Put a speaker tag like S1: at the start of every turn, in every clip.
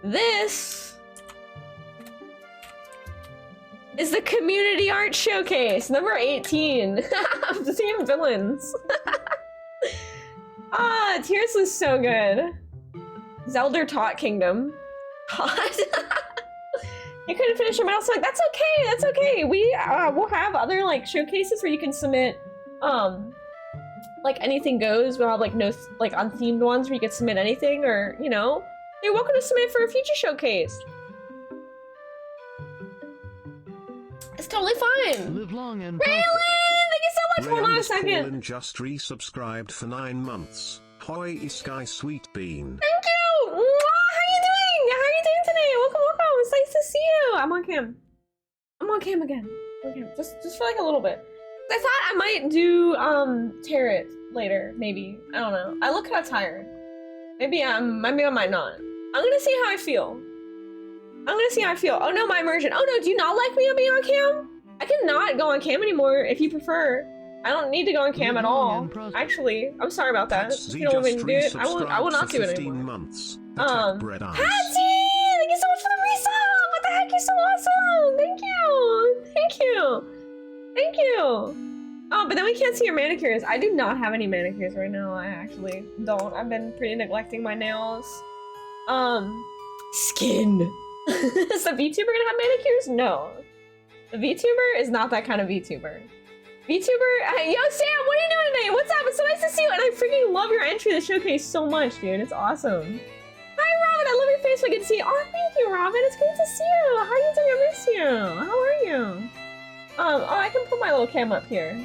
S1: This is the community art showcase, number 18 of the Team Villains. Ah, Tears was so good. Zelda Taught Kingdom. Hot. You couldn't finish your metal slug. That's okay. That's okay. We'll have other like showcases where you can submit like anything goes. We'll have like no like unthemed ones where you can submit anything, or you know, you're welcome to submit for a future showcase. It's totally fine.
S2: Live long and
S1: Raylan, thank you so much. Hold on a second.
S3: Just resubscribed for 9 months. Hoi Sky Sweet Bean.
S1: Thank you. Mwah, how you doing? How are you doing today? Welcome, welcome. It's nice to see you. I'm on cam. I'm on cam again. Okay, just for like a little bit. I thought I might do Tarot later, maybe. I don't know. I look kind of tired. Maybe I might not. I'm gonna see how I feel. Oh no, my immersion. Oh no, do you not like me on being on cam? I cannot go on cam anymore if you prefer. I don't need to go on cam at all. Actually, I'm sorry about that. If you don't want me to do it, I will not do it anymore.
S3: Months.
S1: Patty! Thank you so much for the resub! What the heck, you're so awesome! Thank you! Thank you! Thank you! Oh, but then we can't see your manicures. I do not have any manicures right now. I actually don't. I've been pretty neglecting my nails. Skin! Is the VTuber gonna have manicures? No. The VTuber is not that kind of VTuber. VTuber, yo Sam, what are you doing today? What's up? It's so nice to see you, and I freaking love your entry to the showcase so much, dude. It's awesome. Hi Robin, I love your face. I get to see you. Oh, thank you, Robin. It's great to see you. How are you doing? I miss you. How are you? Oh, I can put my little cam up here.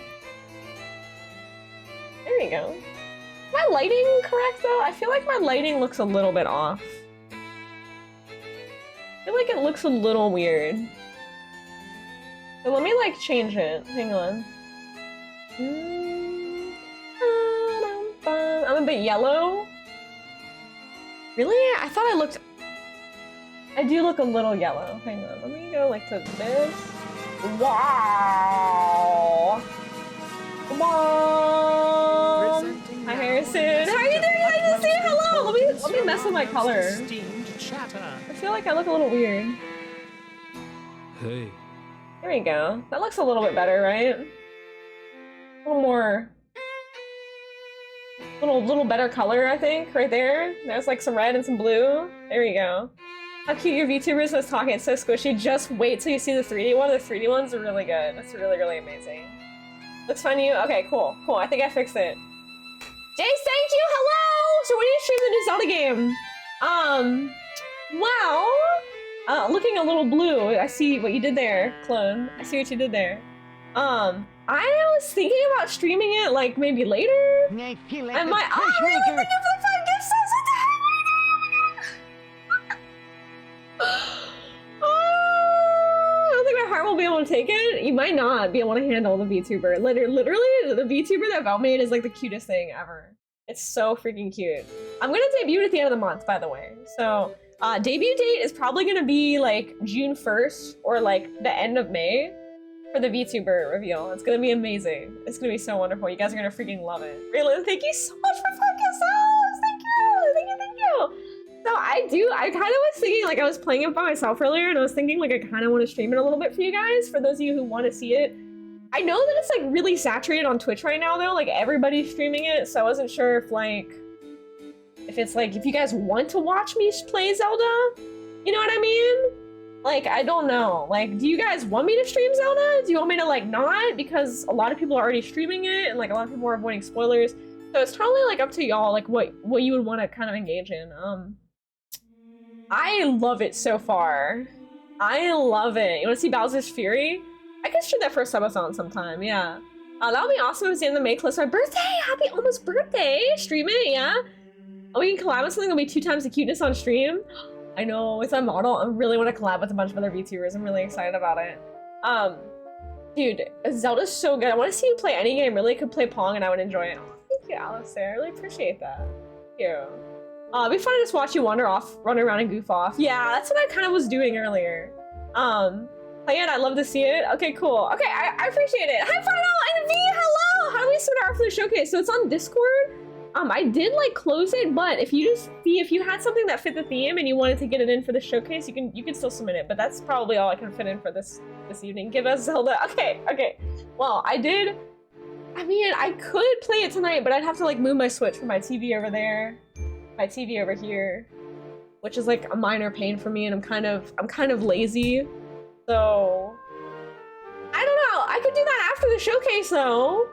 S1: There you go. Is my lighting correct though? I feel like my lighting looks a little bit off. I feel like it looks a little weird. So let me like change it. Hang on. I'm a bit yellow. Really? I thought I looked... I do look a little yellow. Hang on. Let me go like to this. Wow! Come on! Hi Harrison! How are you doing? Nice to see you! Hello! Let me mess with my color. I feel like I look a little weird.
S2: Hey.
S1: There we go. That looks a little bit better, right? A little more... Little better color, I think, right there. There's like some red and some blue. There we go. How cute your VTubers was talking. It's so squishy. Just wait till you see the 3D one. The 3D ones are really good. It's really, really amazing. Looks fun to you? Okay, cool. Cool. I think I fixed it. Jace, thank you! Hello! So when do you stream the new Zelda game? Well... looking a little blue. I see what you did there, clone. I see what you did there. I was thinking about streaming it like maybe later. And my oh, really? Thank you for the 5 gift subs. What the heck? Oh, I don't think my heart will be able to take it. You might not be able to handle the VTuber. Literally, the VTuber that Val made is like the cutest thing ever. It's so freaking cute. I'm gonna debut it at the end of the month, by the way. So. Debut date is probably gonna be like June 1st or like the end of May for the VTuber reveal. It's gonna be amazing. It's gonna be so wonderful. You guys are gonna freaking love it. Raylan, thank you so much for 5 gift subs! Thank you! So I kind of was thinking, like I was playing it by myself earlier and I was thinking like I kind of want to stream it a little bit for you guys, for those of you who want to see it. I know that it's like really saturated on Twitch right now though, like everybody's streaming it, so I wasn't sure if like, if it's like, if you guys want to watch me play Zelda, you know what I mean? Like, I don't know. Like, do you guys want me to stream Zelda? Do you want me to like not? Because a lot of people are already streaming it and like a lot of people are avoiding spoilers. So it's totally like up to y'all, like what you would want to kind of engage in. I love it so far. I love it. You want to see Bowser's Fury? I could stream that for a subathon sometime, yeah. That would be awesome if it's in the May close to my birthday. Happy almost birthday. Stream it, yeah. Oh, we can collab with something that'll be 2 times the cuteness on stream. I know, it's a model. I really want to collab with a bunch of other VTubers. I'm really excited about it. Dude, Zelda's so good. I want to see you play any game. Really could play Pong and I would enjoy it. Oh, thank you, Alistair. I really appreciate that. Thank you. It'd be fun to just watch you wander off, run around and goof off. Yeah, that's what I kind of was doing earlier. Again, I'd love to see it. Okay, cool. Okay, I appreciate it. Hi, Final and V, hello! How do we submit our art for the showcase? So it's on Discord. I did like close it, but if you had something that fit the theme and you wanted to get it in for the showcase, you can still submit it. But that's probably all I can fit in for this evening. Give us Zelda. Okay. Well, I mean, I could play it tonight, but I'd have to like move my Switch from my TV over there, my TV over here, which is like a minor pain for me, and I'm kind of lazy, so I don't know. I could do that after the showcase though.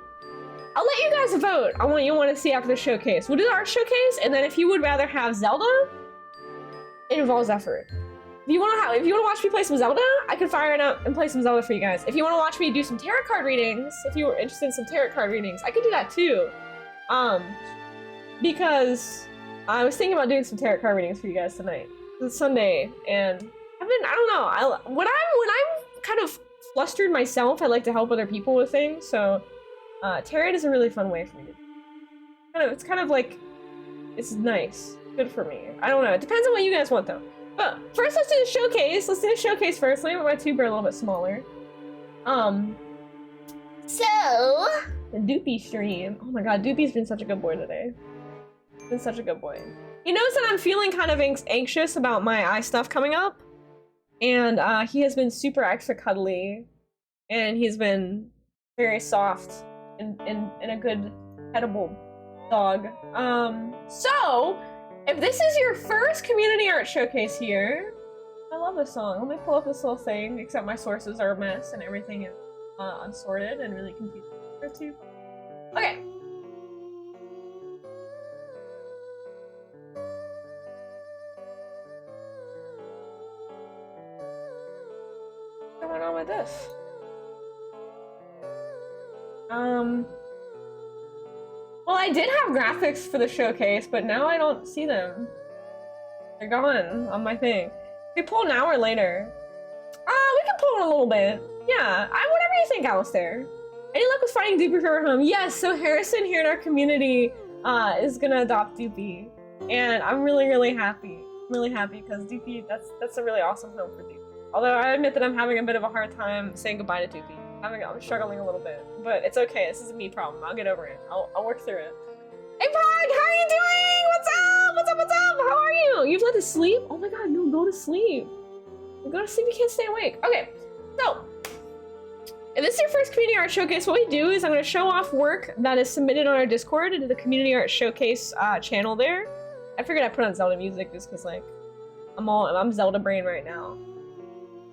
S1: I'll let you guys vote on what you want to see after the showcase. We'll do the art showcase, and then if you would rather have Zelda, it involves effort. If you want to watch me play some Zelda, I can fire it up and play some Zelda for you guys. If you want to watch me do some tarot card readings, if you were interested in some tarot card readings, I could do that too. Because I was thinking about doing some tarot card readings for you guys tonight. It's Sunday, and I don't know. When I'm kind of flustered myself, I like to help other people with things. So tarot is a really fun way for me to. It's kind of like, it's nice, good for me. I don't know. It depends on what you guys want though. But first, let's do the showcase. Let's do the showcase first. Let me make my tuber a little bit smaller. So the Doopy stream. Oh my god, Doopy's been such a good boy today. Been such a good boy. He knows that I'm feeling kind of anxious about my eye stuff coming up, and he has been super extra cuddly, and he's been very soft and a good petable dog. So. If this is your first community art showcase here, I love this song. Let me pull up this little thing, except my sources are a mess and everything is unsorted and really confusing. Okay. What's going on with this? Well, I did have graphics for the showcase, but now I don't see them. They're gone on my thing. We pull now or later? We can pull in a little bit. Yeah, whatever you think, Alistair. Any luck with finding Doopy for her home? Yes, so Harrison here in our community is gonna adopt Doopy. And I'm really, really happy. I'm really happy because Doopy, that's a really awesome home for Doopy. Although I admit that I'm having a bit of a hard time saying goodbye to Doopy. I'm struggling a little bit, but it's okay. This is a me problem. I'll get over it. I'll work through it. Hey, Pog, how are you doing? What's up? What's up? What's up? How are you? You've let to sleep? Oh my god, no, go to sleep. Go to sleep. You can't stay awake. Okay, so if this is your first community art showcase, what we do is I'm going to show off work that is submitted on our Discord into the community art showcase channel there. I figured I'd put on Zelda music just because, like, I'm Zelda brain right now.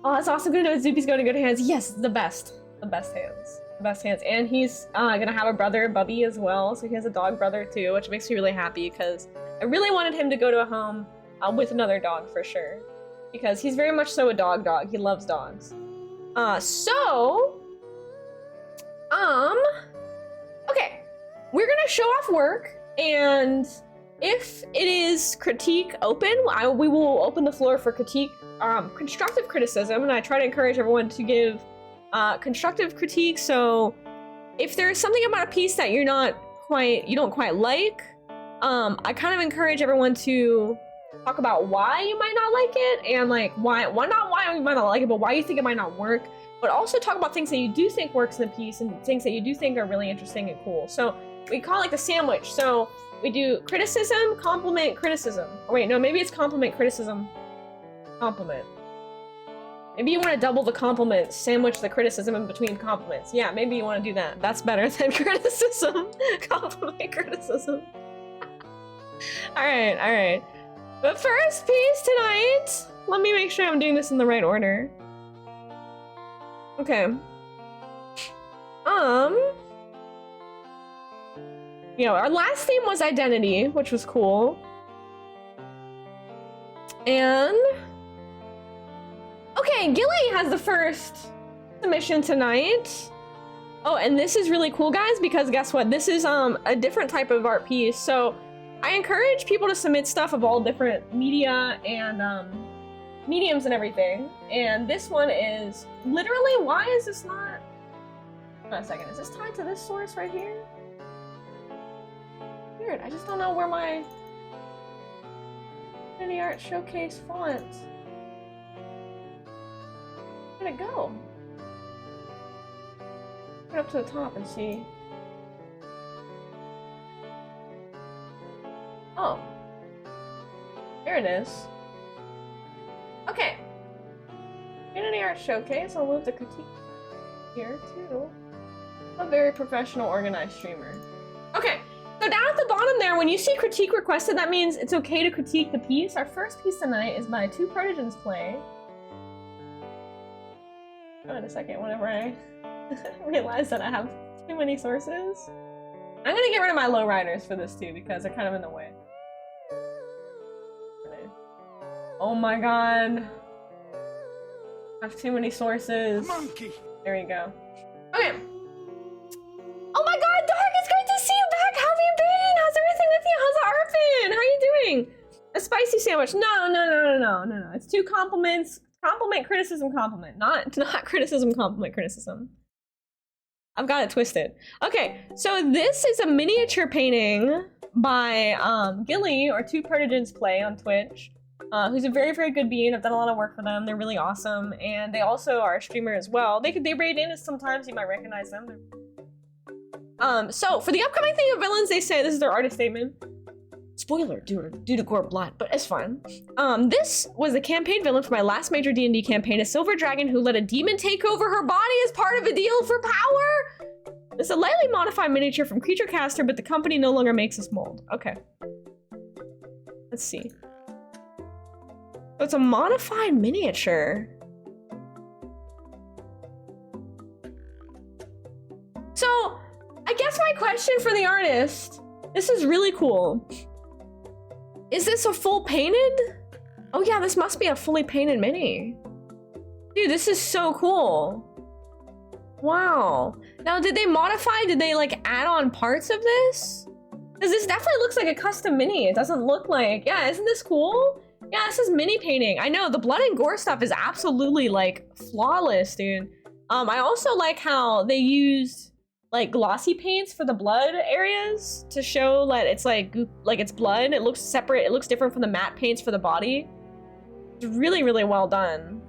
S1: Oh, that's awesome. Good to know Zoopy's going to good hands. Yes, the best. The best hands. The best hands. And he's gonna have a brother, Bubby, as well. So he has a dog brother too, which makes me really happy because I really wanted him to go to a home with another dog for sure. Because he's very much so a dog. He loves dogs. Okay. We're gonna show off work, and if it is critique open, we will open the floor for critique, constructive criticism, and I try to encourage everyone to give constructive critique. So if there's something about a piece that you don't quite like, I kind of encourage everyone to talk about why you might not like it, and like why you might not like it, but why you think it might not work. But also talk about things that you do think works in the piece and things that you do think are really interesting and cool. So we call it like the sandwich. So we do criticism, compliment, criticism. Oh, wait, no, maybe it's compliment, criticism, compliment. Maybe you want to double the compliments, sandwich the criticism in between compliments. Yeah, maybe you want to do that. That's better than criticism. Compliment, criticism. Alright. But first piece tonight, let me make sure I'm doing this in the right order. Okay. Our last theme was identity, which was cool. And okay, Gilly has the first submission tonight. Oh, and this is really cool, guys, because guess what? This is a different type of art piece. So I encourage people to submit stuff of all different media and mediums and everything. And this one is literally, why is this not? Hold on a second, is this tied to this source right here? Weird, I just don't know where my Community Art Showcase font. Where'd it go? Get up to the top and see. Oh. Here it is. Okay. Community art showcase. I'll move the critique here too. A very professional, organized streamer. Okay. So down at the bottom there, when you see critique requested, that means it's okay to critique the piece. Our first piece tonight is by Two Protogens Play. Oh, in a second, whenever I realize that I have too many sources. I'm gonna get rid of my lowriders for this too, because they're kind of in the way. Oh my god. I have too many sources.
S2: Monkey.
S1: There you go. Okay. Oh my god, Dark, it's great to see you back! How have you been? How's everything with you? How's the art been? How are you doing? A spicy sandwich. No. It's two compliments. Compliment, criticism, compliment. Not criticism, compliment, criticism. I've got it twisted. Okay, so this is a miniature painting by Gilly, or Two Protogens Play on Twitch, who's a very, very good being. I've done a lot of work for them. They're really awesome, and they also are a streamer as well. They raid in sometimes. You might recognize them. So for the upcoming thing of villains, they say this is their artist statement. Spoiler, due to gore blood, but it's fine. This was the campaign villain for my last major D&D campaign, a silver dragon who let a demon take over her body as part of a deal for power. It's a lightly modified miniature from Creature Caster, but the company no longer makes this mold. Okay. Let's see. So it's a modified miniature. So, I guess my question for the artist, this is really cool. Is this a full painted? Oh yeah, this must be a fully painted mini. Dude, this is so cool. Wow. Now, did they modify, did they like add on parts of this? Because this definitely looks like a custom mini. It doesn't look like, yeah, isn't this cool? Yeah, this is mini painting. I know, the blood and gore stuff is absolutely like flawless, dude. I also like how they used like glossy paints for the blood areas to show that it's like it's blood. It looks separate. It looks different from the matte paints for the body. It's really, really well done.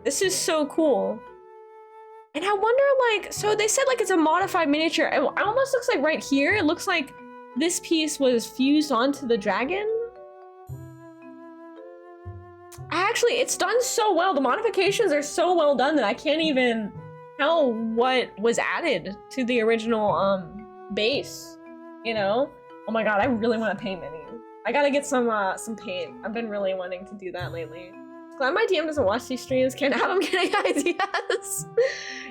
S1: This is so cool. And I wonder, like, so they said like it's a modified miniature. It almost looks like right here, it looks like this piece was fused onto the dragon. Actually, it's done so well. The modifications are so well done that I can't even tell what was added to the original base, you know? Oh my god, I really want to paint minis. I gotta get some paint. I've been really wanting to do that lately. Glad my DM doesn't watch these streams. Can't have him getting ideas.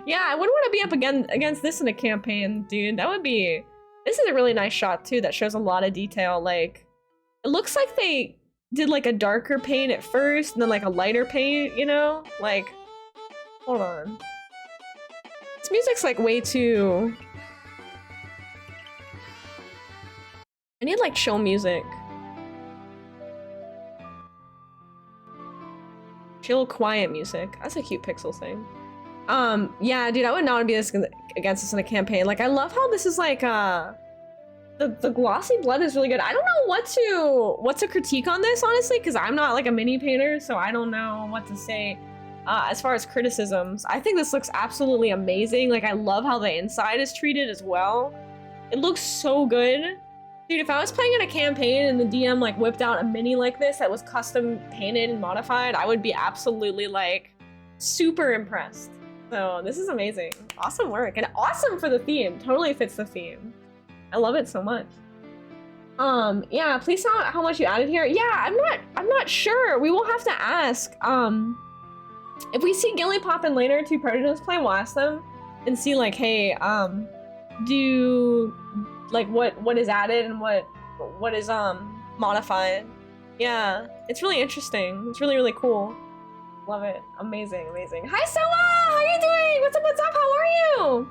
S1: Yeah, I wouldn't want to be up against this in a campaign, dude. That would be... This is a really nice shot, too, that shows a lot of detail. Like, it looks like they did, like, a darker paint at first, and then, like, a lighter paint, you know? Like, hold on. This music's, like, way too... I need, like, chill music. Chill, quiet music. That's a cute pixel thing. Yeah, dude, I would not want to be against this in a campaign. Like, I love how this is like, the glossy blood is really good. I don't know what to critique on this, honestly, because I'm not like a mini painter, so I don't know what to say as far as criticisms. I think this looks absolutely amazing. Like, I love how the inside is treated as well. It looks so good. Dude, if I was playing in a campaign and the DM like whipped out a mini like this that was custom painted and modified, I would be absolutely like super impressed. So this is amazing. Awesome work and awesome for the theme. Totally fits the theme. I love it so much. Yeah, please tell how much you added here. Yeah, I'm not sure. We will have to ask. If we see Gilly pop in later to Protogens Play, we'll ask them and see like, hey, like what is added and what is modified. Yeah, it's really interesting. It's really, really cool. Love it. Amazing. Hi Stella! How are you doing? What's up? How are you?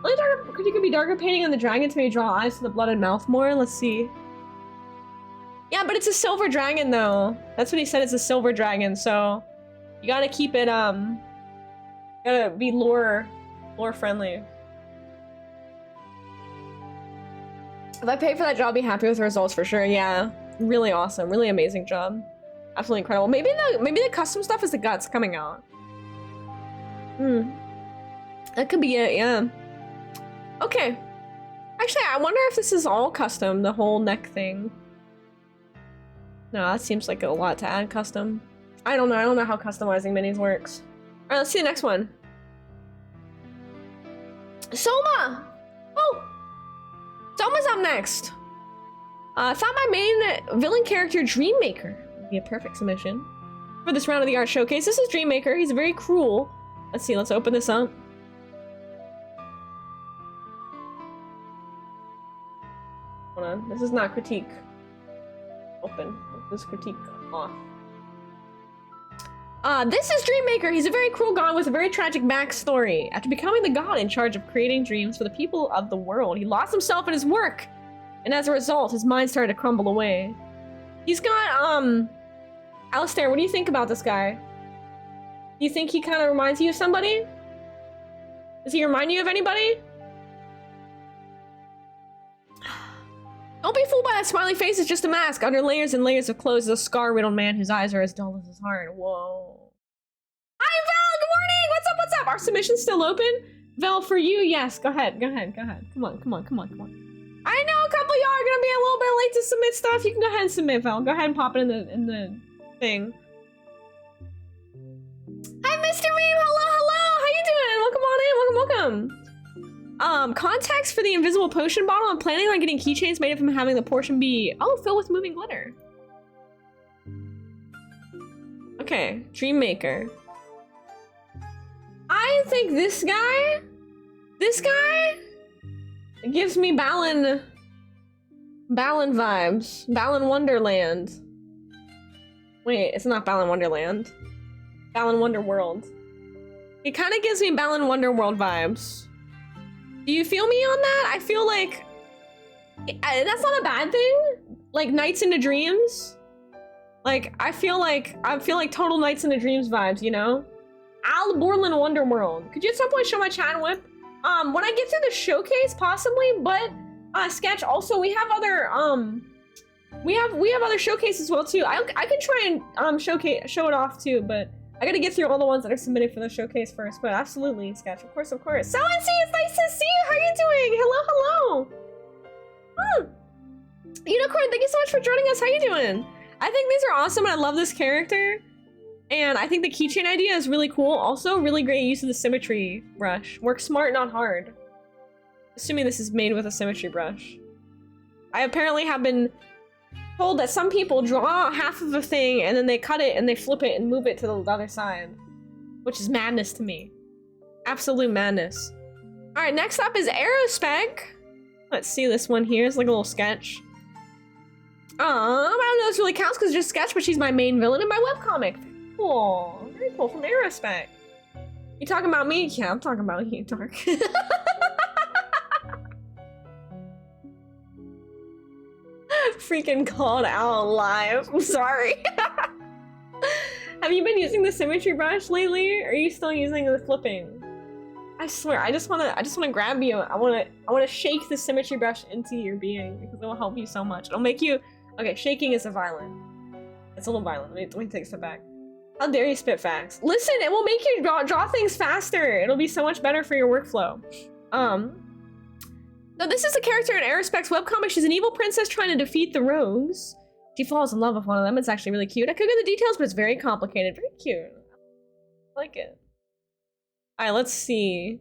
S1: Only darker, could be darker painting on the dragon to maybe draw eyes to the blood and mouth more. Let's see. Yeah, but it's a silver dragon though. That's what he said, it's a silver dragon, so you gotta keep it gotta be lore friendly. If I pay for that job, I'll be happy with the results for sure. Yeah, really awesome, really amazing job, absolutely incredible. Maybe the custom stuff is the guts coming out. That could be it. Yeah. Okay. Actually, I wonder if this is all custom, the whole neck thing. No, that seems like a lot to add custom. I don't know how customizing minis works. Alright, let's see the next one. Soma! Oh! Soma's up next! I thought my main villain character, Dreammaker, would be a perfect submission for this round of the art showcase. This is Dreammaker. He's very cruel. Let's see, let's open this up. Hold on, this is not critique. Open. This is critique off. This is Dreammaker. He's a very cruel god with a very tragic backstory. After becoming the god in charge of creating dreams for the people of the world, he lost himself in his work. And as a result, his mind started to crumble away. He's got, Alistair, what do you think about this guy? Do you think he kind of reminds you of somebody? Does he remind you of anybody? Don't be fooled by that smiley face. It's just a mask. Under layers and layers of clothes is a scar-riddled man whose eyes are as dull as his heart. Whoa. Hi, Val! Good morning! What's up, what's up? Our submission's still open? Val, for you, yes. Go ahead, go ahead, go ahead. Come on, come on, come on, come on. I know a couple of y'all are gonna be a little bit late to submit stuff. You can go ahead and submit, Val. Go ahead and pop it in the thing. Hi, Mr. Meme! Hello, hello! How you doing? Welcome on in, welcome, welcome. Contacts for the invisible potion bottle. I'm planning on getting keychains made from having the portion be, filled with moving glitter. Okay, Dreammaker. I think this guy gives me Balan vibes. Balan Wonderland. Wait, it's not Balan Wonderland. Balan Wonderworld. It kind of gives me Balan Wonderworld vibes. Do you feel me on that? I feel like that's not a bad thing. Like Nights into Dreams. Like I feel like total Nights into Dreams vibes, you know? Al Borland Wonderworld. Could you at some point show my chat whip? When I get through the showcase, possibly, but Sketch, also we have other we have other showcases as well too. I could try and show it off too, but I gotta get through all the ones that are submitted for the showcase first, but absolutely, Sketch, of course, of course. So and see, it's nice to see you. How are you doing? Hello, hello. Unicorn, thank you so much for joining us. How you doing? I think these are awesome, and I love this character. And I think the keychain idea is really cool. Also, really great use of the symmetry brush. Work smart, not hard. Assuming this is made with a symmetry brush. I apparently have been told that some people draw half of a thing and then they cut it and they flip it and move it to the other side. Which is madness to me. Absolute madness. Alright, next up is Aerospec. Let's see this one here. It's like a little sketch. I don't know if this really counts because it's just sketch, but she's my main villain in my webcomic. Cool. Very cool. From Aerospec. You talking about me? Yeah, I'm talking about you, Dark. Freaking called out live. I'm sorry. Have you been using the symmetry brush lately? Or are you still using the flipping? I swear, I just wanna grab you. I wanna shake the symmetry brush into your being because it will help you so much. It'll make you. Okay, shaking is a violent. It's a little violent. Let me take a step back. How dare you spit facts? Listen, it will make you draw things faster. It'll be so much better for your workflow. So this is a character in Aerospec's webcomic. She's an evil princess trying to defeat the rogues. She falls in love with one of them. It's actually really cute. I could get the details, but it's very complicated. Very cute. I like it. Alright, let's see.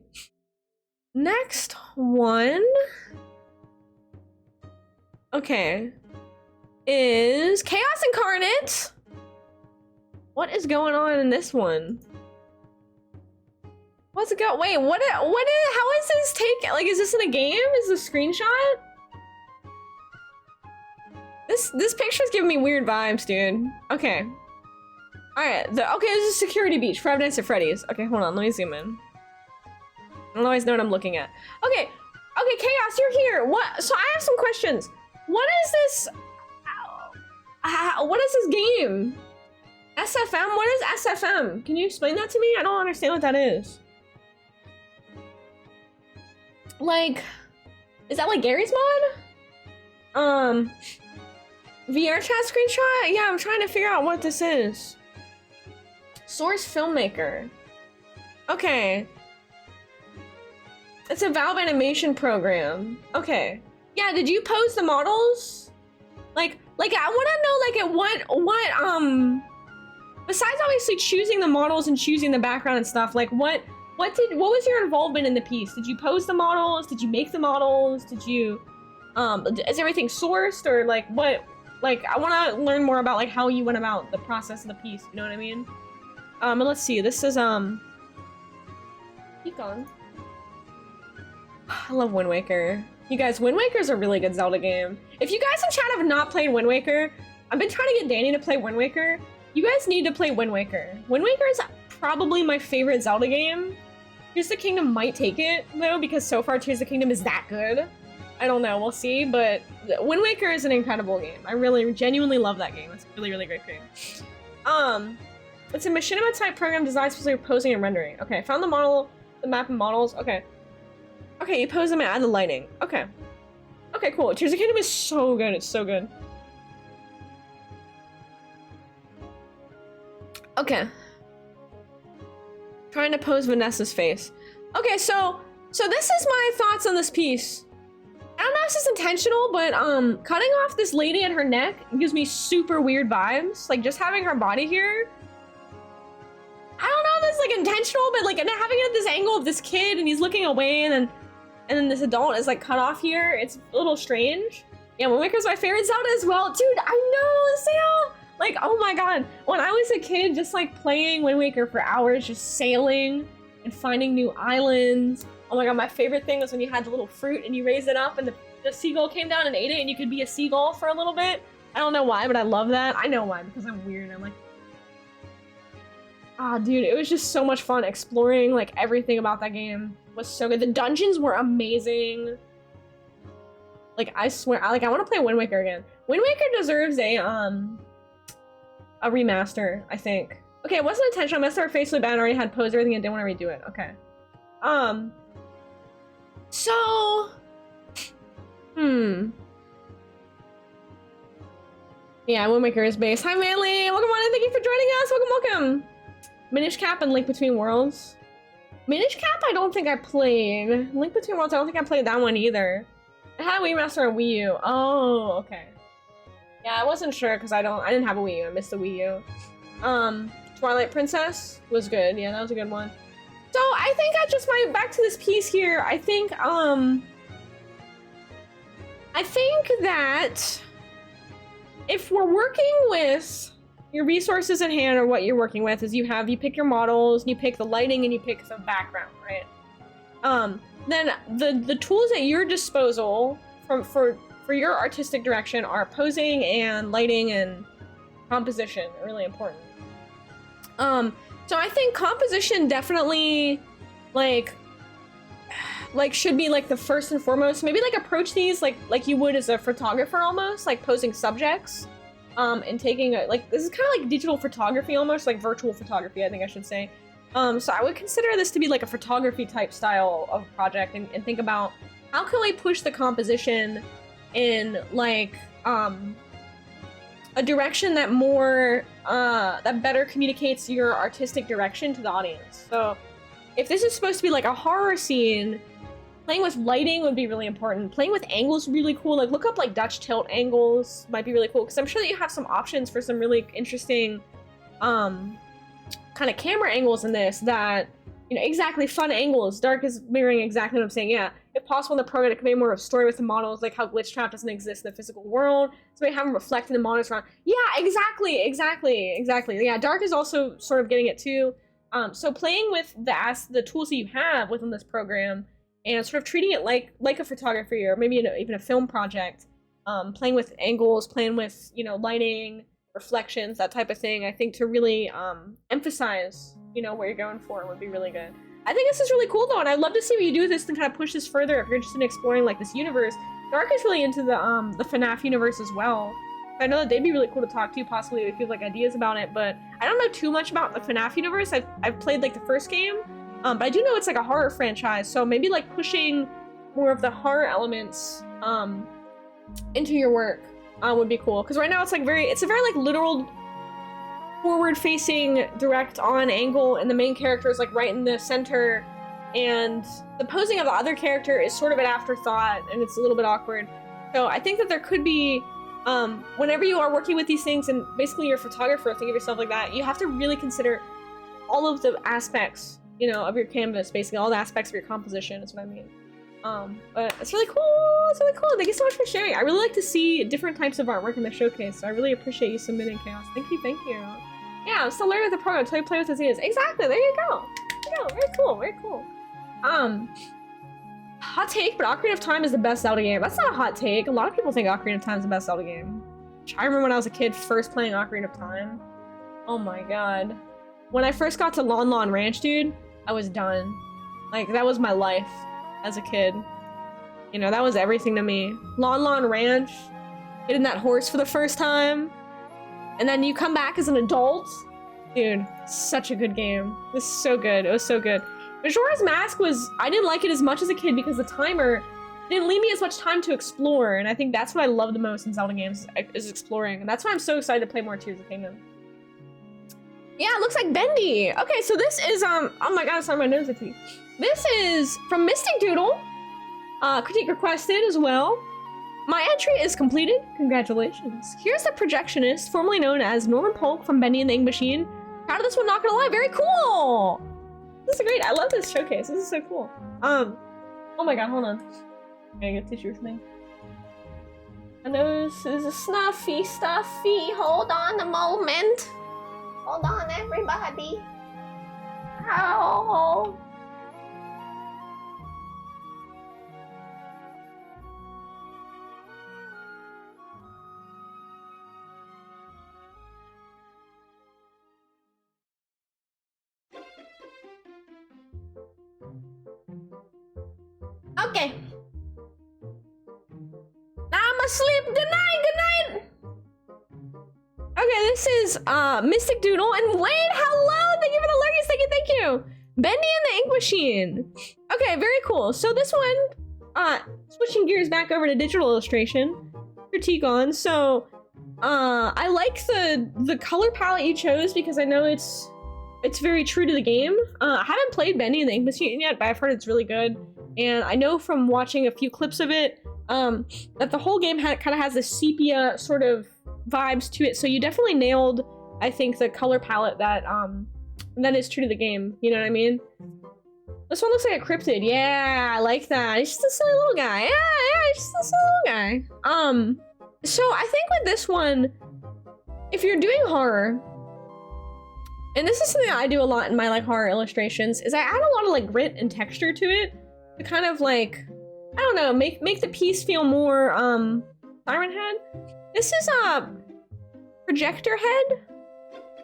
S1: Next one. Okay. Is Chaos Incarnate. What is going on in this one? What's it got? Wait, how is this take? Like, is this in a game? Is this a screenshot? This picture's giving me weird vibes, dude. Okay. Alright, okay, this is Security Beach, Five Nights at Freddy's. Okay, hold on, let me zoom in. I don't always know what I'm looking at. Okay, Chaos, you're here. What? So I have some questions. What is this? What is this game? SFM? What is SFM? Can you explain that to me? I don't understand what that is. Like, is that like Gary's mod? VR chat screenshot? Yeah, I'm trying to figure out what this is. Source filmmaker. Okay. It's a Valve animation program. Okay. Yeah, did you pose the models? Like Like, I want to know, like, at what, besides obviously choosing the models and choosing the background and stuff, like, what was your involvement in the piece? Did you pose the models? Did you make the models? Did you, is everything sourced, or, like, what, like, I want to learn more about, like, how you went about the process of the piece, you know what I mean? And let's see, this is, keep going. I love Wind Waker. You guys, Wind Waker's a really good Zelda game. If you guys in chat have not played Wind Waker, I've been trying to get Danny to play Wind Waker. You guys need to play Wind Waker. Wind Waker is probably my favorite Zelda game. Tears of the Kingdom might take it, though, because so far Tears of the Kingdom is that good. I don't know, we'll see, but Wind Waker is an incredible game. I really, genuinely love that game. It's a really, really great game. It's a machinima-type program designed specifically for posing and rendering. Okay, found the model, the map and models, okay. Okay, you pose them and add the lighting. Okay. Okay, cool. Tears of the Kingdom is so good, it's so good. Okay. Trying to pose Vanessa's face. Okay, so this is my thoughts on this piece. I don't know if this is intentional, but cutting off this lady and her neck gives me super weird vibes. Like, just having her body here. I don't know if this is like intentional, but like, and having it at this angle of this kid and he's looking away, and then this adult is like cut off here. It's a little strange. Yeah, Wind Waker's my favorite Zelda as well. Dude, I know, Sam! Like, oh my god. When I was a kid, just like playing Wind Waker for hours, just sailing and finding new islands. Oh my god, my favorite thing was when you had the little fruit and you raised it up and the seagull came down and ate it and you could be a seagull for a little bit. I don't know why, but I love that. I know why, because I'm weird. I'm like, ah, dude, it was just so much fun exploring, like, everything about that game was so good. The dungeons were amazing. Like, I swear, I want to play Wind Waker again. Wind Waker deserves a remaster, I think. Okay, it wasn't intentional. I messed up her face really bad and already had posed everything and didn't want to redo it. Okay. So... Yeah, Wind Waker is base. Hi, Manly! Welcome on and thank you for joining us! Welcome! Minish Cap and Link Between Worlds. Minish Cap, I don't think I played. Link Between Worlds, I don't think I played that one either. I had a Wii Master on Wii U. Oh, okay. Yeah, I wasn't sure because I didn't have a Wii U. I missed the Wii U. Twilight Princess was good. Yeah, that was a good one. So I think I just might back to this piece here. I think that if we're working with your resources at hand, or what you're working with is you pick your models, and you pick the lighting, and you pick some background, right? Then the tools at your disposal for your artistic direction are posing and lighting and composition are really important. So I think composition definitely like should be like the first and foremost. Maybe like approach these like you would as a photographer almost, like posing subjects, and taking like this is kind of like digital photography almost, like virtual photography, I think I should say. So I would consider this to be like a photography type style of project, and think about how can we push the composition in like a direction that more that better communicates your artistic direction to the audience. So if this is supposed to be like a horror scene, playing with lighting would be really important. Playing with angles would be really cool. Like look up like Dutch tilt angles might be really cool, because I'm sure that you have some options for some really interesting kind of camera angles in this that, you know, exactly fun angles. Dark is mirroring exactly what I'm saying. Yeah, if possible in the program, it could be more of a story with the models, like how glitch trap doesn't exist in the physical world, so we have them reflect in the models around. Yeah, exactly. Yeah, Dark is also sort of getting it too. So playing with the tools that you have within this program and sort of treating it like a photography or maybe even a film project, playing with angles, playing with, you know, lighting, reflections, that type of thing, I think to really emphasize, you know, what you're going for would be really good. I think this is really cool though, and I'd love to see what you do with this and kind of push this further if you're interested in exploring like this universe. Dark is really into the FNAF universe as well. I know that they'd be really cool to talk to, possibly if you have like ideas about it, but I don't know too much about the FNAF universe. I've played like the first game, but I do know it's like a horror franchise, so maybe like pushing more of the horror elements into your work would be cool. Because right now it's a very like literal forward-facing, direct-on angle, and the main character is like right in the center, and the posing of the other character is sort of an afterthought, and it's a little bit awkward. So I think that there could be whenever you are working with these things, and basically you're a photographer, think of yourself like that, you have to really consider all of the aspects, you know, of your canvas, basically all the aspects of your composition is what I mean. But it's really cool. It's really cool. Thank you so much for sharing. I really like to see different types of artwork in the showcase, so I really appreciate you submitting, Chaos. Thank you, thank you. Yeah, I'm still learning with the program until you play with the ideas. Exactly, there you go. There you go. Very cool, very cool. Hot take, but Ocarina of Time is the best Zelda game. That's not a hot take. A lot of people think Ocarina of Time is the best Zelda game. I remember when I was a kid first playing Ocarina of Time. Oh my god. When I first got to Lon Lon Ranch, dude, I was done. Like, that was my life as a kid. You know, that was everything to me. Lon Lon Ranch, getting that horse for the first time, and then you come back as an adult. Dude, such a good game. It was so good. It was so good. Majora's Mask was, I didn't like it as much as a kid because the timer didn't leave me as much time to explore, and I think that's what I love the most in Zelda games, is exploring, and that's why I'm so excited to play more Tears of the Kingdom. Yeah, it looks like Bendy. Okay, so this is, oh my god, sorry, my nose is itchy. This is from Mystic Doodle. Critique requested as well. My entry is completed. Congratulations. Here's the projectionist, formerly known as Norman Polk from Bendy and the Ink Machine. Proud of this one, not gonna lie. Very cool. This is great. I love this showcase. This is so cool. Oh my god, hold on. I'm gonna get tissue with me. My nose is a stuffy. Hold on a moment. Hold on, everybody. Ow. Okay. Now I'm asleep. Good night. Good night. Okay, this is Mystic Doodle, and Wade, hello! Thank you for the lurkies. Thank you. Bendy and the Ink Machine. Okay, very cool. So this one, switching gears back over to digital illustration, critique on. So, I like the color palette you chose because I know it's very true to the game. I haven't played Bendy and the Ink Machine yet, but I've heard it's really good. And I know from watching a few clips of it, that the whole game kind of has this sepia sort of vibes to it. So you definitely nailed, I think, the color palette that is true to the game. You know what I mean? This one looks like a cryptid. Yeah, I like that. He's just a silly little guy. Yeah, he's just a silly little guy. So I think with this one, if you're doing horror, and this is something I do a lot in my like horror illustrations, is I add a lot of like grit and texture to it to kind of like, I don't know, make the piece feel more Siren Head. This is a Projector Head,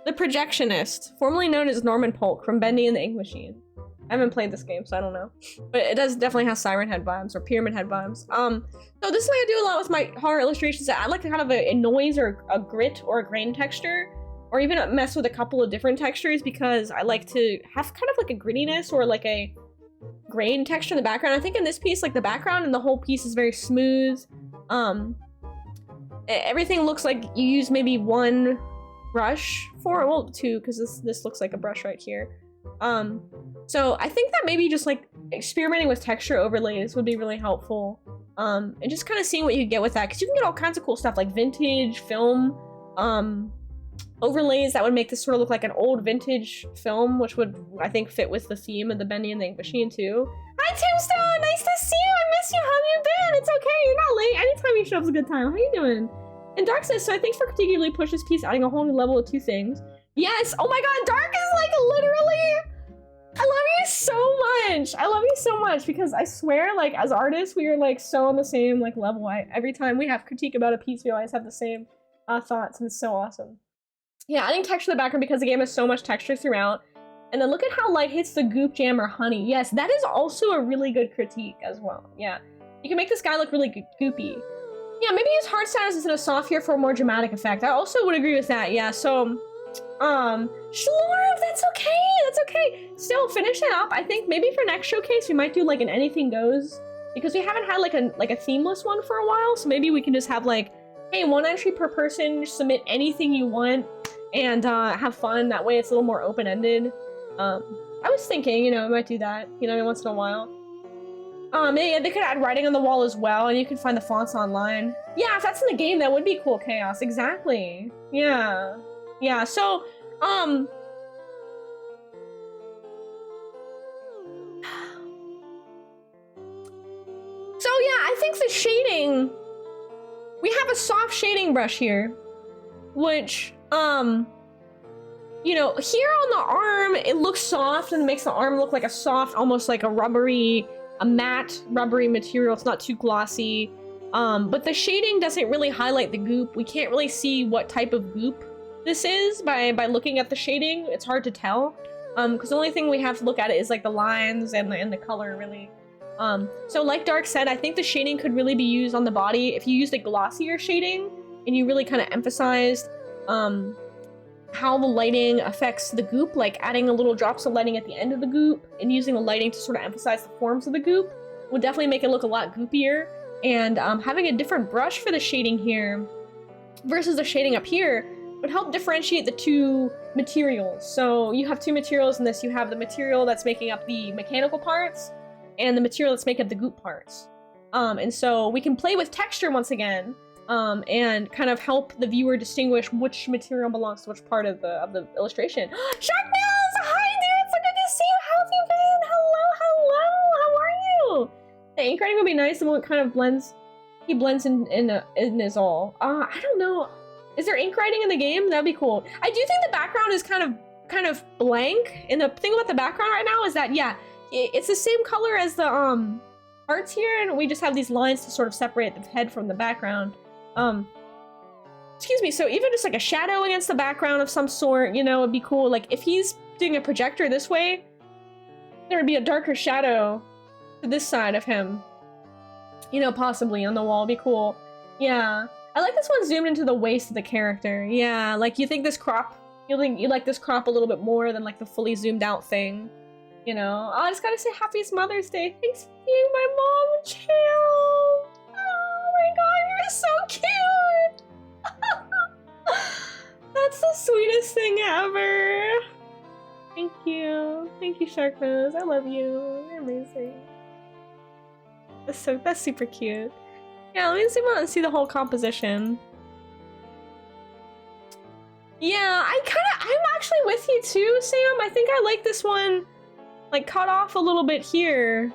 S1: the Projectionist, formerly known as Norman Polk from Bendy and the Ink Machine. I haven't played this game, so I don't know, but it does definitely have Siren Head vibes or Pyramid Head vibes. So this is what I do a lot with my horror illustrations. I like to kind of a noise or a grit or a grain texture, or even mess with a couple of different textures because I like to have kind of like a grittiness or like a grain texture in the background. I think in this piece, like the background and the whole piece is very smooth. Everything looks like you use maybe one brush for it. Well, two, because this looks like a brush right here. So I think that maybe just like experimenting with texture overlays would be really helpful. And just kind of seeing what you get with that, because you can get all kinds of cool stuff like vintage film overlays that would make this sort of look like an old vintage film, which would, I think, fit with the theme of the Bendy and the Ink Machine too. Hi Tombstone, nice to see you. I miss you. How have you been? It's okay, you're not late. Anytime you show up's a good time. How you doing? And Dark says, so I think for critiquing really push this piece, adding a whole new level of two things. Yes. Oh my god, Dark is like literally, I love you so much. I love you so much because I swear, like, as artists, we are like so on the same like level. Every time we have critique about a piece, we always have the same thoughts, and it's so awesome. Yeah, adding texture in the background because the game has so much texture throughout. And then look at how light hits the goop jam or honey. Yes, that is also a really good critique as well. Yeah, you can make this guy look really goopy. Yeah, maybe use hard status instead of soft here for a more dramatic effect. I also would agree with that. Yeah, so Shlorv, that's okay. That's okay. Still, finish it up. I think maybe for next showcase we might do like an anything goes, because we haven't had like a themeless one for a while. So maybe we can just have like, hey, one entry per person. Just submit anything you want and have fun. That way it's a little more open-ended. I was thinking, you know, I might do that, you know, once in a while. Yeah, they could add writing on the wall as well, and you can find the fonts online. Yeah, if that's in the game, that would be cool, Chaos. Exactly. Yeah. Yeah, so, So yeah, I think the shading, we have a soft shading brush here, which, you know, here on the arm, it looks soft and makes the arm look like a soft, almost like a rubbery, a matte rubbery material. It's not too glossy. But the shading doesn't really highlight the goop. We can't really see what type of goop this is by looking at the shading. It's hard to tell. Because the only thing we have to look at it is like the lines and the color, really. So like Dark said, I think the shading could really be used on the body if you used a glossier shading and you really kind of emphasized how the lighting affects the goop, like adding a little drops of lighting at the end of the goop and using the lighting to sort of emphasize the forms of the goop would definitely make it look a lot goopier. And having a different brush for the shading here versus the shading up here would help differentiate the two materials. So you have two materials in this. You have the material that's making up the mechanical parts and the material that's making up the goop parts. And so we can play with texture once again, and kind of help the viewer distinguish which material belongs to which part of the illustration. Sharknose! Hi dude, it's so good to see you. How have you been? Hello, how are you? The ink writing would be nice, the one kind of blends, he blends in his all. I don't know. Is there ink writing in the game? That'd be cool. I do think the background is kind of blank, and the thing about the background right now is that, yeah, it's the same color as the parts here, and we just have these lines to sort of separate the head from the background. Excuse me, so even just like a shadow against the background of some sort, you know, would be cool. Like if he's doing a projector this way, there would be a darker shadow to this side of him. You know, possibly on the wall, would be cool. Yeah. I like this one zoomed into the waist of the character. Yeah, like you think this crop, you like this crop a little bit more than like the fully zoomed out thing. You know, I just gotta say Happy Mother's Day. Thanks for being my mom, chill. Oh my god, you're so cute. That's the sweetest thing ever. Thank you, Sharknose. I love you. You're amazing. That's super cute. Yeah, let me zoom out and see the whole composition. Yeah, I'm actually with you too, Sam. I think I like this one, like, cut off a little bit here.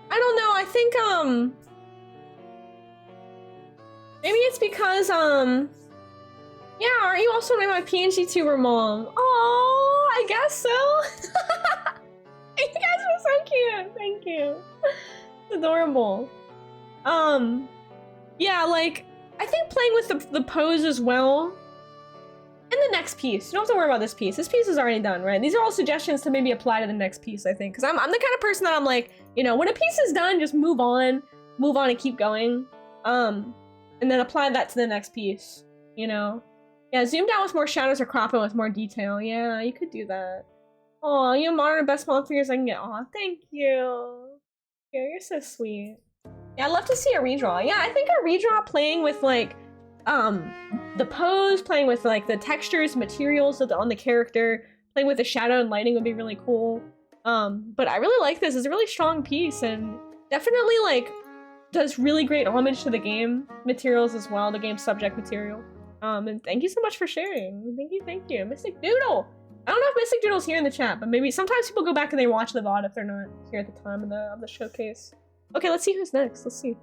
S1: I don't know, I think, maybe it's because, yeah, aren't you also my PNG tuber mom? Oh, I guess so. You guys are so cute. Thank you. It's adorable. Yeah, like, I think playing with the pose as well. In the next piece, you don't have to worry about this piece. This piece is already done, right? These are all suggestions to maybe apply to the next piece, I think. Because I'm the kind of person that I'm like, you know, when a piece is done, just move on and keep going. And then apply that to the next piece, you know? Yeah, zoomed out with more shadows or crop it with more detail. Yeah, you could do that. Oh, you modern best mom figures I can get. Aw, thank you. Yeah, you're so sweet. Yeah, I'd love to see a redraw. Yeah, I think a redraw playing with like, the pose, playing with like the textures, materials on the character, playing with the shadow and lighting would be really cool. But I really like this. It's a really strong piece and definitely like does really great homage to the game materials as well, the game subject material. And thank you so much for sharing. Thank you. Mystic Doodle! I don't know if Mystic Doodle's here in the chat, but maybe sometimes people go back and they watch the VOD if they're not here at the time of the showcase. Okay, let's see who's next. Let's see.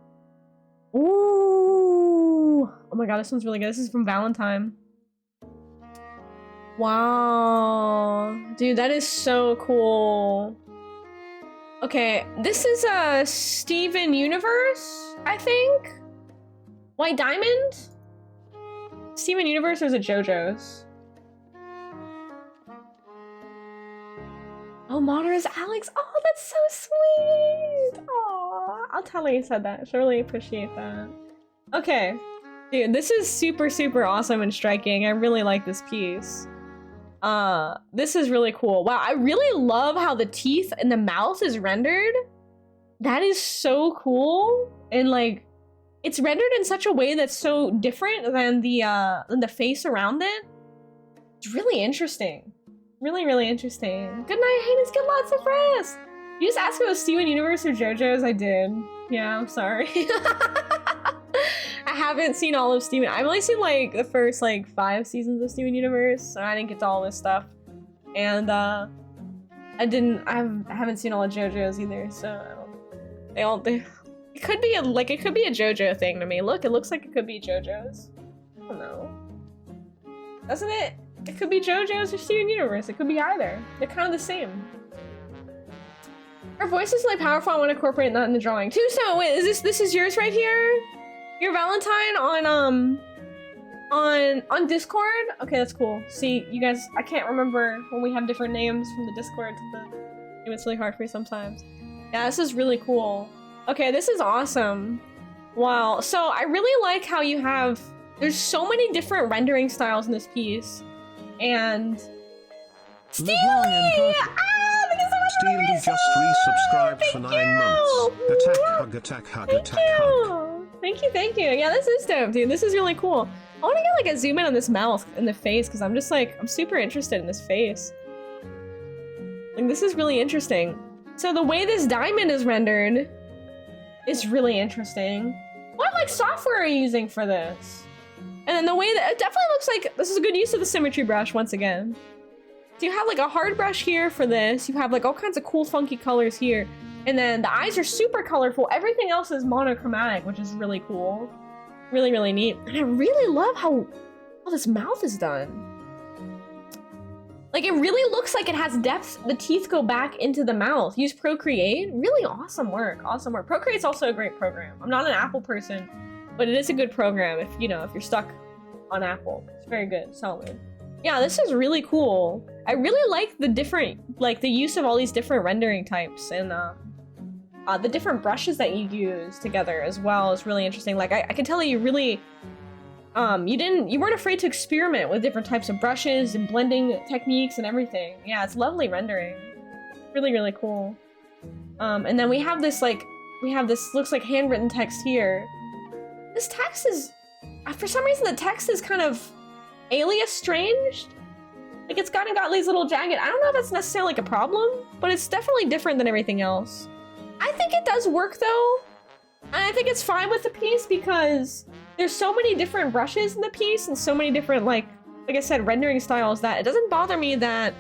S1: Ooh! Oh my god, this one's really good. This is from Valentine. Wow. Dude, that is so cool. Okay, this is a Steven Universe, I think? White Diamond? Steven Universe or is it JoJo's? Oh, Mater is Alex. Oh, that's so sweet. Aw, I'll tell her you said that. She'll really appreciate that. Okay. Dude, this is super, super awesome and striking. I really like this piece. This is really cool. Wow, I really love how the teeth and the mouth is rendered. That is so cool. And like, it's rendered in such a way that's so different than the face around it. It's really interesting. Really, really interesting. Good night, Haynes. Get lots of rest. You just asked if it was Steven Universe or JoJo's? I did. Yeah, I'm sorry. I haven't seen all of Steven. I've only seen like the first like 5 seasons of Steven Universe, so I didn't get to all this stuff. And I haven't seen all of JoJo's either, so it could be a JoJo thing to me. Look, it looks like it could be JoJo's. I don't know. Doesn't it? It could be JoJo's or Steven Universe. It could be either. They're kind of the same. Her voice is really powerful. I want to incorporate that in the drawing too. So wait, this is yours right here? Your Valentine on Discord? Okay, that's cool. See, you guys, I can't remember when we have different names from the Discord to the. It's really hard for me sometimes. Yeah, this is really cool. Okay, this is awesome. Wow. So I really like how you have. There's so many different rendering styles in this piece, and. Steely!
S3: Steely just resubscribed for 9 months. Attack, hug.
S1: Thank you. Yeah, this is dope, dude. This is really cool. I want to get like a zoom in on this mouth and the face, because I'm just like, I'm super interested in this face. Like, this is really interesting. So the way this diamond is rendered is really interesting. What like software are you using for this? And then the way that it definitely looks like this is a good use of the symmetry brush once again. So you have like a hard brush here for this. You have like all kinds of cool funky colors here. And then the eyes are super colorful. Everything else is monochromatic, which is really cool. Really, really neat. And I really love how this mouth is done. Like it really looks like it has depth. The teeth go back into the mouth. Use Procreate. Really awesome work. Awesome work. Procreate's also a great program. I'm not an Apple person, but it is a good program if you're stuck on Apple. It's very good. Solid. Yeah, this is really cool. I really like the use of all these different rendering types, and the different brushes that you use together as well is really interesting. Like I can tell you really, you weren't afraid to experiment with different types of brushes and blending techniques and everything. Yeah, it's lovely rendering. Really, really cool. And then we have this looks like handwritten text here. This text is, for some reason the text is kind of alias stranged. Like it's got these little jagged. I don't know if that's necessarily like a problem, but it's definitely different than everything else. I think it does work though. And I think it's fine with the piece because there's so many different brushes in the piece and so many different like I said, rendering styles that it doesn't bother me that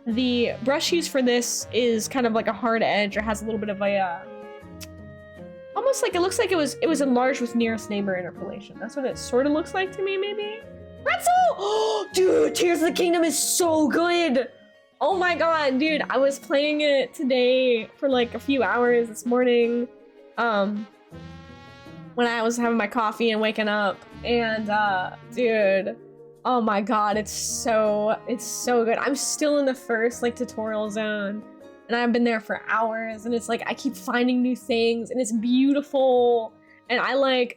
S1: the brush use for this is kind of like a hard edge or has a little bit of a almost like it looks like it was enlarged with nearest neighbor interpolation. That's what it sort of looks like to me, maybe. Pretzel! Oh, dude, Tears of the Kingdom is so good! Oh my god, dude, I was playing it today for like a few hours this morning, when I was having my coffee and waking up, and dude, oh my god, it's so good. I'm still in the first like tutorial zone, and I've been there for hours, and it's like I keep finding new things, and it's beautiful. And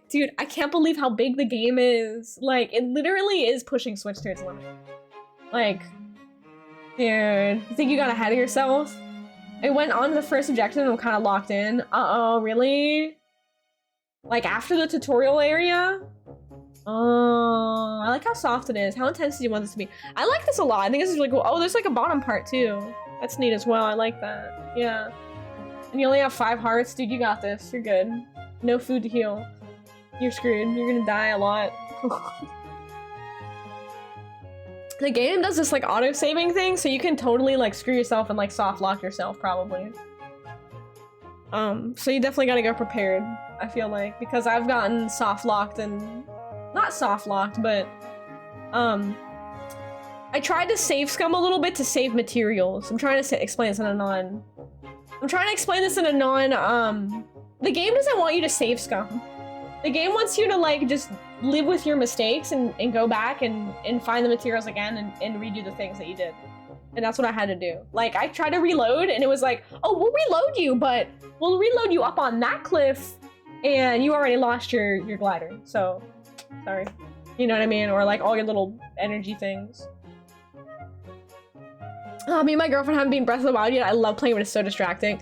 S1: dude, I can't believe how big the game is. Like, it literally is pushing Switch to its limit. Like, dude, you think you got ahead of yourself? I went on to the first objective and I'm kind of locked in. Uh-oh, really? Like, after the tutorial area? Oh, I like how soft it is. How intense do you want this to be? I like this a lot. I think this is really cool. Oh, there's like a bottom part too. That's neat as well. I like that. Yeah. And you only have 5 hearts. Dude, you got this. You're good. No food to heal. You're screwed. You're gonna die a lot. The game does this like auto-saving thing, so you can totally like screw yourself and like soft lock yourself probably. So you definitely gotta go prepared, I feel like, because I've gotten soft locked and not soft locked, but I tried to save scum a little bit to save materials. I'm trying to explain this in a non. The game doesn't want you to save scum. The game wants you to like just live with your mistakes and go back and find the materials again and redo the things that you did. And that's what I had to do. Like I tried to reload and it was like, oh, we'll reload you, but we'll reload you up on that cliff and you already lost your glider. So, sorry. You know what I mean? Or like all your little energy things. Me and my girlfriend haven't beaten Breath of the Wild yet. I love playing when it's so distracting.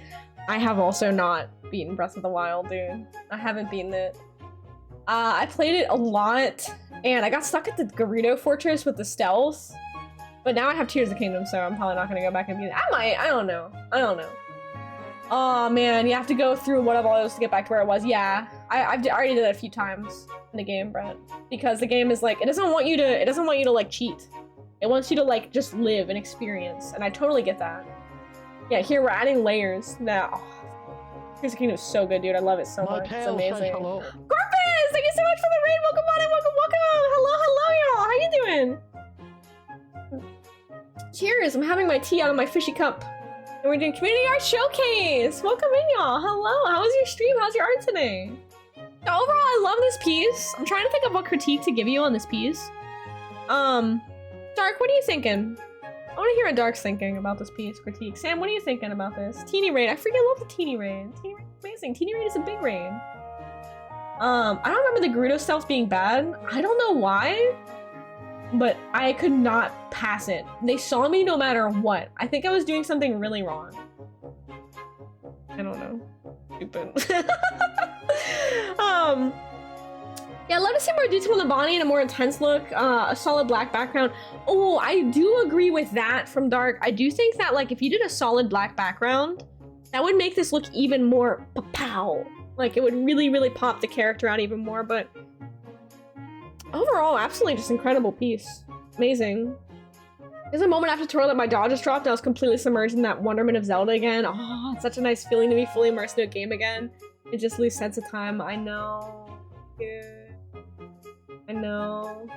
S1: I have also not beaten Breath of the Wild, dude. I haven't beaten it. I played it a lot, and I got stuck at the Gerudo Fortress with the stealth. But now I have Tears of the Kingdom, so I'm probably not gonna go back and beat it. I might. I don't know. Oh man, you have to go through one of all those to get back to where it was. Yeah, I already did that a few times in the game, Brett. Because the game is like, it doesn't want you to like cheat. It wants you to like just live and experience, and I totally get that. Yeah, here we're adding layers. Now, Tears of the Kingdom is so good, dude. I love it so much. It's amazing.
S2: Hello.
S1: Corpus, thank you so much for the raid. Welcome on in, welcome. Hello, y'all. How you doing? Cheers. I'm having my tea out of my fishy cup. And we're doing community art showcase. Welcome in, y'all. Hello. How was your stream? How's your art today? So overall, I love this piece. I'm trying to think of what critique to give you on this piece. Dark, what are you thinking? I want to hear what Dark's thinking about this piece. Critique. Sam, what are you thinking about this? Teeny raid. I freaking love the teeny raid. Teeny raid is amazing. Teeny raid is a big raid. I don't remember the Gerudo stealth being bad. I don't know why, but I could not pass it. They saw me no matter what. I think I was doing something really wrong. I don't know. Stupid. Yeah, I'd love to see more detail on the body and a more intense look, a solid black background. Oh, I do agree with that from Dark. I do think that, like, if you did a solid black background, that would make this look even more pow. Like, it would really, really pop the character out even more, but overall, absolutely just incredible piece. Amazing. There's a moment after tutorial that my jaw just dropped and I was completely submerged in that wonderment of Zelda again. Oh, it's such a nice feeling to be fully immersed in a game again. It just lose sense of time. I know. Dude. I know.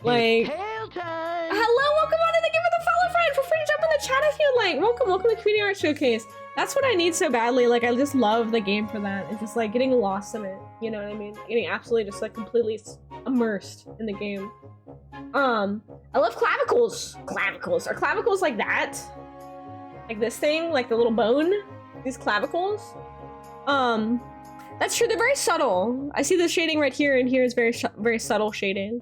S1: Like,
S2: Hail time!
S1: hello, welcome on in. Thank you for the follow, friend. Feel free to jump in the chat if you like. Welcome to Community Art Showcase. That's what I need so badly. Like, I just love the game for that. It's just like getting lost in it. You know what I mean? Getting absolutely just like completely immersed in the game. I love clavicles. Clavicles. Are clavicles like that? Like this thing? Like the little bone? These clavicles? That's true. They're very subtle. I see the shading right here, and here is very subtle shading.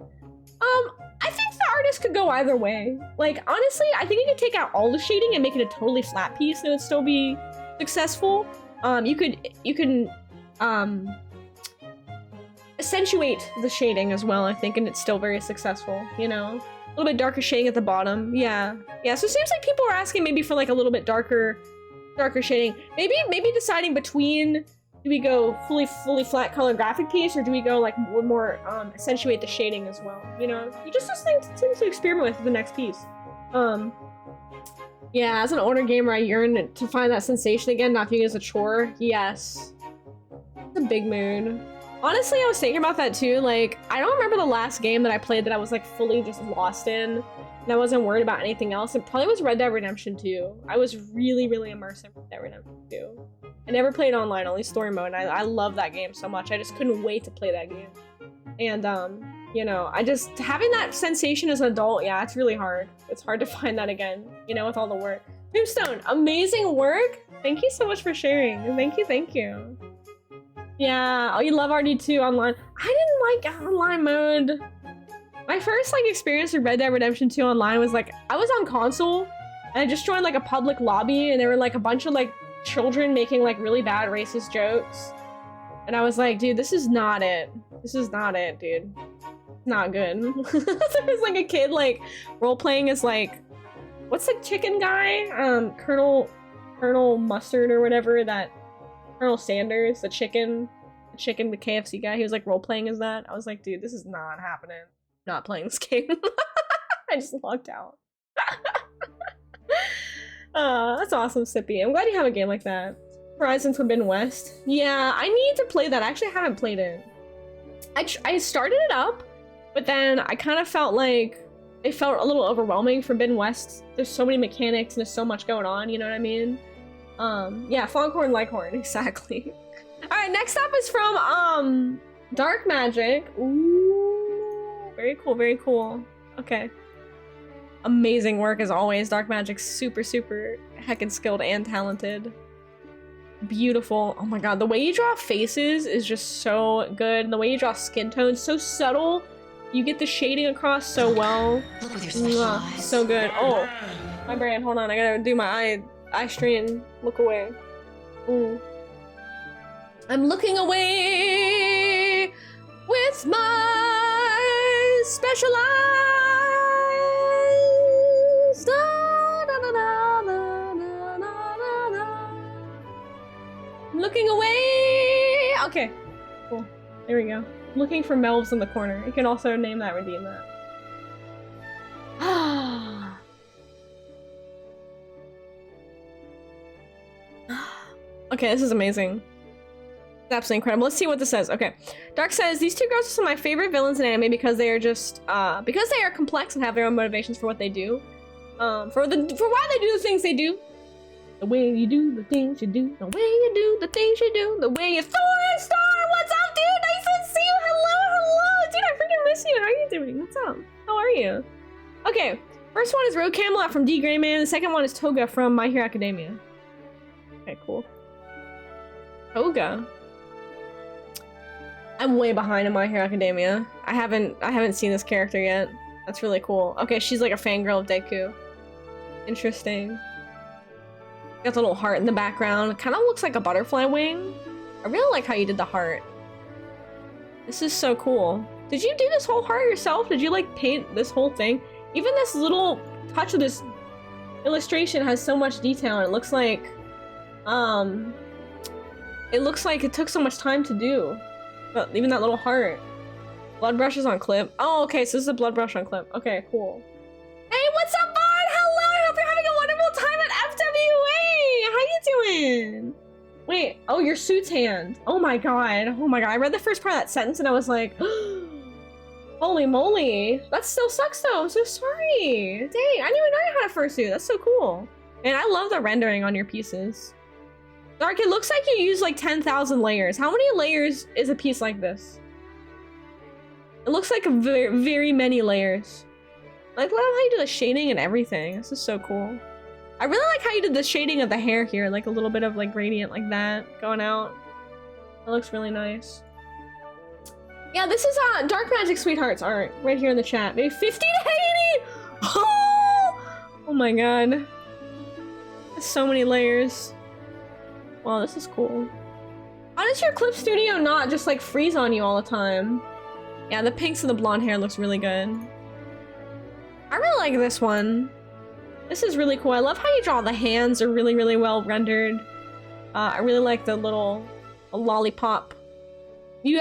S1: I think the artist could go either way. Like, honestly, I think you could take out all the shading and make it a totally flat piece, and it would still be successful. You can accentuate the shading as well, I think, and it's still very successful. You know, a little bit darker shading at the bottom. Yeah. So it seems like people are asking maybe for like a little bit darker shading. Maybe deciding between. Do we go fully flat color graphic piece, or do we go like more accentuate the shading as well? You know, you just things to experiment with the next piece. Yeah, as an older gamer, I yearn to find that sensation again, not viewing it as a chore. Yes, it's a big mood. Honestly, I was thinking about that too. Like, I don't remember the last game that I played that I was like fully just lost in, and I wasn't worried about anything else. It probably was Red Dead Redemption 2. I was really immersed in Red Dead Redemption 2. I never played online, only story mode, and I love that game so much. I just couldn't wait to play that game. And, you know, having that sensation as an adult, yeah, it's really hard. It's hard to find that again, you know, with all the work. Tombstone, amazing work! Thank you so much for sharing. Thank you. Yeah, oh, you love RD2 online. I didn't like online mode. My first, like, experience with Red Dead Redemption 2 online was, like, I was on console, and I just joined, like, a public lobby, and there were, like, a bunch of, like, children making like really bad racist jokes, and I was like, dude, this is not it, dude. Not good. There was like a kid like role-playing as like, what's the chicken guy, Colonel Mustard or whatever, that Colonel Sanders, the chicken, the KFC guy. He was like role-playing as that. I was like, dude, this is not happening. Not playing this game. I just logged out. That's awesome, Sippy. I'm glad you have a game like that. Horizon Forbidden West. Yeah, I need to play that. I actually haven't played it. I started it up, but then I kind of felt like it felt a little overwhelming. Forbidden West, there's so many mechanics and there's so much going on, you know what I mean? Yeah, Foghorn Leghorn, exactly. Alright, next up is from, Dark Magic. Ooh, very cool. Okay. Amazing work as always. Dark Magic's super heckin' skilled and talented. Beautiful. Oh my god, the way you draw faces is just so good. And the way you draw skin tones, so subtle. You get the shading across so well.
S4: Look with your special eyes.
S1: So good. Oh, my brain. Hold on, I gotta do my eye strain. Look away. Ooh. I'm looking away with my special eyes. Da, da, da, da, da, da, da, da. Okay, cool. There we go. Looking for Melvs in the corner. You can also name that, redeem that. Okay, this is amazing. It's absolutely incredible. Let's see what this says. Okay. Dark says, these two girls are some of my favorite villains in anime because they are just, because they are complex and have their own motivations for what they do. For why they do the things they do. The way you do the things you do. The way you do the things you do. The way you Thor and Star! What's up, dude? Nice to see you! Hello! Dude, I freaking miss you. How are you doing? What's up? How are you? Okay. First one is Rogue Camelot from D. Gray Man. The second one is Toga from My Hero Academia. Okay, cool. Toga. I'm way behind in My Hero Academia. I haven't seen this character yet. That's really cool. Okay, she's like a fangirl of Deku. Interesting. Got the little heart in the background. It kind of looks like a butterfly wing. I really like how you did the heart. This is so cool. Did you do this whole heart yourself? Did you like paint this whole thing? Even this little touch of this illustration has so much detail. And it looks like it took so much time to do. But even that little heart. Blood brushes on clip. Oh, okay, so this is a blood brush on clip. Okay, cool. Hey, what's up, Bard? Hello, I hope you're having a wonderful time at FWA! How you doing? Wait, oh, your suit's hand. Oh my god. Oh my god, I read the first part of that sentence and I was like, holy moly. That still sucks though, I'm so sorry. Dang, I didn't even know you had a fursuit. That's so cool. And I love the rendering on your pieces. Dark, it looks like you use like 10,000 layers. How many layers is a piece like this? It looks like a very, very many layers. Like, love how you do the shading and everything. This is so cool. I really like how you did the shading of the hair here, like a little bit of like gradient like that going out. It looks really nice. Yeah, this is Dark Magic Sweethearts art right here in the chat. Maybe 50 to 80! Oh my god. There's so many layers. Wow, this is cool. How does your clip studio not just like freeze on you all the time? Yeah, the pinks and the blonde hair looks really good. I really like this one. This is really cool. I love how you draw the hands are really, really well rendered. I really like the little lollipop. You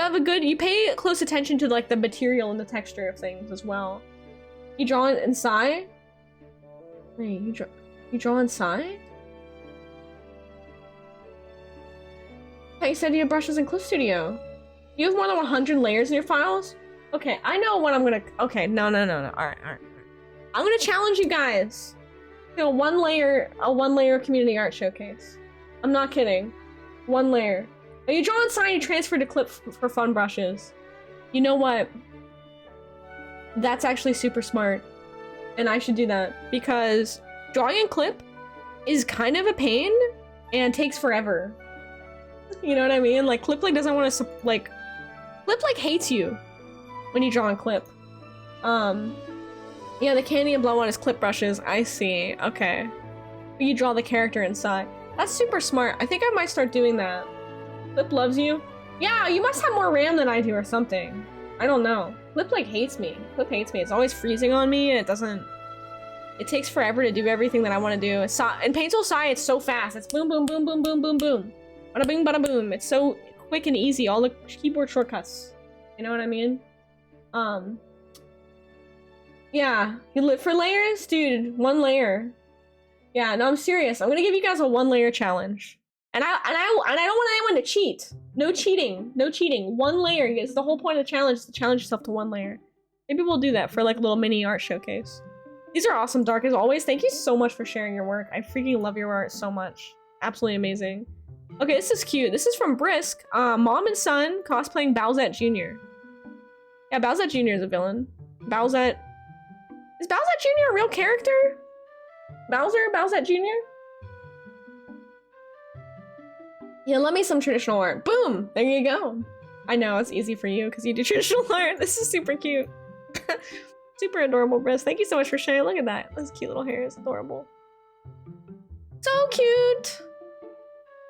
S1: pay close attention to like the material and the texture of things as well. You draw it inside? Wait, you draw inside? I said you have brushes in Clip Studio. You have more than 100 layers in your files? Okay, I know what I'm gonna... Okay, no. Alright. I'm gonna challenge you guys to a one layer community art showcase. I'm not kidding. One layer. But you draw inside and transfer to Clip for fun brushes. You know what? That's actually super smart. And I should do that. Because drawing in Clip is kind of a pain and takes forever. You know what I mean? Like, Clip doesn't want to, like... Clip hates you when you draw in Clip. Yeah, the candy and blow one is Clip brushes. I see. Okay. You draw the character inside. That's super smart. I think I might start doing that. Clip loves you? Yeah, you must have more RAM than I do or something. I don't know. Clip hates me. Clip hates me. It's always freezing on me and it doesn't... It takes forever to do everything that I want to do. In Painful Sai, it's so fast. It's boom, boom, boom, boom, boom, boom, boom. Bada bing, bada boom. It's so quick and easy. All the keyboard shortcuts. You know what I mean? Yeah. You live for layers? Dude, one layer. Yeah, no, I'm serious. I'm gonna give you guys a one layer challenge. And I don't want anyone to cheat. No cheating. No cheating. One layer. It's the whole point of the challenge is to challenge yourself to one layer. Maybe we'll do that for like a little mini art showcase. These are awesome, Dark, as always. Thank you so much for sharing your work. I freaking love your art so much. Absolutely amazing. Okay, this is cute. This is from Brisk. Mom and son cosplaying Bowsette Jr. Yeah, Bowsette Jr. is a villain. Bowsette... Is Bowsette Jr. a real character? Bowsette Jr.? Yeah, let me some traditional art. Boom! There you go. I know, it's easy for you because you do traditional art. This is super cute. Super adorable, Brisk. Thank you so much for sharing. Look at that. This cute little hair is adorable. So cute!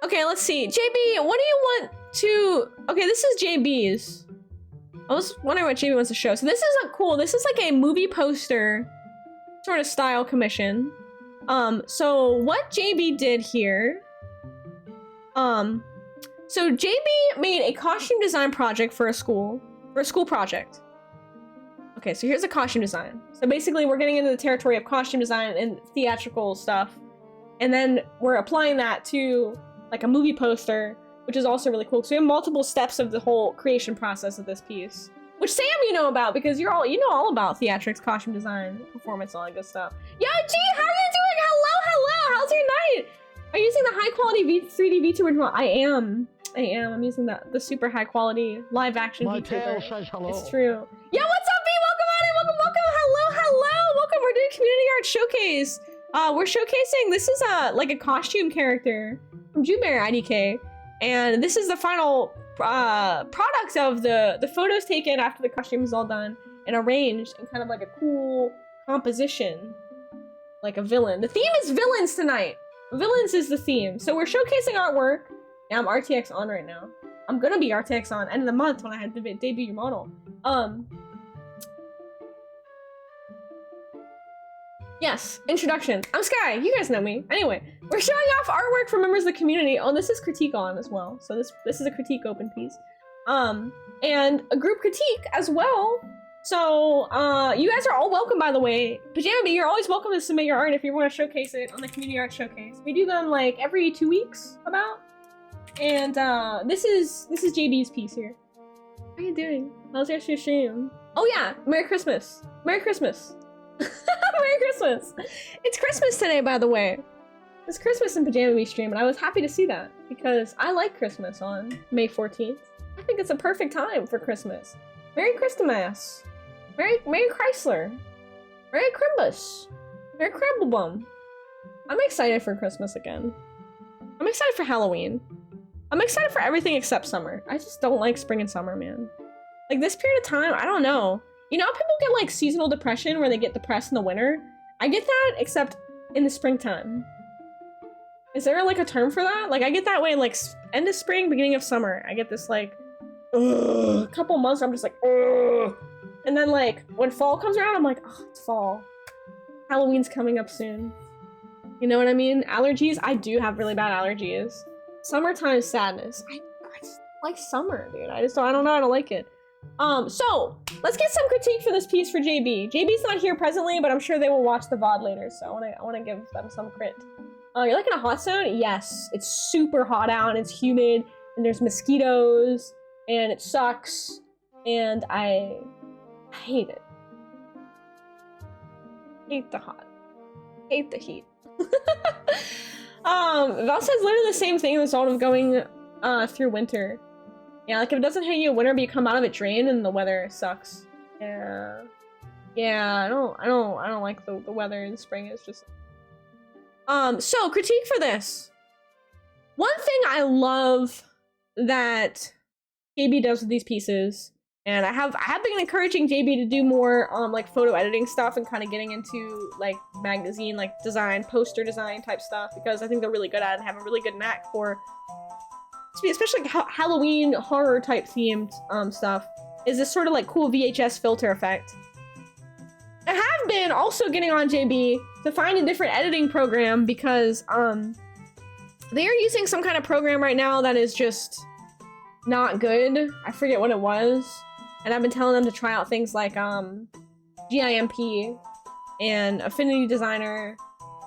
S1: Okay, let's see. JB, what do you want to... Okay, this is JB's. I was wondering what JB wants to show. So this isn't cool. This is like a movie poster sort of style commission. So what JB did here, So JB made a costume design project for a school project. Okay, so here's a costume design. So basically we're getting into the territory of costume design and theatrical stuff. And then we're applying that to like a movie poster, which is also really cool. So we have multiple steps of the whole creation process of this piece. Which Sam you know about because you know all about theatrics, costume design, performance, all that good stuff. Yo, G, how are you doing? Hello, how's your night? Are you using the high quality 3D VTuber model? I am. I'm using the super high quality live action
S2: My
S1: VTuber.
S2: tail says hello.
S1: It's true. Yeah, what's up, V? Welcome, Addie. Welcome. Hello. Welcome. We're doing community art showcase. We're showcasing. This is like a costume character from Jewberry IDK, and this is the final product of the photos taken after the costume is all done and arranged in kind of like a cool composition, like a villain. The theme is villains tonight. Villains is the theme. So we're showcasing artwork. Yeah, I'm RTX on right now. I'm gonna be RTX on end of the month when I had to debut your model. Yes, introduction. I'm Sky, you guys know me. Anyway, we're showing off artwork from members of the community. Oh, this is critique on as well. So this is a critique open piece. And a group critique as well. So, you guys are all welcome, by the way. Pajama Bee, you're always welcome to submit your art if you want to showcase it on the community art showcase. We do them like every 2 weeks, about. And this is JB's piece here. How are you doing? How's your stream? Oh yeah, Merry Christmas. Merry Christmas. Merry Christmas. It's Christmas today, by the way. It's Christmas in Pajama Bee stream, and I was happy to see that because I like Christmas on May 14th. I think it's a perfect time for Christmas. Merry Christmas. Merry Chrysler. Merry Crimbus. Merry Crimblebum. I'm excited for Christmas again. I'm excited for Halloween. I'm excited for everything except summer. I just don't like spring and summer, man. Like this period of time, I don't know. You know how people get like seasonal depression where they get depressed in the winter? I get that except in the springtime. Is there like a term for that? Like I get that way like end of spring, beginning of summer. I get this like couple months I'm just like ugh. And then like when fall comes around I'm like, oh, it's fall. Halloween's coming up soon. You know what I mean? Allergies, I do have really bad allergies. Summertime sadness. I just like summer, dude. I don't know how to like it. So let's get some critique for this piece for JB. JB's not here presently, but I'm sure they will watch the VOD later, so I wanna give them some crit. You're like in a hot zone? Yes. It's super hot out and it's humid and there's mosquitoes and it sucks and I hate it. Hate the hot. Hate the heat. Val says literally the same thing, the result of going through winter. Yeah, like if it doesn't hit you in winter but you come out of it drained and the weather sucks. Yeah. Yeah, I don't like the weather in spring. It's just so critique for this. One thing I love that JB does with these pieces, and I have been encouraging JB to do more like photo editing stuff and kind of getting into like magazine like design, poster design type stuff because I think they're really good at it and have a really good knack for especially like Halloween horror type themed stuff is this sort of like cool VHS filter effect. I have been also getting on JB to find a different editing program because they are using some kind of program right now that is just not good. I forget what it was. And I've been telling them to try out things like GIMP and Affinity Designer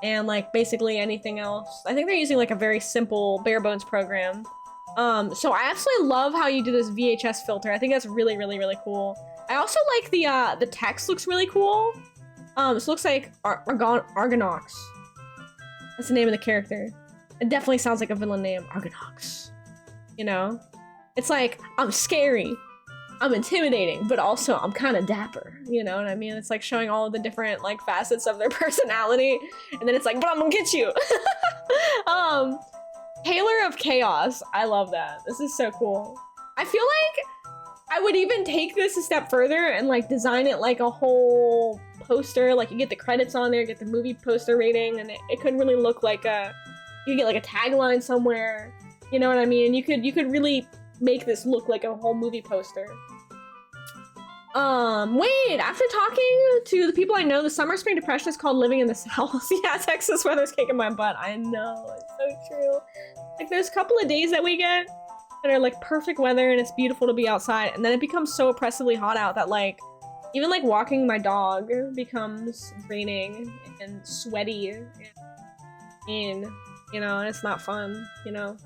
S1: and like basically anything else. I think they're using like a very simple bare bones program. So I absolutely love how you do this VHS filter. I think that's really, really, really cool. I also like the text looks really cool. This looks like Argonox. That's the name of the character. It definitely sounds like a villain name, Argonox. You know? It's like, I'm scary, I'm intimidating, but also I'm kind of dapper. You know what I mean? It's like showing all of the different like facets of their personality. And then it's like, but I'm gonna get you. Tailor of Chaos. I love that. This is so cool. I feel like I would even take this a step further and like design it like a whole poster. Like you get the credits on there, get the movie poster rating, and it could really look like you get like a tagline somewhere. You know what I mean? You could really make this look like a whole movie poster. Wait, after talking to the people I know, the summer spring depression is called living in the South. Yeah, Texas weather's kicking my butt. I know, it's so true. Like there's a couple of days that we get that are like perfect weather and it's beautiful to be outside, and then it becomes so oppressively hot out that like even like walking my dog becomes draining and sweaty and you know, and it's not fun, you know.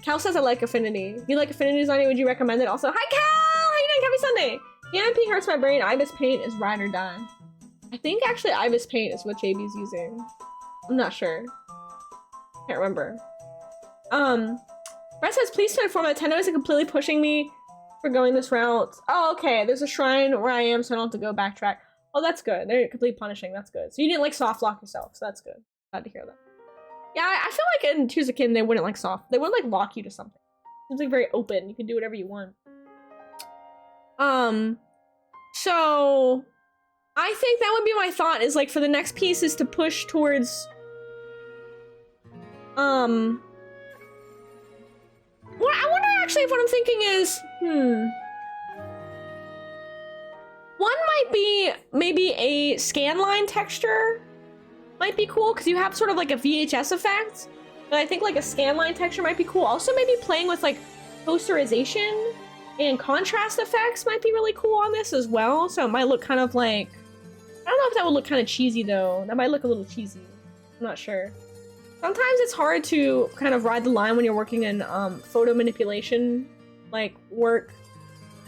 S1: Cal says I like Affinity. You like Affinity designing? Would you recommend it also? Hi Cal! How you doing? Happy Sunday! The MP hurts my brain. Ibis Paint is ride or die. I think actually Ibis Paint is what JB's using. I'm not sure. Can't remember. Brett says, please transform. Nintendo isn't completely pushing me for going this route. Oh, okay. There's a shrine where I am, so I don't have to go backtrack. Oh, that's good. They're completely punishing. That's good. So you didn't like soft lock yourself, so that's good. Glad to hear that. Yeah, I feel like in Choose a Kid, they wouldn't like soft. They wouldn't like lock you to something. It's like very open. You can do whatever you want. So I think that would be my thought is like for the next piece is to push towards I wonder actually if what I'm thinking is one might be maybe a scanline texture might be cool because you have sort of like a VHS effect, but I think like a scanline texture might be cool. Also maybe playing with like posterization and contrast effects might be really cool on this as well. So it might look kind of like, I don't know if that would look kind of cheesy though. That might look a little cheesy. I'm not sure. Sometimes it's hard to kind of ride the line when you're working in photo manipulation, like work,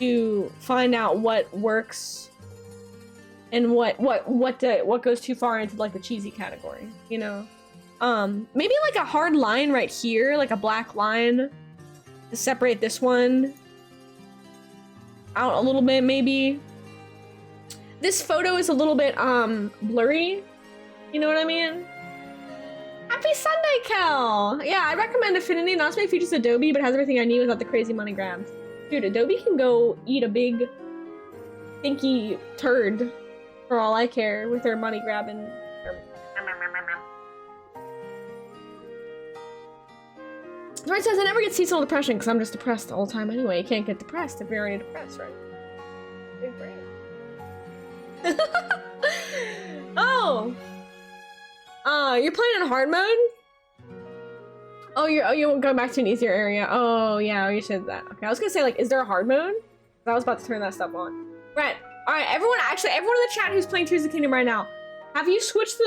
S1: to find out what works and what goes too far into like the cheesy category, you know? Maybe like a hard line right here, like a black line to separate this one out a little bit, maybe. This photo is a little bit blurry, you know what I mean? Happy Sunday, Kel! Yeah, I recommend Affinity. Not to make features Adobe, but has everything I need without the crazy money grabs. Dude, Adobe can go eat a big stinky turd for all I care with their money grabbing. Dwight says I never get seasonal depression because I'm just depressed all the time anyway. You can't get depressed if you're already depressed, right? Big brain. Oh! You're playing in hard mode? Oh, you're going back to an easier area. Oh, yeah, you said that. Okay, I was gonna say, like, is there a hard mode? I was about to turn that stuff on. Right. Alright, everyone in the chat who's playing Tears of the Kingdom right now, have you switched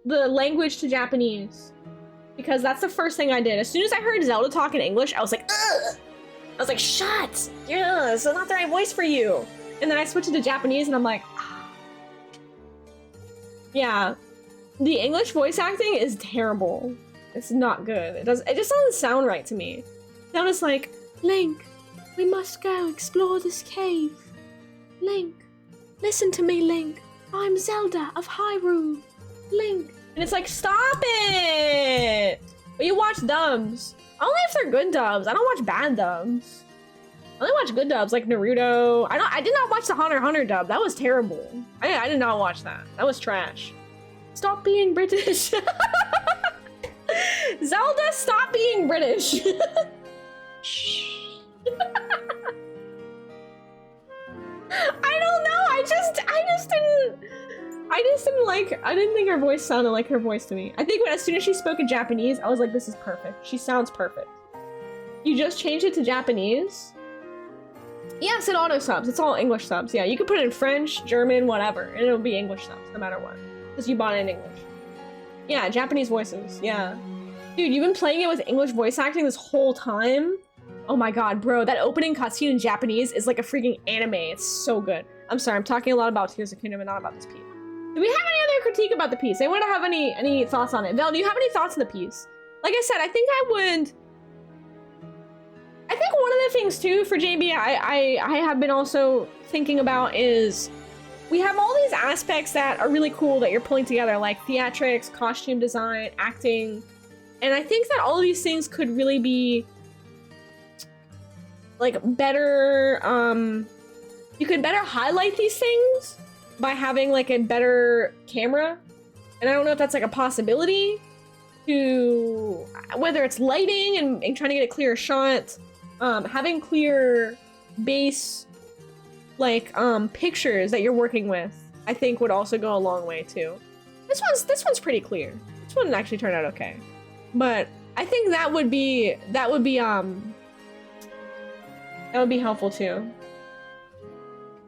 S1: the language to Japanese? Because that's the first thing I did. As soon as I heard Zelda talk in English, I was like, ugh! I was like, shut! Yeah, it's not the right voice for you. And then I switched it to Japanese and I'm like, ah. Yeah. The English voice acting is terrible. It's not good. It just doesn't sound right to me. It sounds like, Link, we must go explore this cave. Link, listen to me, Link. I'm Zelda of Hyrule. Link. And it's like, stop it! But you watch dubs. Only if they're good dubs. I don't watch bad dubs. I only watch good dubs like Naruto. I did not watch the Hunter x Hunter dub. That was terrible. I did not watch that. That was trash. Stop being British. Zelda, stop being British. Shh. I don't know. I didn't think her voice sounded like her voice to me. I think as soon as she spoke in Japanese, I was like, this is perfect. She sounds perfect. You just changed it to Japanese? Yes, it auto subs. It's all English subs. Yeah, you can put it in French, German, whatever, and it'll be English subs no matter what. Because you bought it in English. Yeah, Japanese voices. Yeah. Dude, you've been playing it with English voice acting this whole time? Oh my god, bro. That opening cutscene in Japanese is like a freaking anime. It's so good. I'm sorry, I'm talking a lot about Tears of the Kingdom and not about this piece. Do we have any other critique about the piece? Anyone have any thoughts on it? Vel, do you have any thoughts on the piece? Like I said, I think one of the things too for JB I have been also thinking about is we have all these aspects that are really cool that you're pulling together, like theatrics, costume design, acting, and I think that all of these things could really be like better, you could better highlight these things by having like a better camera. And I don't know if that's like a possibility to, whether it's lighting and trying to get a clearer shot, having clear base, like, pictures that you're working with, I think would also go a long way too. This one's pretty clear. This one actually turned out okay. But I think that would be That would be helpful too.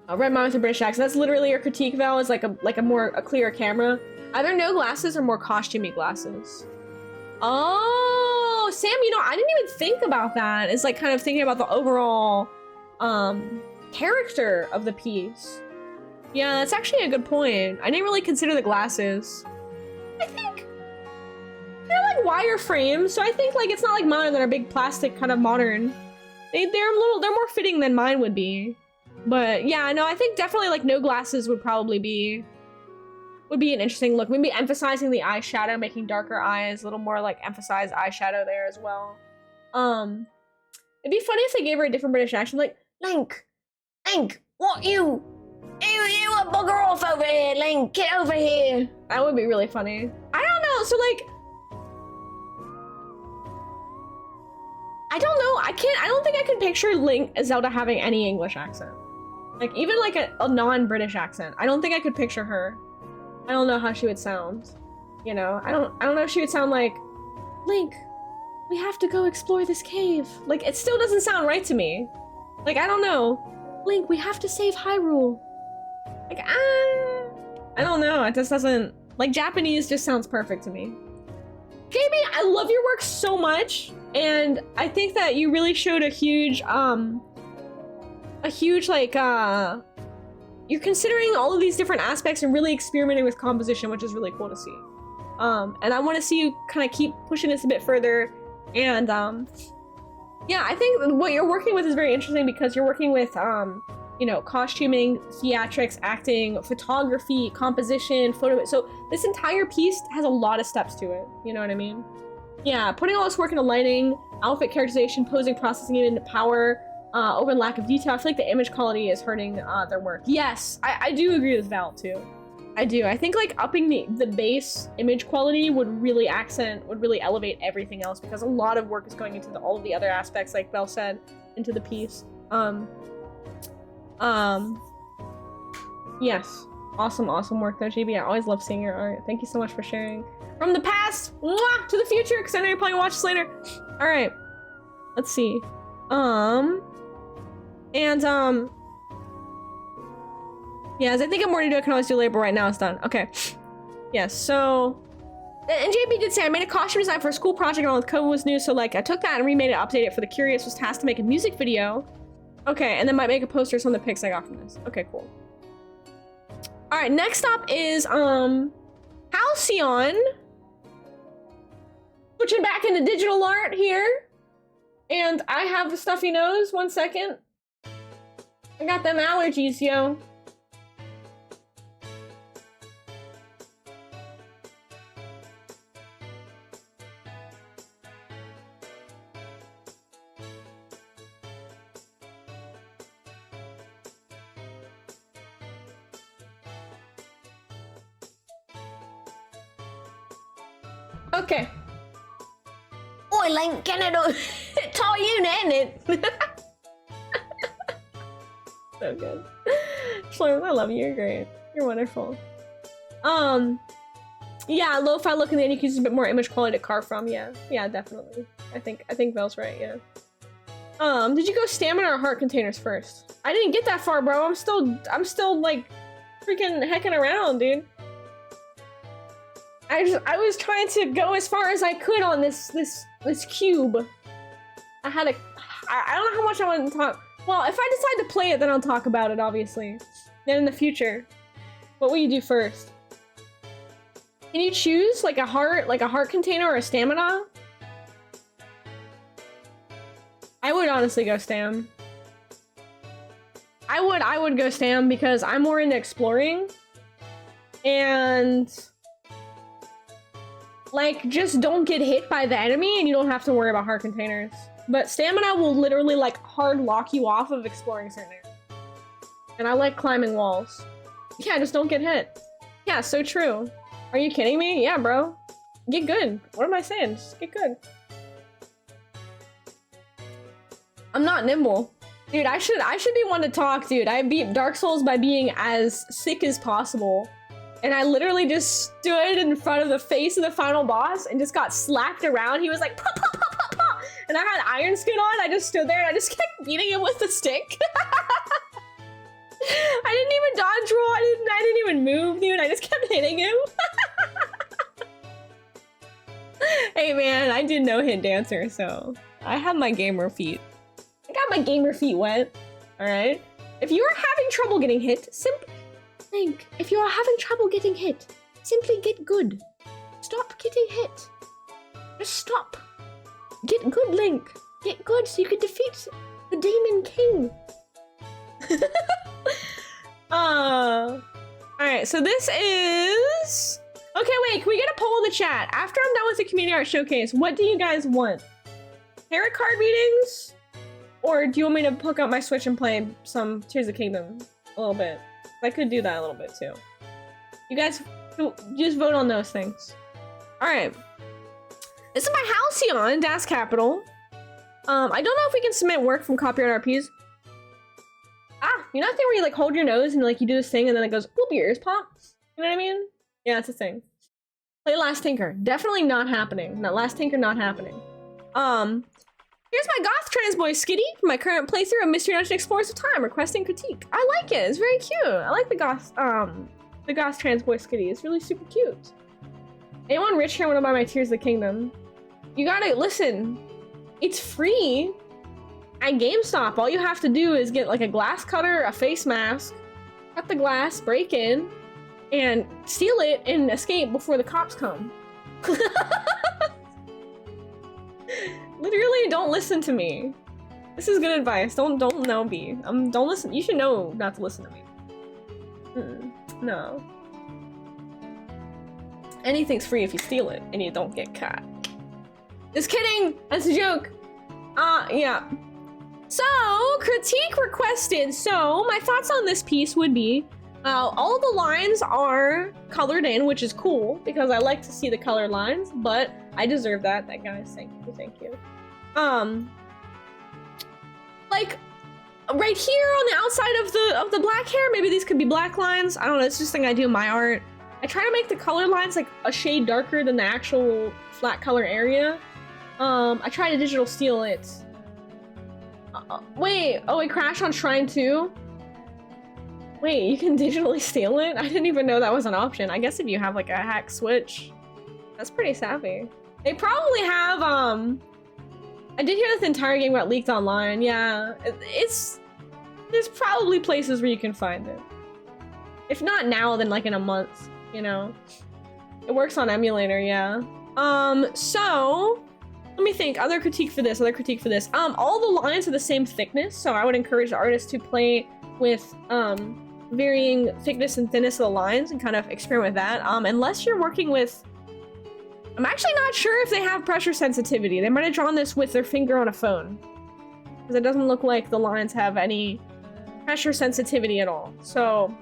S1: Red mom with a British accent. That's literally your critique, Val, is like a clearer camera. Either no glasses or more costumey glasses. Oh, Sam, you know, I didn't even think about that. It's like kind of thinking about the overall character of the piece. Yeah, that's actually a good point. I didn't really consider the glasses. I think they're like wireframes, so I think like it's not like mine that are big plastic kind of modern. They're more fitting than mine would be. But yeah, no, I think definitely like no glasses would probably be an interesting look. Maybe emphasizing the eyeshadow, making darker eyes, a little more like emphasized eyeshadow there as well. It'd be funny if they gave her a different British accent, like Link, what you a bugger off over here, Link, get over here. That would be really funny. I don't know, so like, I don't know, I don't think I could picture Zelda having any English accent. Like even like a non-British accent. I don't think I could picture her. I don't know how she would sound. You know, I don't know if she would sound like, Link, we have to go explore this cave. Like it still doesn't sound right to me. Like, I don't know. Link, we have to save Hyrule. Like, I don't know. It just doesn't, like Japanese just sounds perfect to me. Jamie, I love your work so much. And I think that you really showed a huge like, you're considering all of these different aspects and really experimenting with composition, which is really cool to see. And I want to see you kind of keep pushing this a bit further. And yeah, I think what you're working with is very interesting because you're working with, you know, costuming, theatrics, acting, photography, composition, photo. So this entire piece has a lot of steps to it. You know what I mean? Yeah, putting all this work into lighting, outfit characterization, posing, processing it into power, over lack of detail. I feel like the image quality is hurting their work. Yes, I do agree with Val too. I do. I think like upping the base image quality would really elevate everything else because a lot of work is going into all of the other aspects, like Val said, into the piece. Yes. Awesome work there, JB. I always love seeing your art. Thank you so much for sharing. From the past, mwah, to the future, because I know you're probably gonna watch this later. Alright. Let's see. Yes, I think I'm more to do. I can always do labor right now. It's done. Okay. Yes, so... And JB did say, I made a costume design for a school project along with COVID was new, so like I took that and remade it, updated it for the curious, was tasked to make a music video. Okay, and then might make a poster of some of the pics I got from this. Okay, cool. Alright, next up is, Halcyon. Switching back into digital art here. And I have a stuffy nose. 1 second. I got them allergies, yo. Okay. Oi, Link, can I do tie you in it? So good. Shlomo, I love you. You're great. You're wonderful. Yeah, lo-fi look, and then you can use a bit more image quality to carve from. Yeah, definitely. I think Vel's right. Yeah. Did you go stamina or heart containers first? I didn't get that far, bro. I'm still like freaking hecking around, dude. I was trying to go as far as I could on this cube. I don't know how much I want to talk. Well, if I decide to play it, then I'll talk about it, obviously. Then in the future. What will you do first? Can you choose like a heart container or a stamina? I would honestly go stam. I would go stam because I'm more into exploring. And like, just don't get hit by the enemy and you don't have to worry about heart containers. But stamina will literally like hard lock you off of exploring certain areas. And I like climbing walls. Yeah, just don't get hit. Yeah, so true. Are you kidding me? Yeah, bro. Get good. What am I saying? Just get good. I'm not nimble. Dude, I should be one to talk, dude. I beat Dark Souls by being as sick as possible. And I literally just stood in front of the face of the final boss and just got slapped around. He was like, pop, pop, pop, pop, pop. and I had iron skin on. I just stood there and I just kept beating him with the stick. I didn't even dodge roll. I didn't even move, dude. I just kept hitting him. Hey man, I did no hit dancer, so I have my gamer feet. I got my gamer feet wet. All right. If you are having trouble getting hit, simply get good. Stop getting hit. Just stop. Get good, Link. Get good so you can defeat the Demon King. Alright, so this is... Okay, wait, can we get a poll in the chat? After I'm done with the community art showcase, what do you guys want? Tarot card readings? Or do you want me to hook up my Switch and play some Tears of the Kingdom a little bit? I could do that a little bit too. You guys just vote on those things. Alright. This is my Halcyon, Das Capital. I don't know if we can submit work from copyright RPs. Ah, you know that thing where you like hold your nose and like you do this thing and then it goes, whoop, your ears pop? You know what I mean? Yeah, it's a thing. Play Last Tinker. Definitely not happening. No, Last Tinker not happening. Here's my goth trans boy Skitty from my current playthrough of Mystery Dungeon Explorers of Time, requesting critique. I like it. It's very cute. I like the goth trans boy Skitty. It's really super cute. Anyone rich here want to buy my Tears of the Kingdom? You gotta listen. It's free at GameStop. All you have to do is get like a glass cutter, a face mask, cut the glass, break in, and steal it and escape before the cops come. Literally, don't listen to me. This is good advice. Don't know me. Don't listen. You should know not to listen to me. No. Anything's free if you steal it and you don't get caught. Just kidding. That's a joke. Yeah. So, critique requested. So, my thoughts on this piece would be, all of the lines are colored in, which is cool because I like to see the colored lines, but I deserve that. That guys, thank you. Like right here on the outside of the black hair, maybe these could be black lines. I don't know. It's just something I do in my art. I try to make the color lines like a shade darker than the actual flat color area. I try to digital steal it. Wait, oh, it crashed on Shrine 2? Wait, you can digitally steal it? I didn't even know that was an option. I guess if you have like a hack Switch, that's pretty savvy. They probably have, I did hear this entire game got leaked online. Yeah, there's probably places where you can find it. If not now, then like in a month, you know? It works on emulator, yeah. So, let me think, other critique for this. All the lines are the same thickness, so I would encourage the artist to play with, varying thickness and thinness of the lines and kind of experiment with that. Unless you're working with, I'm actually not sure if they have pressure sensitivity. They might have drawn this with their finger on a phone, because it doesn't look like the lines have any pressure sensitivity at all. So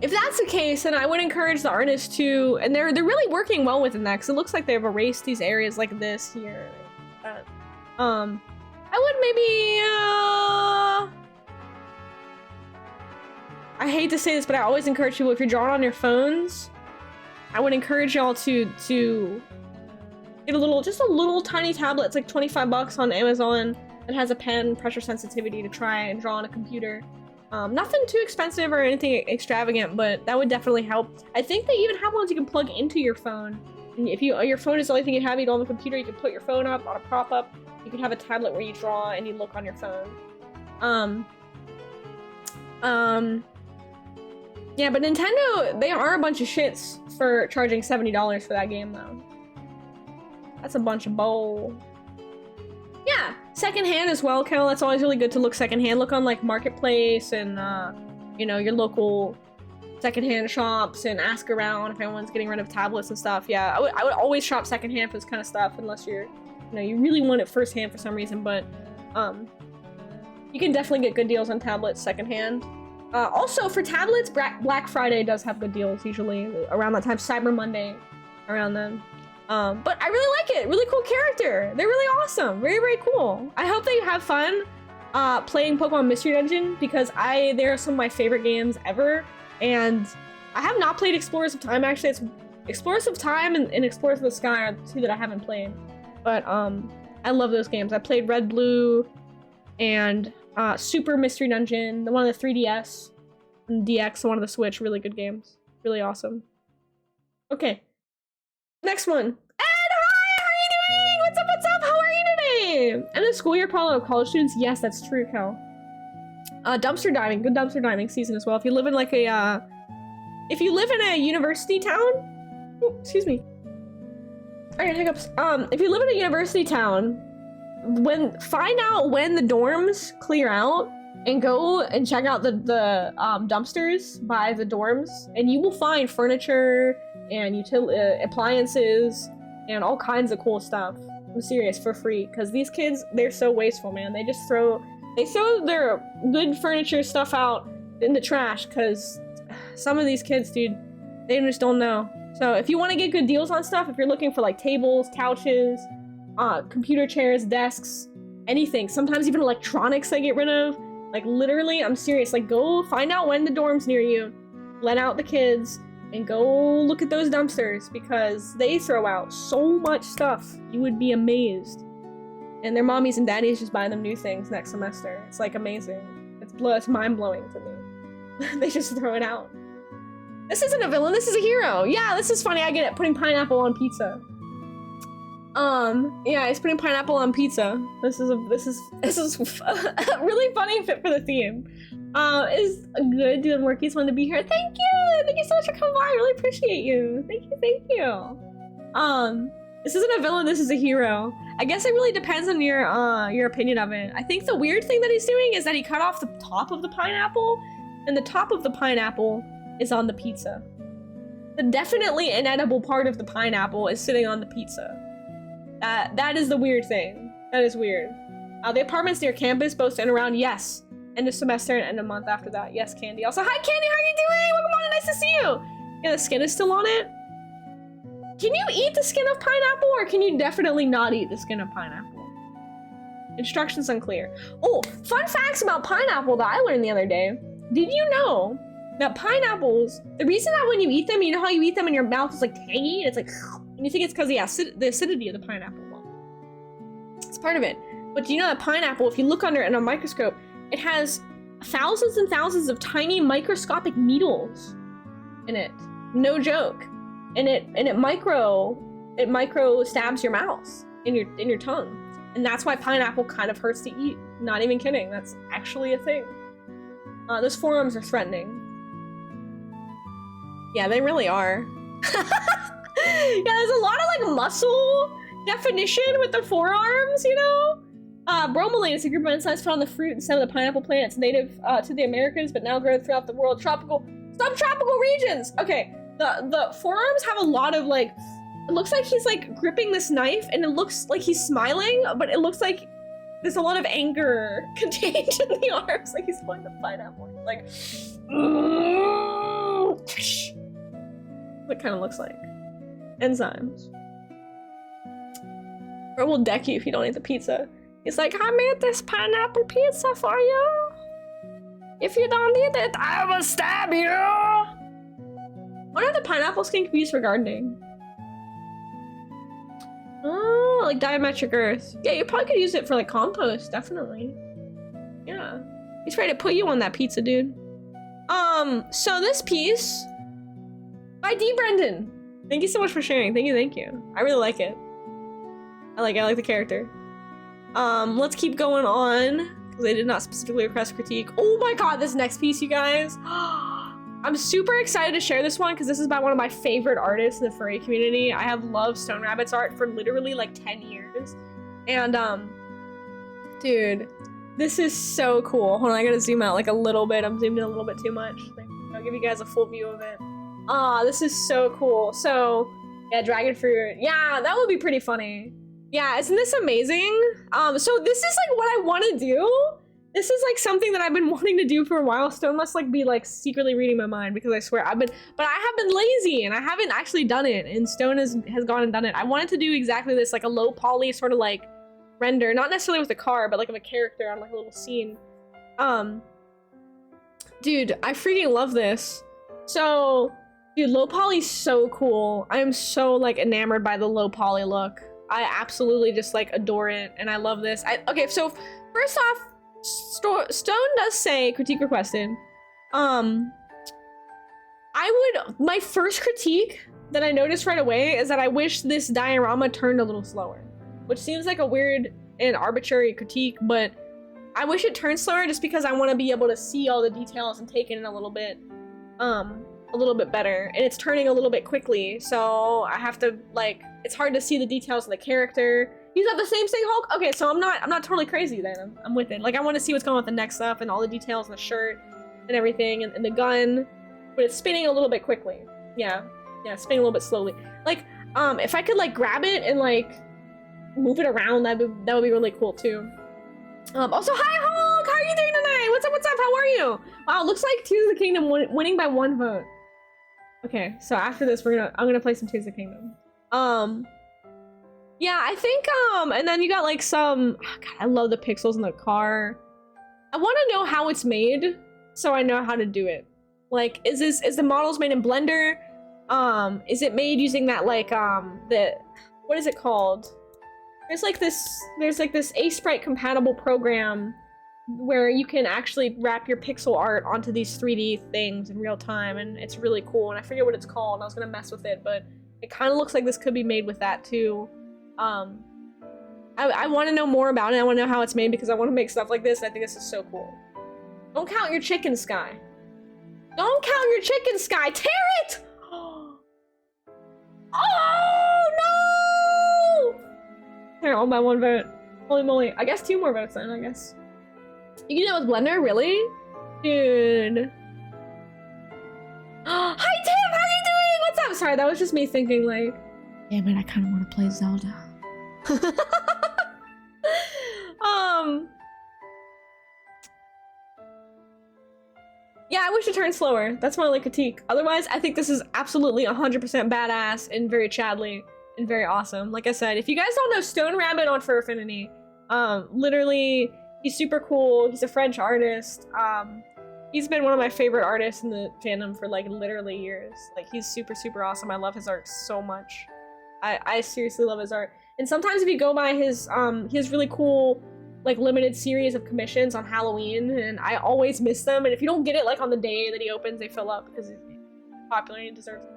S1: if that's the case, then I would encourage the artist to, and they're really working well within that, because it looks like they've erased these areas like this here. I would maybe, I hate to say this, but I always encourage people, if you're drawing on your phones, I would encourage y'all to get just a little tiny tablet. It's like 25 bucks on Amazon that has a pen pressure sensitivity to try and draw on a computer. Nothing too expensive or anything extravagant, but that would definitely help. I think they even have ones you can plug into your phone. And if your phone is the only thing you have, you don't have a computer, you can put your phone up on a prop up. You can have a tablet where you draw and you look on your phone. Yeah, but Nintendo, they are a bunch of shits for charging $70 for that game, though. That's a bunch of bull. Yeah, secondhand as well, Kel. That's always really good to look secondhand. Look on, like, Marketplace and, you know, your local secondhand shops and ask around if anyone's getting rid of tablets and stuff. Yeah, I would always shop secondhand for this kind of stuff unless you're, you know, you really want it firsthand for some reason, but, you can definitely get good deals on tablets secondhand. Also, for tablets, Black Friday does have good deals, usually around that time. Cyber Monday, around then. But I really like it. Really cool character. They're really awesome. Very, very cool. I hope that you have fun playing Pokemon Mystery Dungeon, because they're some of my favorite games ever. And I have not played Explorers of Time, actually. It's Explorers of Time and Explorers of the Sky are the two that I haven't played. But I love those games. I played Red, Blue, and Super Mystery Dungeon, the one on the 3DS, and DX, the one on the Switch. Really good games. Really awesome. Okay. Next one. Ed, hi! How are you doing? What's up? What's up? How are you today? And the school year problem of college students. Yes, that's true, Cal. Dumpster diving. Good dumpster diving season as well. If you live in like a, if you live in a university town. Oh, excuse me. I got hiccups. If you live in a university town, find out when the dorms clear out and go and check out the dumpsters by the dorms, and you will find furniture and appliances and all kinds of cool stuff. I'm serious, for free, because these kids, they're so wasteful, man. They throw their good furniture stuff out in the trash, because some of these kids, dude, they just don't know. So if you want to get good deals on stuff, if you're looking for like tables, couches, computer chairs, desks, anything, sometimes even electronics they get rid of, like literally, I'm serious, like go find out when the dorms near you, let out the kids, and go look at those dumpsters, because they throw out so much stuff, you would be amazed. And their mommies and daddies just buy them new things next semester. It's like amazing. It's mind-blowing to me. They just throw it out. This isn't a villain, this is a hero. Yeah, this is funny, I get it, putting pineapple on pizza. Yeah, he's putting pineapple on pizza. This is a really funny fit for the theme. Is good, doing work, he's fun to be here. Thank you so much for coming by, I really appreciate you. Thank you. This isn't a villain, this is a hero. I guess it really depends on your opinion of it. I think the weird thing that he's doing is that he cut off the top of the pineapple, and the top of the pineapple is on the pizza. The definitely inedible part of the pineapple is sitting on the pizza. That is the weird thing. That is weird. The apartments near campus, both in around, yes. End of semester and end of month after that. Yes, Candy. Also, hi Candy, how are you doing? Welcome on, nice to see you. Yeah, the skin is still on it. Can you eat the skin of pineapple, or can you definitely not eat the skin of pineapple? Instructions unclear. Oh, fun facts about pineapple that I learned the other day. Did you know that pineapples, the reason that when you eat them, you know how you eat them and your mouth is like tangy, and it's like, and you think it's because the acidity of the pineapple. Well, it's part of it. But do you know that pineapple, if you look under it in a microscope, it has thousands and thousands of tiny microscopic needles in it. No joke. And it micro stabs your mouth in your tongue. And that's why pineapple kind of hurts to eat. Not even kidding. That's actually a thing. Those forearms are threatening. Yeah, they really are. Yeah, there's a lot of like muscle definition with the forearms, you know? Bromelain is a group of enzymes found in the fruit and stem of the pineapple plant. It's native to the Americas, but now grown throughout the world. Subtropical regions! Okay, the forearms have a lot of like, it looks like he's like gripping this knife, and it looks like he's smiling, but it looks like there's a lot of anger contained in the arms, like he's pulling the pineapple. Like, what kind of looks like. Enzymes. Or we'll deck you if you don't eat the pizza. He's like, I made this pineapple pizza for you. If you don't eat it, I will stab you. I wonder if the pineapple skin can be used for gardening. Oh, like diametric earth. Yeah, you probably could use it for like compost, definitely. Yeah. He's ready to put you on that pizza, dude. So this piece by D. Brendan. Thank you so much for sharing. Thank you. I really like it. I like the character. Let's keep going on, because I did not specifically request critique. Oh my god, this next piece, you guys. I'm super excited to share this one, because this is by one of my favorite artists in the furry community. I have loved Stone Rabbit's art for literally like 10 years. And, dude, this is so cool. Hold on, I gotta zoom out like a little bit. I'm zoomed in a little bit too much. I'll give you guys a full view of it. This is so cool. So, yeah, dragon fruit. Yeah, that would be pretty funny. Yeah, isn't this amazing? So this is like what I want to do. This is like something that I've been wanting to do for a while. Stone must like be like secretly reading my mind, because I swear but I have been lazy and I haven't actually done it, and Stone has gone and done it. I wanted to do exactly this, like a low poly sort of like render, not necessarily with a car, but like of a character on like a little scene. Dude, I freaking love this. So, dude, low poly's so cool. I am so like enamored by the low poly look. I absolutely just like adore it, and I love this. Okay, so first off, Stone does say critique requested. My first critique that I noticed right away is that I wish this diorama turned a little slower, which seems like a weird and arbitrary critique, but I wish it turned slower just because I want to be able to see all the details and take it in a little bit better, and it's turning a little bit quickly, so I have to, like, it's hard to see the details of the character. You have the same thing, Hulk? Okay, so I'm not totally crazy then. I'm with it. Like, I want to see what's going on with the next stuff and all the details in the shirt and everything, and the gun, but it's spinning a little bit quickly. Yeah, spinning a little bit slowly. Like, if I could, like, grab it and, like, move it around, that would be really cool, too. Also, hi, Hulk! How are you doing tonight? What's up, how are you? Wow, looks like Tears of the Kingdom winning by 1 vote. Okay, so after this, I'm gonna play some Tears of the Kingdom. Yeah, I think, and then you got, like, some, oh, God, I love the pixels in the car. I want to know how it's made, so I know how to do it. Like, is the models made in Blender? Is it made using that, like, what is it called? There's like this A-Sprite compatible program where you can actually wrap your pixel art onto these 3D things in real time, and it's really cool, and I forget what it's called, and I was gonna mess with it, but it kind of looks like this could be made with that too. I want to know more about it. I want to know how it's made because I want to make stuff like this, and I think this is so cool. Don't count your chicken, Sky. Don't count your chicken, Sky. Tear it! Oh, no! Here, all by 1 vote. Holy moly. I guess 2 more votes then, I guess. You can do that with Blender? Really? Dude. Hi, Tim! How are you doing? What's up? Sorry, that was just me thinking, like, damn it, I kind of want to play Zelda. Yeah, I wish it turned slower. That's my only critique. Otherwise, I think this is absolutely 100% badass and very Chadly and very awesome. Like I said, if you guys don't know Stone Rabbit on Fur Affinity, literally, he's super cool. He's a French artist. He's been one of my favorite artists in the fandom for, like, literally years. Like, he's super, super awesome. I love his art so much. I seriously love his art. And sometimes if you go by his, he has really cool, like, limited series of commissions on Halloween, and I always miss them. And if you don't get it, like, on the day that he opens, they fill up because he's popular and he deserves it.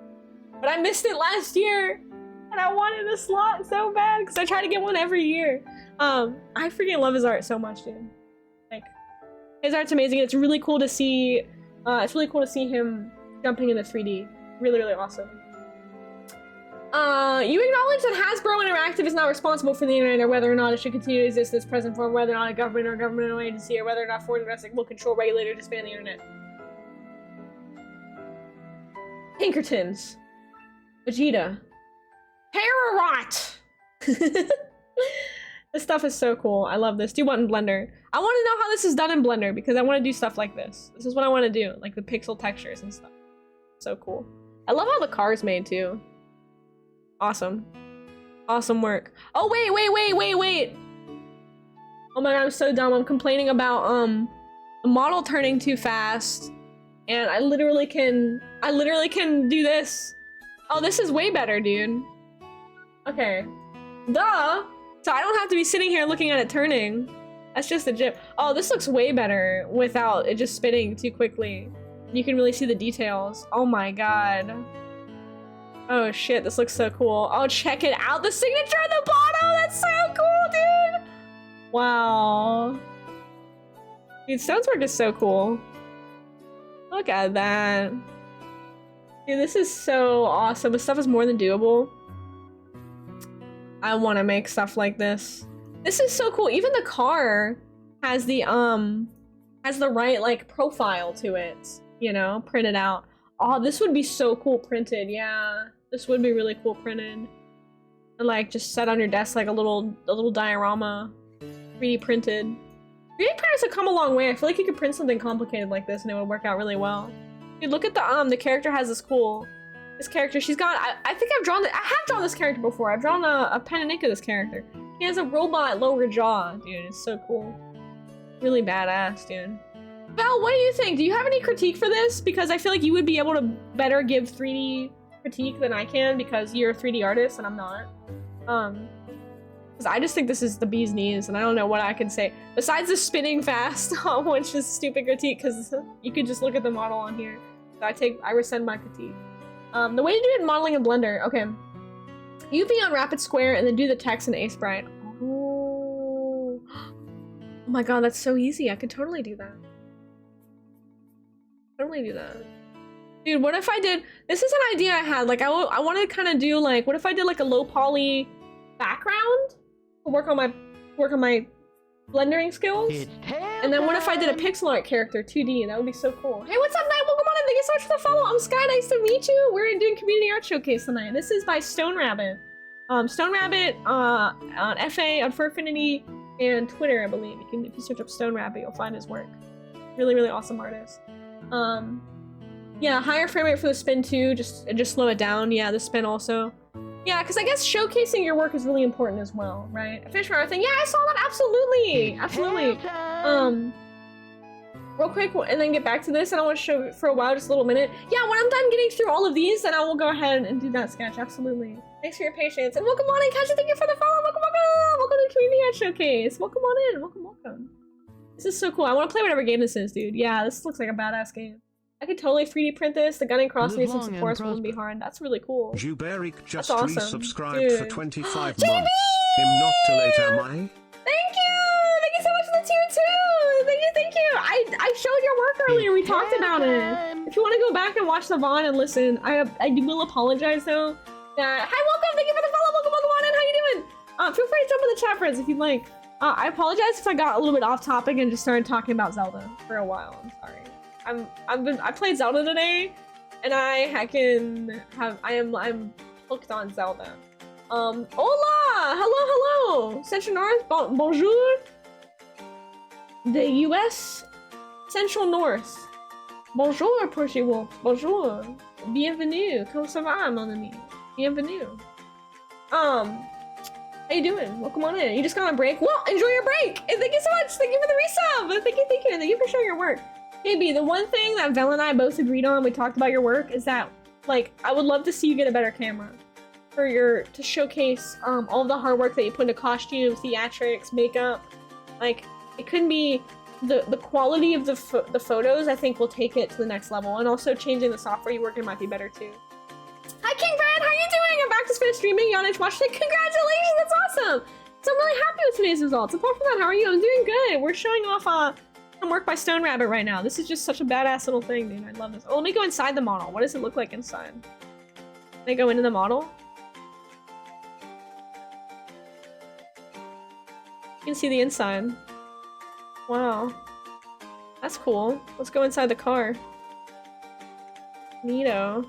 S1: But I missed it last year, and I wanted a slot so bad because I try to get one every year. I freaking love his art so much, dude. Like, his art's amazing. It's really cool to see. It's really cool to see him jumping into 3D. Really, really awesome. You acknowledge that Hasbro Interactive is not responsible for the internet, or whether or not it should continue to exist in its present form, whether or not a government or governmental agency, or whether or not foreign investors will control, regulate, or disband the internet. Pinkertons. Vegeta. Terrorot! This stuff is so cool. I love this. Do one in Blender. I want to know how this is done in Blender because I want to do stuff like this. This is what I want to do, like the pixel textures and stuff. So cool. I love how the car's made too. Awesome. Awesome work. Oh, wait. Oh my god, I'm so dumb. I'm complaining about the model turning too fast, and I literally can do this. Oh, this is way better, dude. Okay. Duh! So I don't have to be sitting here looking at it turning. That's just a jip. Oh, this looks way better without it just spinning too quickly. You can really see the details. Oh my god. Oh shit, this looks so cool. Oh, check it out. The signature on the bottom! That's so cool, dude! Wow. Dude, Stone's work is so cool. Look at that. Dude, this is so awesome. This stuff is more than doable. I want to make stuff like this. This is so cool. Even the car has the right, like, profile to it, you know, printed out. Oh, this would be so cool printed. Yeah, this would be really cool printed. And, like, just set on your desk like a little diorama, 3D printed. 3D printers have come a long way. I feel like you could print something complicated like this and it would work out really well. Dude, look at the character has this cool. This character, she's got, I think I have drawn this character before. I've drawn a pen and ink of this character. He has a robot lower jaw, dude. It's so cool. Really badass, dude. Val, what do you think? Do you have any critique for this? Because I feel like you would be able to better give 3D critique than I can because you're a 3D artist and I'm not. Because I just think this is the bee's knees, and I don't know what I can say. Besides the spinning fast, which is stupid critique, because you could just look at the model on here. So I rescind my critique. The way to do it in modeling in Blender, okay. UV on Rapid Square, and then do the text in Aseprite. Oh my god, that's so easy. I could totally do that. Totally do that. Dude, what if I did... This is an idea I had. Like, I want to kind of do, like... What if I did, like, a low poly background? To work on my blendering skills? And then what if I did a pixel art character, 2D? That would be so cool. Hey, what's up, Knight? Welcome on in. Thank you so much for the follow. I'm Sky. Nice to meet you. We're doing Community Art Showcase tonight. This is by Stone Rabbit. Stone Rabbit on FA, on Furfinity, and Twitter, I believe. If you search up Stone Rabbit, you'll find his work. Really, really awesome artist. Yeah, higher frame rate for the spin too. Just slow it down. Yeah, the spin also. Yeah, because I guess showcasing your work is really important as well, right? Fish for everything. Yeah, I saw that. Absolutely, absolutely. Real quick, and then get back to this. I don't want to show it for a while, just a little minute. Yeah, when I'm done getting through all of these, then I will go ahead and do that sketch. Absolutely. Thanks for your patience. And welcome on in, Kasia. Thank you for the follow. Welcome, welcome. Welcome to the Community Art Showcase. Welcome on in. Welcome, welcome. This is so cool. I want to play whatever game this is, dude. Yeah, this looks like a badass game. I could totally 3D print this. The gunning cross needs some support, so it wouldn't be hard. That's really cool.
S3: Juberic just
S1: awesome.
S3: resubscribed for 25 months. Him not too late, am I?
S1: Thank you! Thank you so much for the tier 2! Thank you! I showed your work earlier. We talked about it. If you want to go back and watch the VOD and listen, I will apologize though. Hi, welcome! Thank you for the follow. Welcome on in. How you doing? Feel free to jump in the chat, friends, if you'd like. I apologize if I got a little bit off topic and just started talking about Zelda for a while. I'm sorry. I played Zelda today, and I'm hooked on Zelda. Hola! Hello! Central North, bonjour! The US Central North. Bonjour, Portugal. Bonjour. Bienvenue. Comment ça va, mon ami? Bienvenue. How you doing? Welcome on in. You just got on break? Well, enjoy your break! And thank you so much! Thank you for the resub! Thank you! Thank you for sharing your work. KB, the one thing that Vel and I both agreed on, we talked about your work, is that, like, I would love to see you get a better camera to showcase all the hard work that you put into costumes, theatrics, makeup. Like, it couldn't be the quality of the photos. I think will take it to the next level, and also changing the software you work in might be better too. Hi, King Brad, how are you doing? I'm back to finish streaming. Yonich watched it. Congratulations, that's awesome. So I'm really happy with today's results. Apart from that, how are you? I'm doing good. We're showing off some work by Stone Rabbit right now. This is just such a badass little thing, dude. I love this. Oh, let me go inside the model. What does it look like inside? Can I go into the model? You can see the inside. Wow. That's cool. Let's go inside the car. Neato.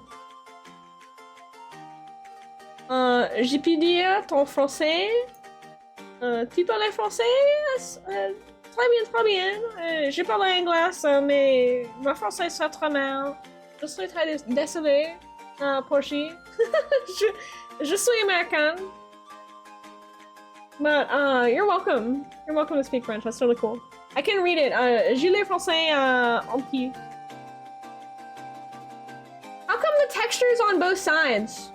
S1: Je peux dire ton français? Tu parles français? Très bien. Je parle anglais, mais mon français est très mal. Je suis très désolé, Porchi. je suis American. But, you're welcome. You're welcome to speak French. That's really cool. I can read it. Je lis français en pied. How come the texture's on both sides?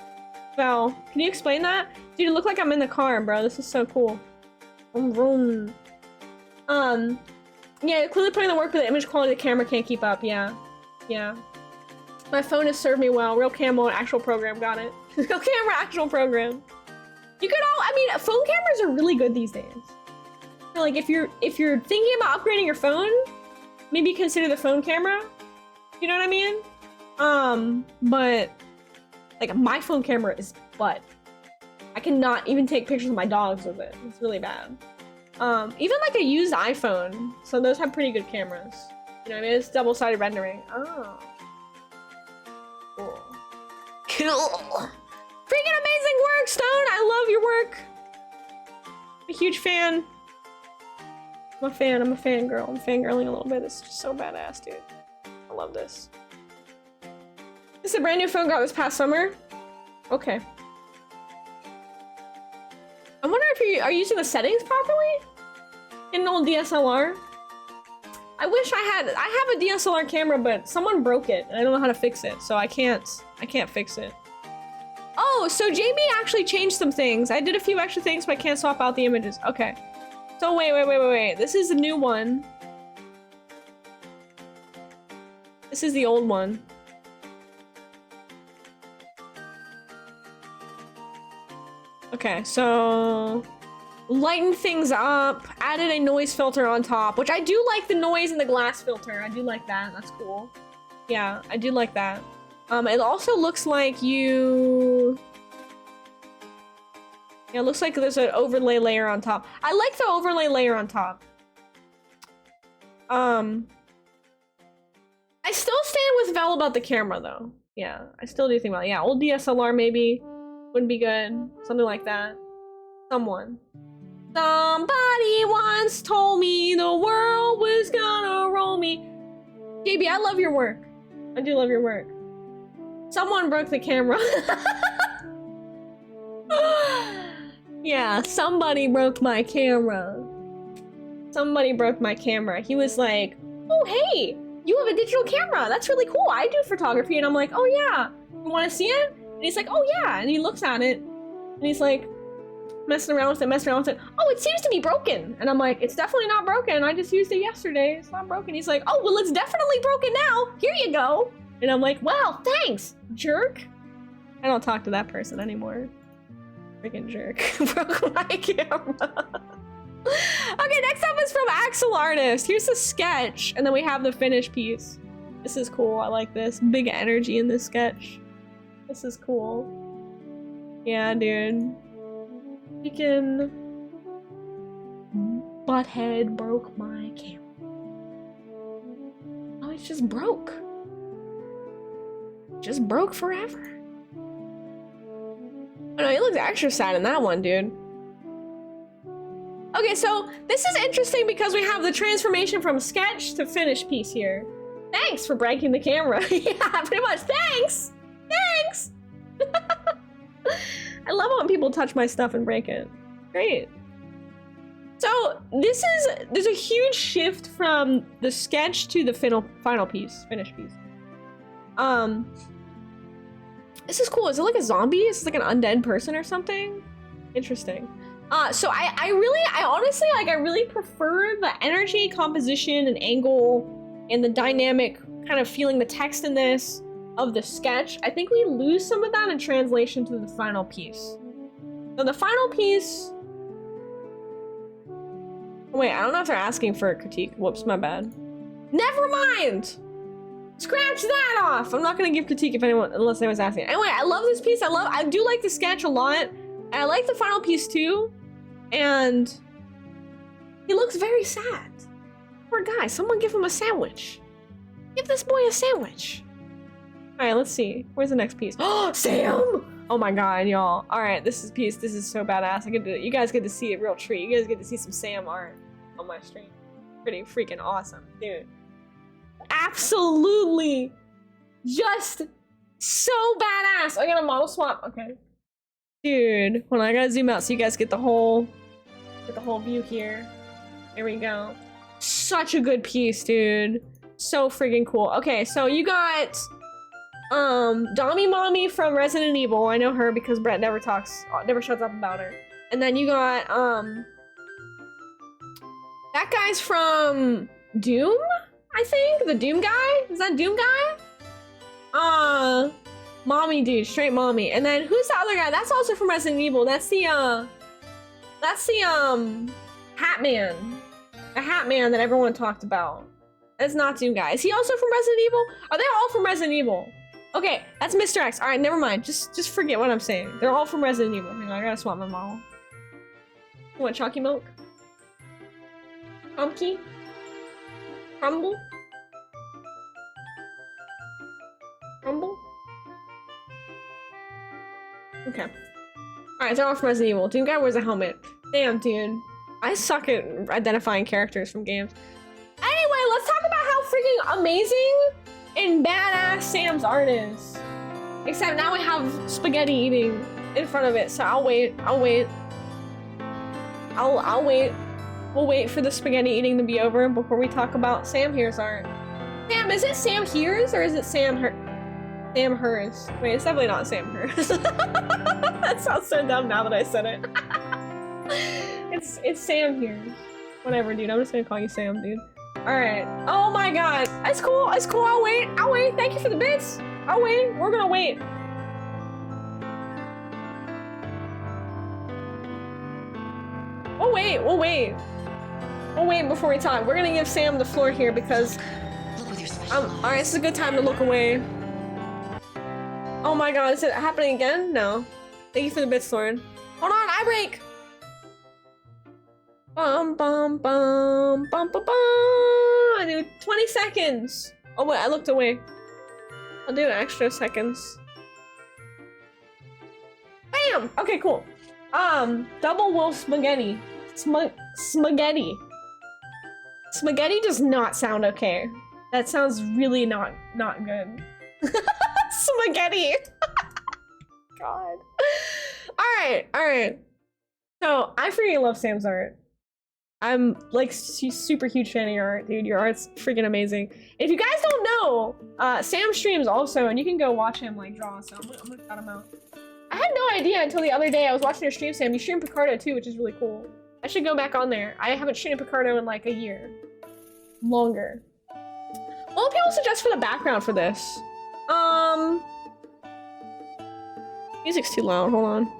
S1: Val, can you explain that? Dude, it looked like I'm in the car, bro. This is so cool. Vroom, vroom. Yeah, clearly putting the work, but the image quality of the camera can't keep up. Yeah. My phone has served me well. Real camo, actual program, got it. Real camera, actual program. You could all, I mean, phone cameras are really good these days. So, like, if you're thinking about upgrading your phone, maybe consider the phone camera. You know what I mean? But, like, my phone camera is butt. I cannot even take pictures of my dogs with it. It's really bad. Even like a used iPhone. So those have pretty good cameras. You know what I mean? It's double-sided rendering. Oh. Cool. Cool. Freaking amazing work, Stone! I love your work. I'm a huge fan. I'm a fangirl. I'm fangirling a little bit. This is just so badass, dude. I love this. This is a brand new phone got this past summer. Okay. I wonder if you are using the settings properly in an old DSLR. I wish I have a DSLR camera, but someone broke it and I don't know how to fix it, so I can't fix it. Oh, Oh, so JB actually changed some things. I did a few extra things, but I can't swap out the images. Okay. So wait. This is the new one. This is the old one. Okay, so lighten things up, added a noise filter on top, which I do like the noise and the glass filter. I do like that. That's cool. Yeah, I do like that. It also looks like you... Yeah, it looks like there's an overlay layer on top. I like the overlay layer on top. I still stand with Vel about the camera though. Yeah, I still do think about it. Yeah, old DSLR maybe wouldn't be good. Something like that. Somebody once told me the world was gonna roll me. JB, I love your work. I do love your work. Someone broke the camera. Yeah, somebody broke my camera. Somebody broke my camera. He was like, oh, hey, you have a digital camera. That's really cool. I do photography. And I'm like, oh, yeah. You want to see it? And he's like, oh, yeah. And he looks at it. And he's like, messing around with it. Oh, it seems to be broken. And I'm like, it's definitely not broken. I just used it yesterday. It's not broken. He's like, oh, well, it's definitely broken now. Here you go. And I'm like, wow, thanks, jerk. I don't talk to that person anymore. Freaking jerk. Broke my camera. Okay, next up is from Axel Artist. Here's the sketch, and then we have the finished piece. This is cool. I like this. Big energy in this sketch. This is cool. Yeah, dude. Freaking butthead broke my camera. Oh, it's just broke. Just broke forever. Oh no, he looks extra sad in that one, dude. Okay, so this is interesting because we have the transformation from sketch to finished piece here. Thanks for breaking the camera. Yeah, pretty much. Thanks. Thanks. I love it when people touch my stuff and break it. Great. So there's a huge shift from the sketch to the final piece, finished piece. This is cool. Is it like a zombie? Is it like an undead person or something? Interesting. So I honestly, like, I really prefer the energy, composition, and angle, and the dynamic kind of feeling the text in this of the sketch. I think we lose some of that in translation to the final piece. So the final piece... Wait, I don't know if they're asking for a critique. Whoops, my bad. Never mind! Scratch that off! I'm not gonna give critique unless anyone's asking. Anyway, I love this piece. I do like the sketch a lot. And I like the final piece too. And he looks very sad. Poor guy, someone give him a sandwich. Give this boy a sandwich. All right, let's see. Where's the next piece? Oh, Sam! Oh my God, y'all. All right, this is so badass. You guys get to see a real treat. You guys get to see some Sam art on my stream. Pretty freaking awesome, dude. Absolutely just so badass. I got a model swap. Okay. Dude, hold on, I gotta zoom out so you guys get the whole view here. There we go. Such a good piece, dude. So freaking cool. Okay, so you got Dommy Mommy from Resident Evil. I know her because Brett never shuts up about her. And then you got that guy's from Doom, I think? The Doom guy? Is that Doom guy? Mommy dude, straight mommy. And then who's the other guy? That's also from Resident Evil. That's the Hat Man. The Hat Man that everyone talked about. That's not Doom guy. Is he also from Resident Evil? Are they all from Resident Evil? Okay, that's Mr. X. Alright, never mind. Just forget what I'm saying. They're all from Resident Evil. Hang on, I gotta swap my model. You want chalky milk? Pumpkin? Crumble? Crumble? Okay. Alright, they're all from Resident Evil. Doom guy wears a helmet. Damn, dude. I suck at identifying characters from games. Anyway, let's talk about how freaking amazing and badass Sam's art is. Except now we have spaghetti eating in front of it, so I'll wait. We'll wait for the spaghetti eating to be over before we talk about Sam Here's art. Sam, is it Sam Here's or is it Sam Hers? Wait, it's definitely not Sam Hers. That sounds so dumb now that I said it. It's Sam here. Whatever, dude. I'm just gonna call you Sam, dude. Alright. Oh my god. It's cool. It's cool. I'll wait. I'll wait. Thank you for the bits. I'll wait. We're gonna wait. We'll wait. We'll wait. We'll wait before we talk. We're gonna give Sam the floor here because alright, this is a good time to look away. Oh my god, is it happening again? No. Thank you for the bits, Lauren. Hold on, eye break! Bum bum bum bum bum bum. I do 20 seconds. Oh wait, I looked away. I'll do extra seconds. Bam! Okay, cool. Double wolf spaghetti. Spaghetti. Spaghetti does not sound okay. That sounds really not good. Spaghetti. God. Alright. So, I freaking love Sam's art. I'm like super huge fan of your art, dude. Your art's freaking amazing. If you guys don't know, Sam streams also, and you can go watch him like draw, so I'm gonna shout him out. I had no idea until the other day I was watching your stream, Sam. You stream Picardo too, which is really cool. I should go back on there. I haven't streamed Picardo in like a year. Longer. What do people suggest for the background for this? Music's too loud, hold on.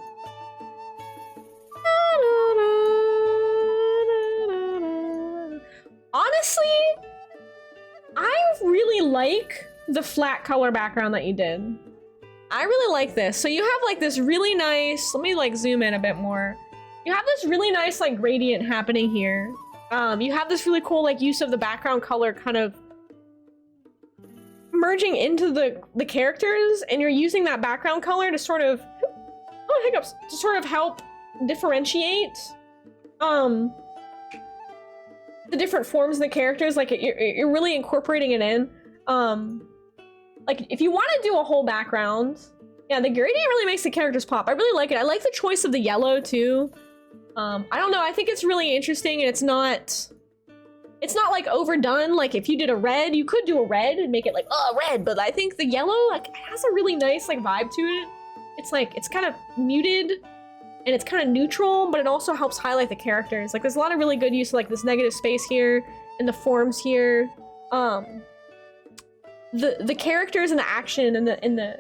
S1: Honestly, I really like the flat color background that you did. I really like this. So you have like this really nice, let me like zoom in a bit more. You have this really nice like gradient happening here. You have this really cool like use of the background color kind of merging into the characters, and you're using that background color to sort of, oh hiccups, to sort of help differentiate the different forms of the characters. Like you're really incorporating it in. Like if you want to do a whole background, yeah, the gradient really makes the characters pop. I really like it. I like the choice of the yellow too. I don't know, I think it's really interesting, and it's not like overdone. Like if you did a red, you could do a red and make it like, oh, red, but I think the yellow like has a really nice like vibe to it. It's like, it's kind of muted and it's kind of neutral, but it also helps highlight the characters. Like there's a lot of really good use of like this negative space here and the forms here. The characters and the action and the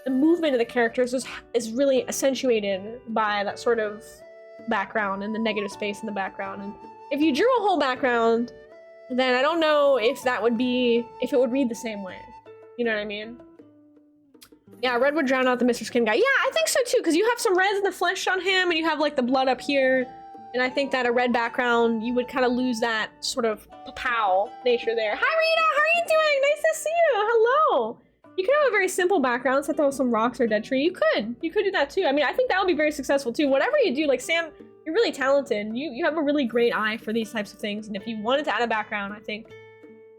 S1: movement of the characters is really accentuated by that sort of background and the negative space in the background. And if you drew a whole background, then I don't know if it would read the same way. You know what I mean? Yeah, red would drown out the Mr. Skin guy. Yeah, I think so too, because you have some reds in the flesh on him, and you have like the blood up here. And I think that a red background, you would kind of lose that sort of pow nature there. Hi Rita, how are you doing? Nice to see you. Hello. You could have a very simple background, set throw some rocks or dead tree. You could do that too. I mean, I think that would be very successful too. Whatever you do, like Sam, you're really talented. You have a really great eye for these types of things. And if you wanted to add a background, I think,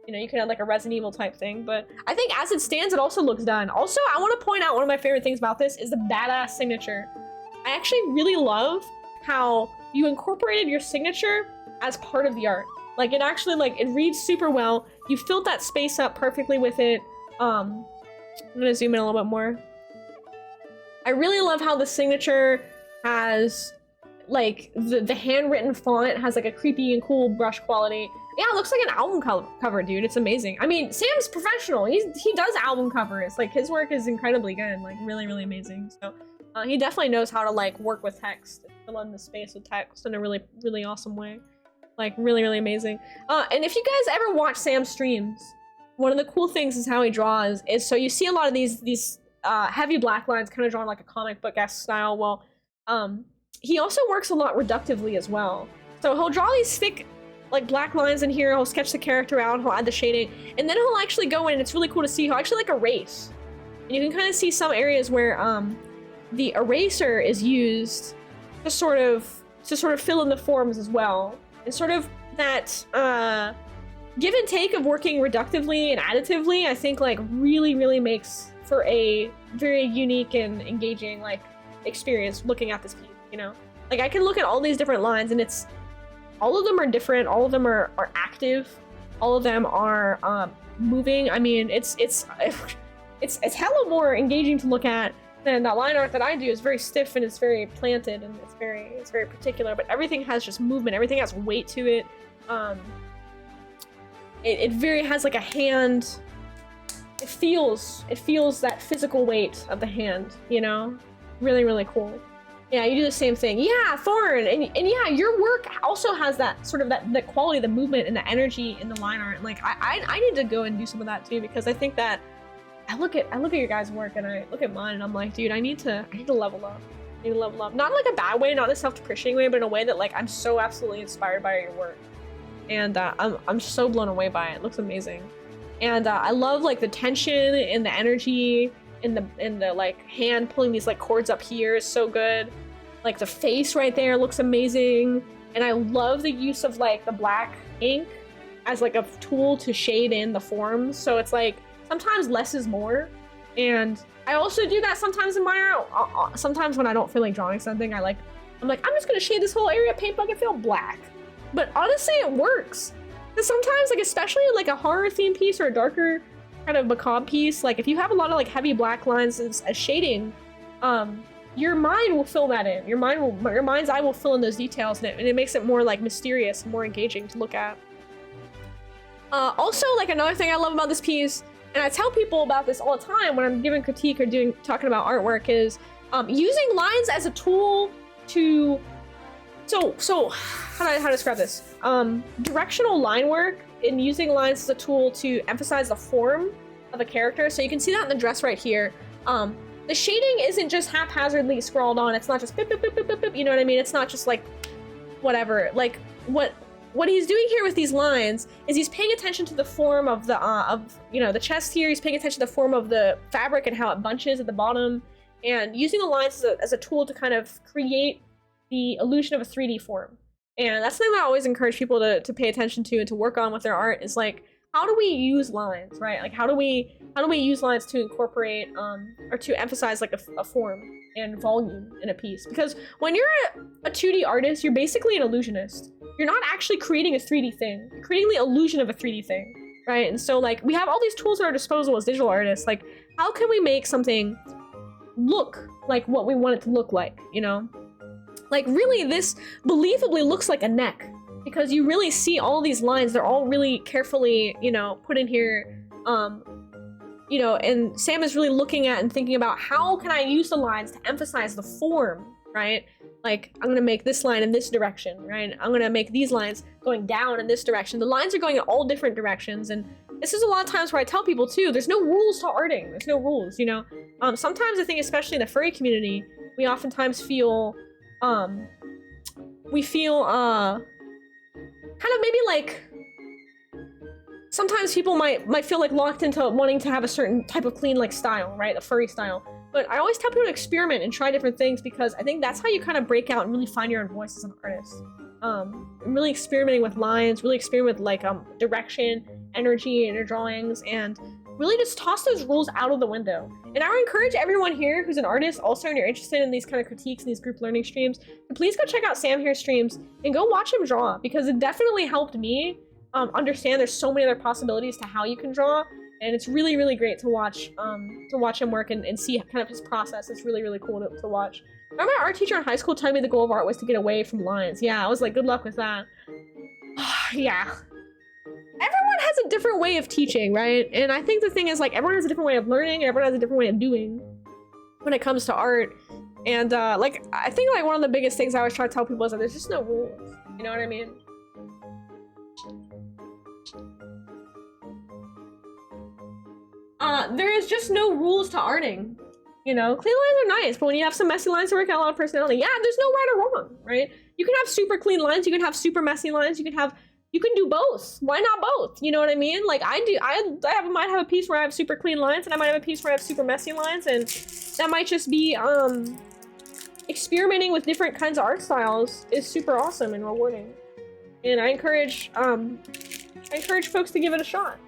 S1: you know, you could add like a Resident Evil type thing. But I think as it stands, it also looks done. Also, I want to point out one of my favorite things about this is the badass signature. I actually really love how you incorporated your signature as part of the art. Like it actually, like, it reads super well. You filled that space up perfectly with it. I'm gonna zoom in a little bit more. I really love how the signature has like the handwritten font has like a creepy and cool brush quality. Yeah, it looks like an album cover, dude. It's amazing. I mean, Sam's professional. He does album covers. Like his work is incredibly good. Like really, really amazing. So he definitely knows how to like work with text, fill in the space with text in a really, really awesome way. Like really, really amazing. And if you guys ever watch Sam's streams, one of the cool things is how he draws is, so you see a lot of these heavy black lines kind of drawn like a comic book-esque style. Well, he also works a lot reductively as well. So he'll draw these thick like black lines in here, he'll sketch the character out, he'll add the shading, and then he'll actually go in, and it's really cool to see, he'll actually like erase. And you can kind of see some areas where the eraser is used to sort of fill in the forms as well. And sort of that give and take of working reductively and additively, I think like really, really makes for a very unique and engaging like experience looking at this piece, you know? Like I can look at all these different lines and it's, all of them are different, all of them are active, all of them are moving. I mean, it's hella more engaging to look at And that line art that I do is very stiff and it's very planted and it's very particular, but everything has just movement, everything has weight to it. It very has like a hand. It feels that physical weight of the hand, you know? Really, really cool. Yeah, you do the same thing. Yeah, Thorn, and yeah, your work also has that sort of that quality, the movement and the energy in the line art. Like I need to go and do some of that too, because I think that I look at your guys' work and I look at mine and I'm like, dude, I need to level up. I need to level up. Not in like a bad way, not in a self-depreciating way, but in a way that like I'm so absolutely inspired by your work. And I'm so blown away by it. It looks amazing. And I love like the tension and the energy in the like hand pulling these like cords up here is so good. Like the face right there looks amazing. And I love the use of like the black ink as like a tool to shade in the forms. So it's like sometimes less is more. And I also do that sometimes in my art. Sometimes when I don't feel like drawing something, I'm like, I'm just gonna shade this whole area paint bucket feel black. But honestly, it works. Because sometimes, like especially like a horror theme piece or a darker kind of macabre piece, like if you have a lot of like heavy black lines as shading, your mind will fill that in. Your mind's eye will fill in those details, and it makes it more like mysterious, more engaging to look at. Also, like another thing I love about this piece, and I tell people about this all the time when I'm giving critique or talking about artwork, is using lines as a tool to. So how to describe this? Directional line work and using lines as a tool to emphasize the form of a character. So you can see that in the dress right here. The shading isn't just haphazardly scrawled on. It's not just bip, bip, bip, bip, bip, bip, you know what I mean? It's not just like whatever. Like what he's doing here with these lines is he's paying attention to the form of the the chest here. He's paying attention to the form of the fabric and how it bunches at the bottom, and using the lines as a tool to kind of create the illusion of a 3D form. And that's something that I always encourage people to pay attention to and to work on with their art, is like, how do we use lines, right? Like how do we use lines to incorporate or to emphasize like a form and volume in a piece? Because when you're a 2D artist, you're basically an illusionist. You're not actually creating a 3D thing. You're creating the illusion of a 3D thing, right? And so like we have all these tools at our disposal as digital artists. Like how can we make something look like what we want it to look like, you know? Like really this believably looks like a neck, because you really see all these lines. They're all really carefully, put in here. And Sam is really looking at and thinking about how can I use the lines to emphasize the form, right? Like I'm gonna make this line in this direction, right? I'm gonna make these lines going down in this direction. The lines are going in all different directions, and this is a lot of times where I tell people too, there's no rules to arting. There's no rules, Sometimes I think, especially in the furry community, we oftentimes feel kind of maybe like sometimes people might feel like locked into wanting to have a certain type of clean like style, right? A furry style. But I always tell people to experiment and try different things, because I think that's how you kind of break out and really find your own voice as an artist. Really experimenting with lines, really experiment with like direction, energy in your drawings, and really just toss those rules out of the window. And I would encourage everyone here who's an artist also, and you're interested in these kind of critiques and these group learning streams, to please go check out Sam here's streams and go watch him draw, because it definitely helped me understand there's so many other possibilities to how you can draw. And it's really, really great to watch him work and see kind of his process. It's really, really cool to watch. I remember my art teacher in high school telling me the goal of art was to get away from lines. Yeah, I was like, good luck with that. Yeah. Everyone has a different way of teaching, right? And I think the thing is, like, everyone has a different way of learning, and everyone has a different way of doing when it comes to art. And like, I think like one of the biggest things I always try to tell people is that there's just no rules. You know what I mean? There is just no rules to arting. Clean lines are nice, but when you have some messy lines to work out a lot of personality, yeah, there's no right or wrong, right? You can have super clean lines, you can have super messy lines, you can do both. Why not both? You know what I mean? Like I might have a piece where I have super clean lines, and I might have a piece where I have super messy lines, and that might just be experimenting with different kinds of art styles is super awesome and rewarding. And I encourage folks to give it a shot,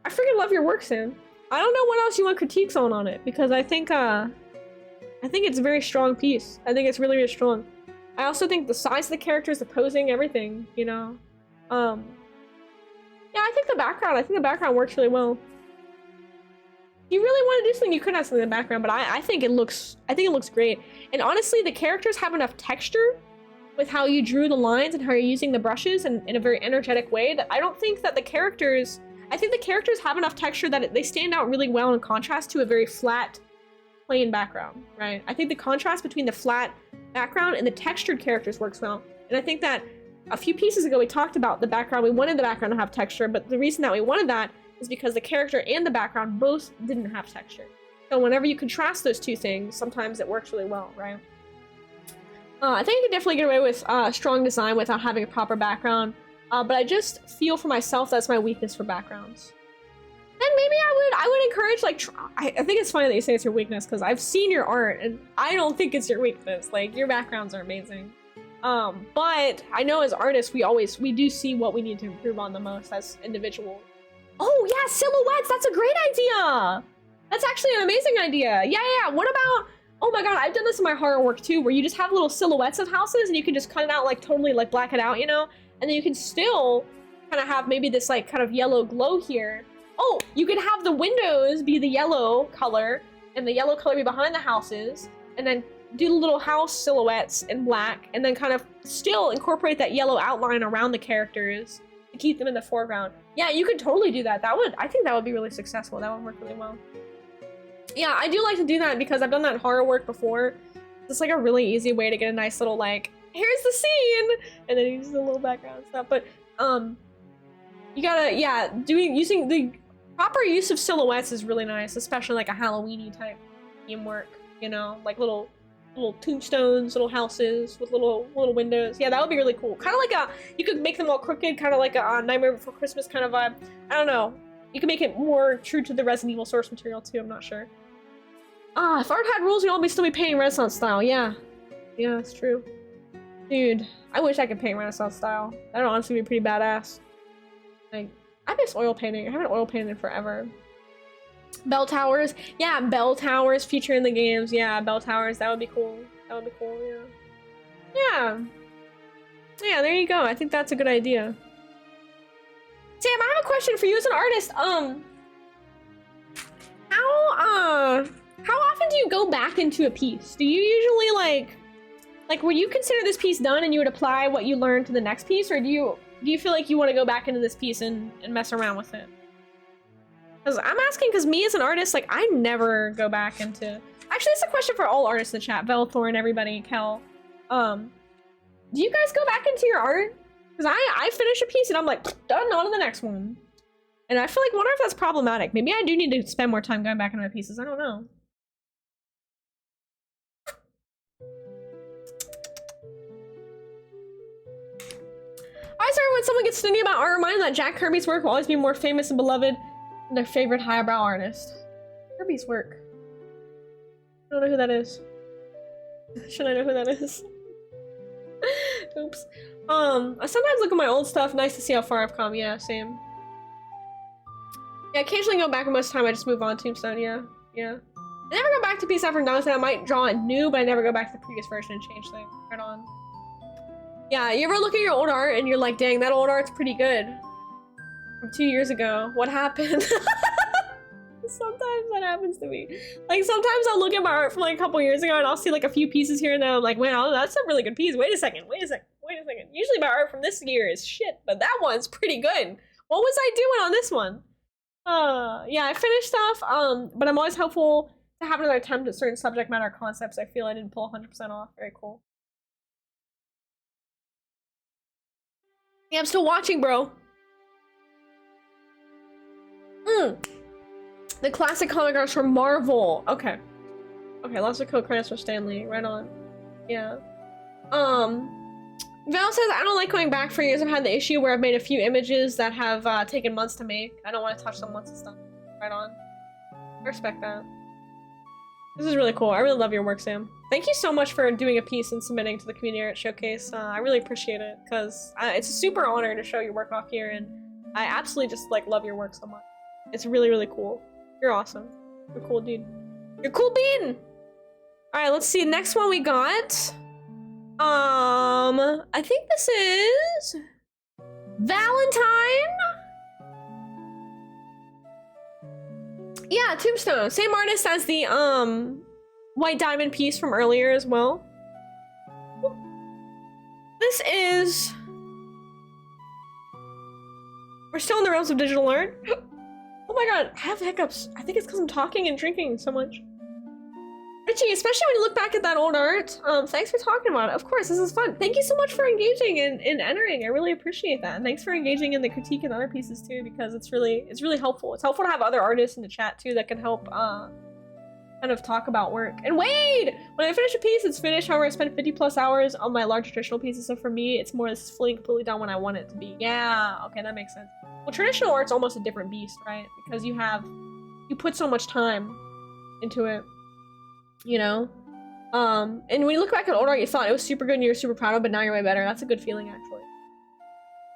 S1: I freaking love your work, Sam. I don't know what else you want critiques on it, because I think it's a very strong piece. I think it's really, really strong. I also think the size of the characters, the posing, everything, Yeah, I think the background works really well. you really want to do something, you could have something in the background, but I think it looks great. And honestly, the characters have enough texture with how you drew the lines and how you're using the brushes in a very energetic way that I don't think that the characters, I think the characters have enough texture that they stand out really well in contrast to a very flat, plain background, right? I think the contrast between the flat background and the textured characters works well. And I think that a few pieces ago we talked about the background. We wanted the background to have texture, but the reason that we wanted that is because the character and the background both didn't have texture. So whenever you contrast those two things, sometimes it works really well, right? I think you can definitely get away with strong design without having a proper background, but I just feel for myself that's my weakness for backgrounds. Then maybe I would encourage, like, I think it's funny that you say it's your weakness, because I've seen your art, and I don't think it's your weakness. Like, your backgrounds are amazing. But I know as artists, we do see what we need to improve on the most as individuals. Oh yeah, silhouettes, that's a great idea! That's actually an amazing idea. Yeah, what about, oh my god, I've done this in my horror work too, where you just have little silhouettes of houses and you can just cut it out, like totally like black it out, you know? And then you can still kind of have maybe this like kind of yellow glow here. Oh, you could have the windows be the yellow color and the yellow color be behind the houses, and then do the little house silhouettes in black, and then kind of still incorporate that yellow outline around the characters to keep them in the foreground. Yeah, you could totally do that. I think that would be really successful. That would work really well. Yeah, I do like to do that because I've done that in horror work before. It's like a really easy way to get a nice little like, here's the scene, and then use the little background stuff. But you gotta, yeah, using the proper use of silhouettes is really nice, especially like a Halloween-y type theme work, you know, like little tombstones, little houses with little windows. Yeah, that would be really cool. Kind of like you could make them all crooked, kind of like a Nightmare Before Christmas kind of vibe. I don't know. You can make it more true to the Resident Evil source material too, I'm not sure. If art had rules, we'd all still be painting Renaissance style. Yeah, it's true. Dude, I wish I could paint Renaissance style. That would honestly be pretty badass. Like, I miss oil painting. I haven't oil painted in forever. Bell towers. Yeah, bell towers feature in the games. Yeah, bell towers. That would be cool. That would be cool, yeah. Yeah, there you go. I think that's a good idea. Sam, I have a question for you as an artist. How often do you go back into a piece? Do you usually like would you consider this piece done and you would apply what you learned to the next piece, or do you feel like you want to go back into this piece and mess around with it? Because I'm asking because me as an artist, like, I never go back into... Actually, it's a question for all artists in the chat. Velthorn, everybody, Kel. Do you guys go back into your art? Because I finish a piece and I'm like, done, on to the next one. And I feel like, wonder if that's problematic. Maybe I do need to spend more time going back into my pieces. I don't know. Alright, sorry, when someone gets stingy about art, remind that Jack Kirby's work will always be more famous and beloved than their favorite highbrow artist. Kirby's work. I don't know who that is. Should I know who that is? Oops. I sometimes look at my old stuff. Nice to see how far I've come. Yeah, same. Yeah, occasionally go back, and most of the time I just move on. Tombstone, yeah. I never go back to piece after done. I might draw it new, but I never go back to the previous version and change things. Right on. Yeah, you ever look at your old art and you're like, dang, that old art's pretty good. From 2 years ago. What happened? Sometimes that happens to me. Like, sometimes I'll look at my art from like a couple years ago and I'll see like a few pieces here and then I'm like, wow, that's a really good piece. Wait a second. Usually my art from this year is shit, but that one's pretty good. What was I doing on this one? Yeah, I finished stuff, but I'm always hopeful to have another attempt at certain subject matter concepts I feel I didn't pull 100% off. Very cool. Yeah, I'm still watching, bro. The classic comic arts from Marvel. Okay, lots of credits for Stanley. Right on. Yeah. Val says, I don't like going back for years. I've had the issue where I've made a few images that have taken months to make. I don't want to touch them once it's done. Right on. I respect that. This is really cool. I really love your work, Sam. Thank you so much for doing a piece and submitting to the Community Art Showcase. I really appreciate it, because it's a super honor to show your work off here, and I absolutely just like love your work so much. It's really, really cool. You're awesome. You're cool, dude. You're cool bean! Alright, let's see. Next one we got... I think this is... Valentine? Yeah, Tombstone. Same artist as the white diamond piece from earlier as well. This is... We're still in the realms of digital art. Oh my god, I have hiccups. I think it's because I'm talking and drinking so much. Richie, especially when you look back at that old art, thanks for talking about it. Of course, this is fun. Thank you so much for engaging in entering. I really appreciate that. And thanks for engaging in the critique and other pieces too, because it's really helpful. It's helpful to have other artists in the chat too that can help kind of talk about work. And Wade! When I finish a piece, it's finished. However, I spend 50+ hours on my larger traditional pieces, so for me, it's more this is fully completely done when I want it to be. Yeah, okay, that makes sense. Well, traditional art's almost a different beast, right? Because you put so much time into it, you know? And when you look back at old art, you thought it was super good and you were super proud of it, but now you're way better. That's a good feeling, actually.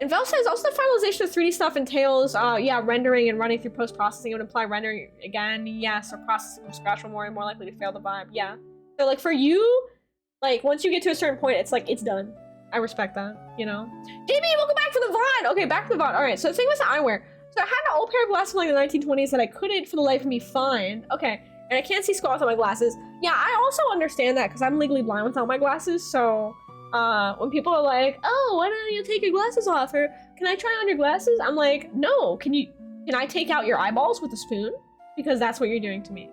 S1: And Vel says, also the finalization of 3D stuff entails, yeah, rendering and running through post-processing. It would imply rendering again, yes, or processing from scratch will more and more likely to fail the vibe, yeah. So, like, for you, like, once you get to a certain point, it's like, it's done. I respect that, you know? JB, welcome back for the VOD! Okay, back to the VOD. Alright, so the thing was the eyewear. So I had an old pair of glasses from, like, the 1920s that I couldn't, for the life of me, find. Okay, and I can't see squat without my glasses. Yeah, I also understand that, because I'm legally blind without my glasses, so... when people are like, oh, why don't you take your glasses off, or can I try on your glasses? I'm like, no, can I take out your eyeballs with a spoon? Because that's what you're doing to me.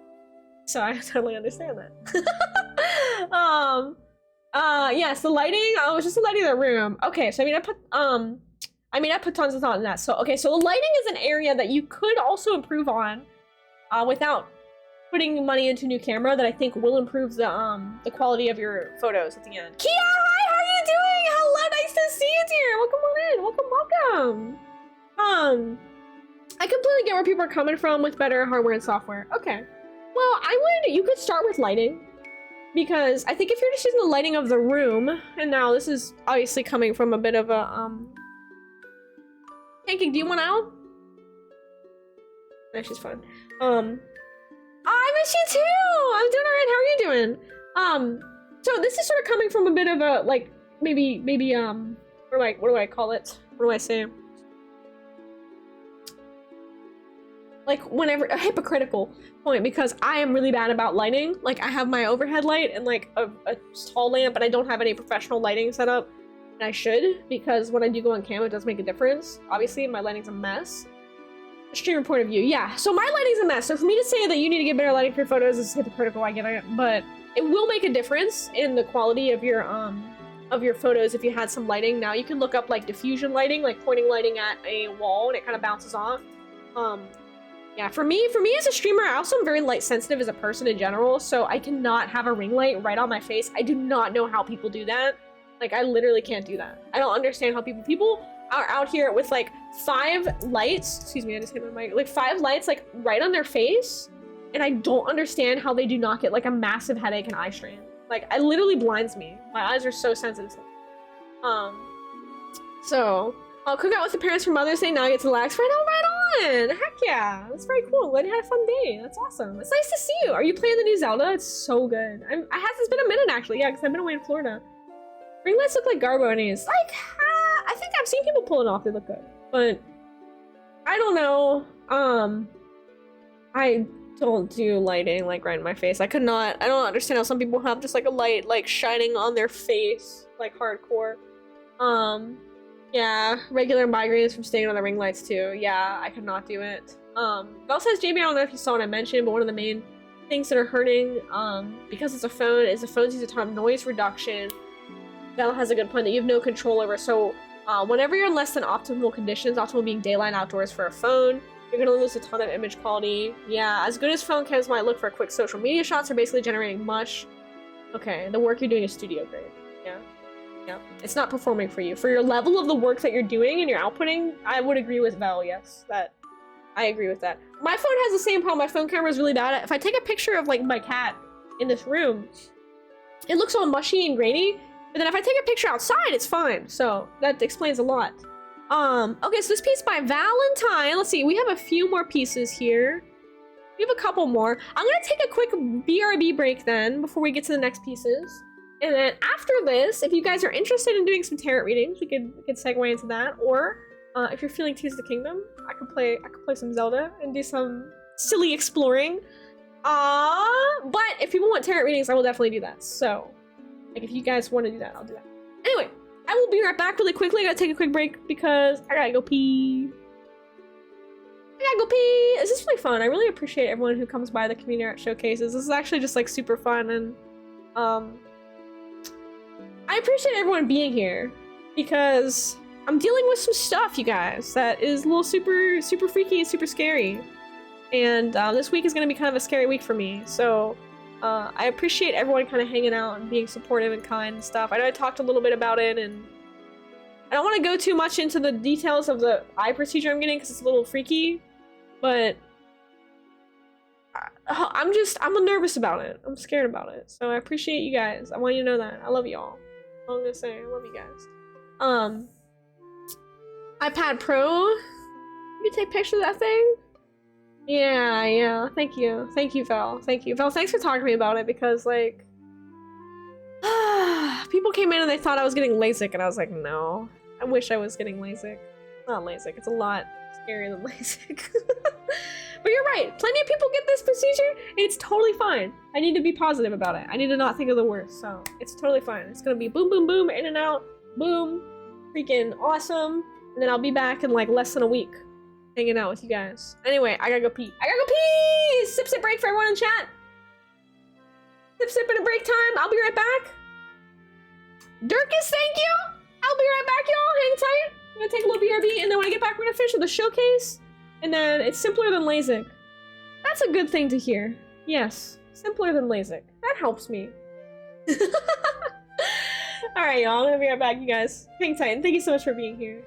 S1: So I totally understand that. Yes, the lighting, it was just the lighting of the room. Okay, so I put tons of thought in that. So, okay, so the lighting is an area that you could also improve on, without putting money into a new camera that I think will improve the quality of your photos at the end. Kia, hi, how are you doing? Hello, nice to see you, dear. Welcome on in. Welcome. I completely get where people are coming from with better hardware and software. Okay. Well, you could start with lighting, because I think if you're just using the lighting of the room, and now this is obviously coming from a bit of a, Pancake, do you want out? No, she's fine. I miss you too! I'm doing alright, how are you doing? So this is sort of coming from a bit of a, like, maybe, what do I call it? What do I say? Like, whenever, a hypocritical point, because I am really bad about lighting. Like, I have my overhead light and, like, a tall lamp, and I don't have any professional lighting set up. And I should, because when I do go on camera, it does make a difference. Obviously, my lighting's a mess. Streamer point of view, yeah. So my lighting's a mess. So for me to say that you need to get better lighting for your photos is hypocritical, I get it. But it will make a difference in the quality of your photos if you had some lighting. Now you can look up like diffusion lighting, like pointing lighting at a wall and it kind of bounces off. Yeah, for me as a streamer, I also am very light sensitive as a person in general, so I cannot have a ring light right on my face. I do not know how people do that. Like, I literally can't do that. I don't understand how people are out here with like 5 lights, excuse me, I just hit my mic, like 5 lights like right on their face, and I don't understand how they do not get like a massive headache and eye strain. Like, it literally blinds me. My eyes are so sensitive. So I'll cook out with the parents for Mother's Day, now I get to relax. Right on! Heck yeah! That's very cool. Glad you had a fun day. That's awesome. It's nice to see you. Are you playing the new Zelda? It's so good. It's been a minute actually, yeah, because I've been away in Florida. Ring lights look like Garbo Annies. Like, I think I've seen people pull it off, they look good. But I don't know. I don't do lighting like right in my face. I don't understand how some people have just like a light like shining on their face, like hardcore. Yeah, regular migraines from staying on the ring lights too. Yeah, I could not do it. Bell says, Jamie, I don't know if you saw what I mentioned, but one of the main things that are hurting, because it's a phone, is the phones use a ton of noise reduction. Bell has a good point that you have no control over. So whenever you're in less than optimal conditions, optimal being daylight outdoors for a phone, you're gonna lose a ton of image quality. Yeah, as good as phone cams might look for quick social media shots, are basically generating much. Okay, the work you're doing is studio grade. Yeah. Yeah, it's not performing for you. For your level of the work that you're doing and you're outputting, I would agree with Val, yes. I agree with that. My phone has the same problem. My phone camera is really bad. If I take a picture of like my cat in this room, it looks all mushy and grainy. But then if I take a picture outside, it's fine. So that explains a lot. Okay, so this piece by Valentine. Let's see, we have a few more pieces here. We have a couple more. I'm gonna take a quick BRB break then before we get to the next pieces. And then after this, if you guys are interested in doing some tarot readings, we could segue into that. Or if you're feeling Tears of the Kingdom, I could play some Zelda and do some silly exploring. But if people want tarot readings, I will definitely do that. So, like, if you guys want to do that, I'll do that. Anyway, I will be right back really quickly. I gotta take a quick break because I gotta go pee. This is really fun. I really appreciate everyone who comes by the community art showcases. This is actually just like super fun, and I appreciate everyone being here because I'm dealing with some stuff, you guys, that is a little super freaky and super scary. And this week is gonna be kind of a scary week for me. So I appreciate everyone kind of hanging out and being supportive and kind and stuff. I know I talked a little bit about it, and I don't want to go too much into the details of the eye procedure I'm getting because it's a little freaky, but I'm nervous about it. I'm scared about it. So I appreciate you guys. I want you to know that. I love y'all. I'm gonna say I love you guys. iPad Pro. You can take pictures of that thing? Yeah. Thank you, Val. Thank you, Val. Thanks for talking to me about it because, like, people came in and they thought I was getting LASIK, and I was like, no. I wish I was getting LASIK. Not LASIK. It's a lot scarier than LASIK. But you're right. Plenty of people get this procedure, and it's totally fine. I need to be positive about it. I need to not think of the worst. So it's totally fine. It's gonna be boom, boom, boom, in and out, boom, freaking awesome. And then I'll be back in like less than a week, hanging out with you guys. Anyway, I gotta go pee. Sip break for everyone in chat. Sip and a break time. I'll be right back. Dirkus, thank you. I'll be right back, y'all. Hang tight. I'm gonna take a little BRB, and then when I get back, we're gonna finish with the showcase. And then it's simpler than LASIK. That's a good thing to hear. Yes, simpler than LASIK. That helps me. Alright, y'all. I'm gonna be right back, you guys. Hang tight, and thank you so much for being here.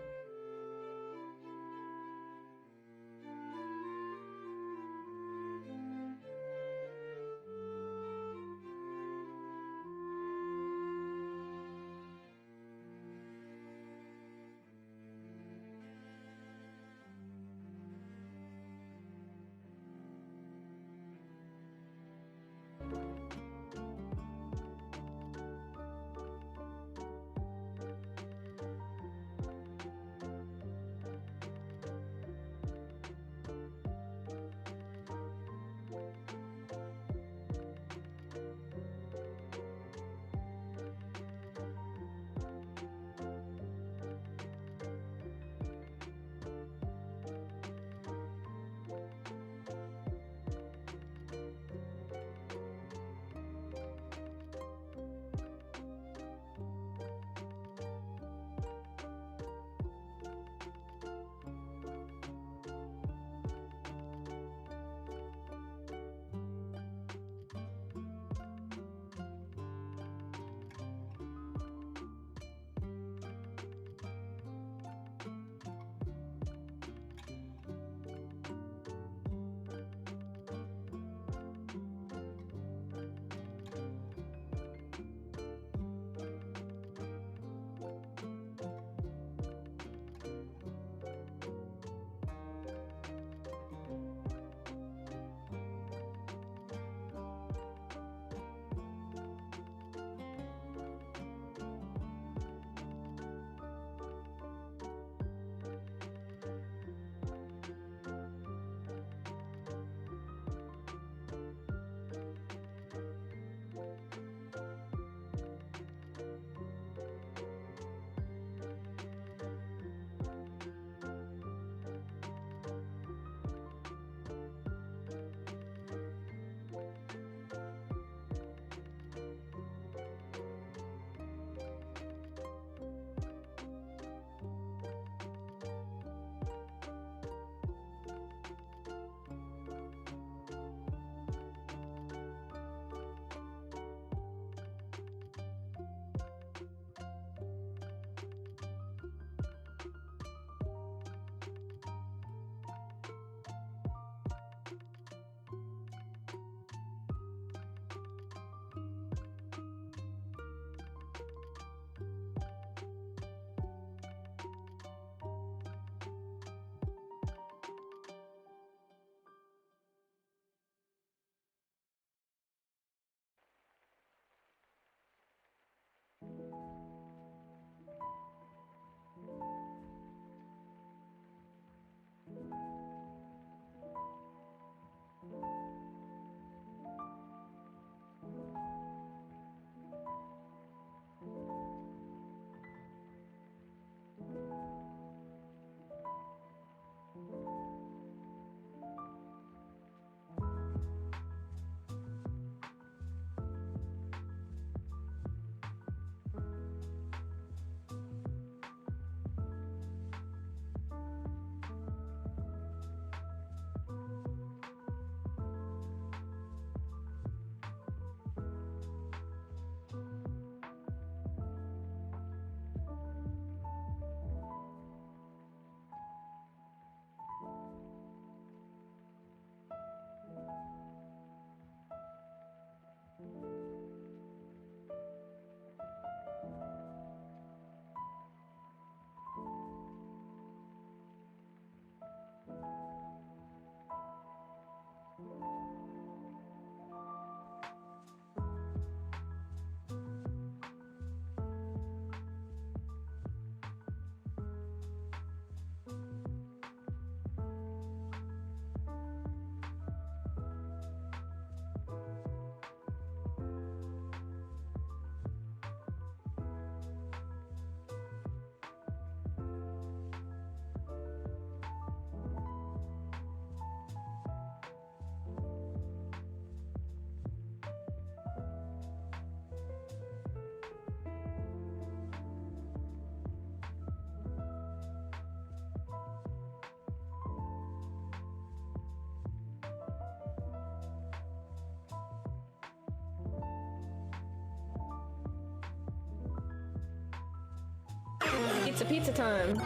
S1: Pizza time.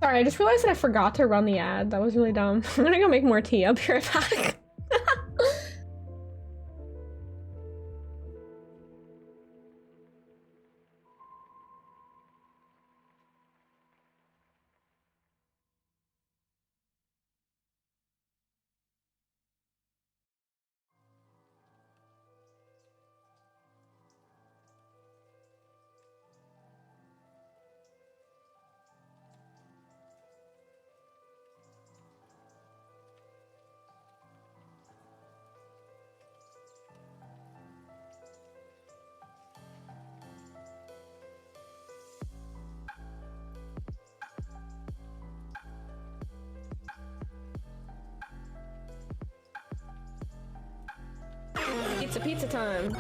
S1: Sorry, I just realized that I forgot to run the ad. That was really dumb. I'm gonna go make more tea. I'll be right back. Pizza time.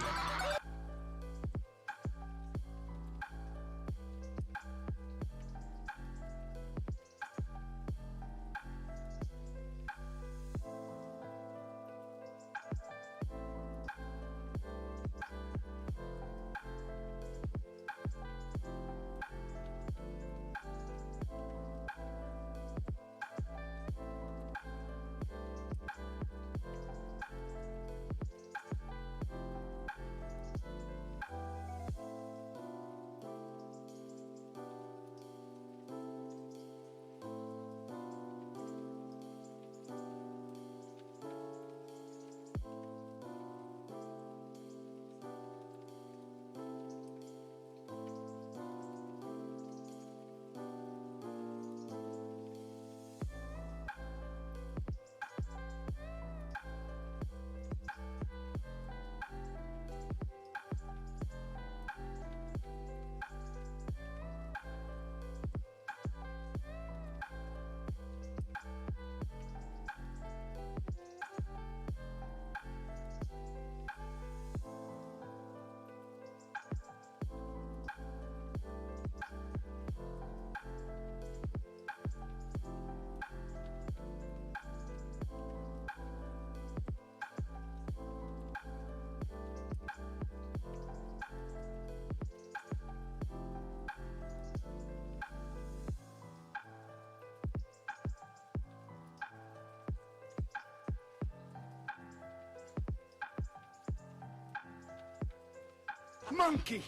S2: Monkey!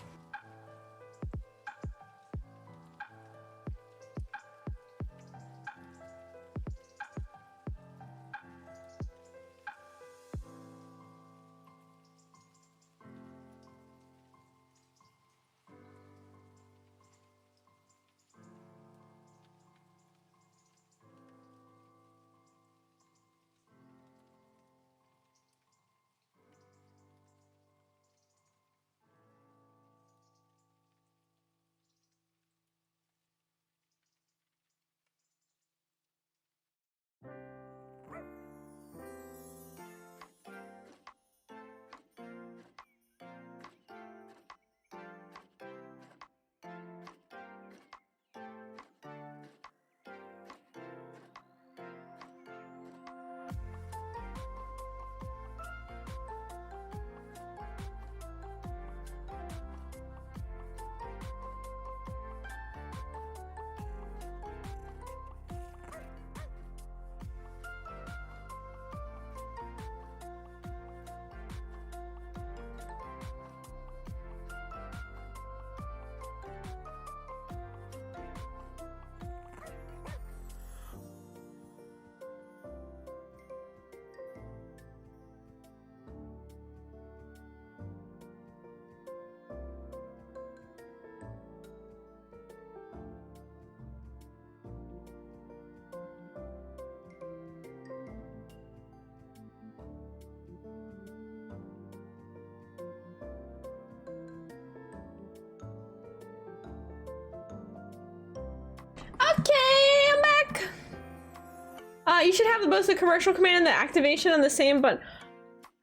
S1: Okay, I'm back. You should have both the commercial command and the activation on the same button.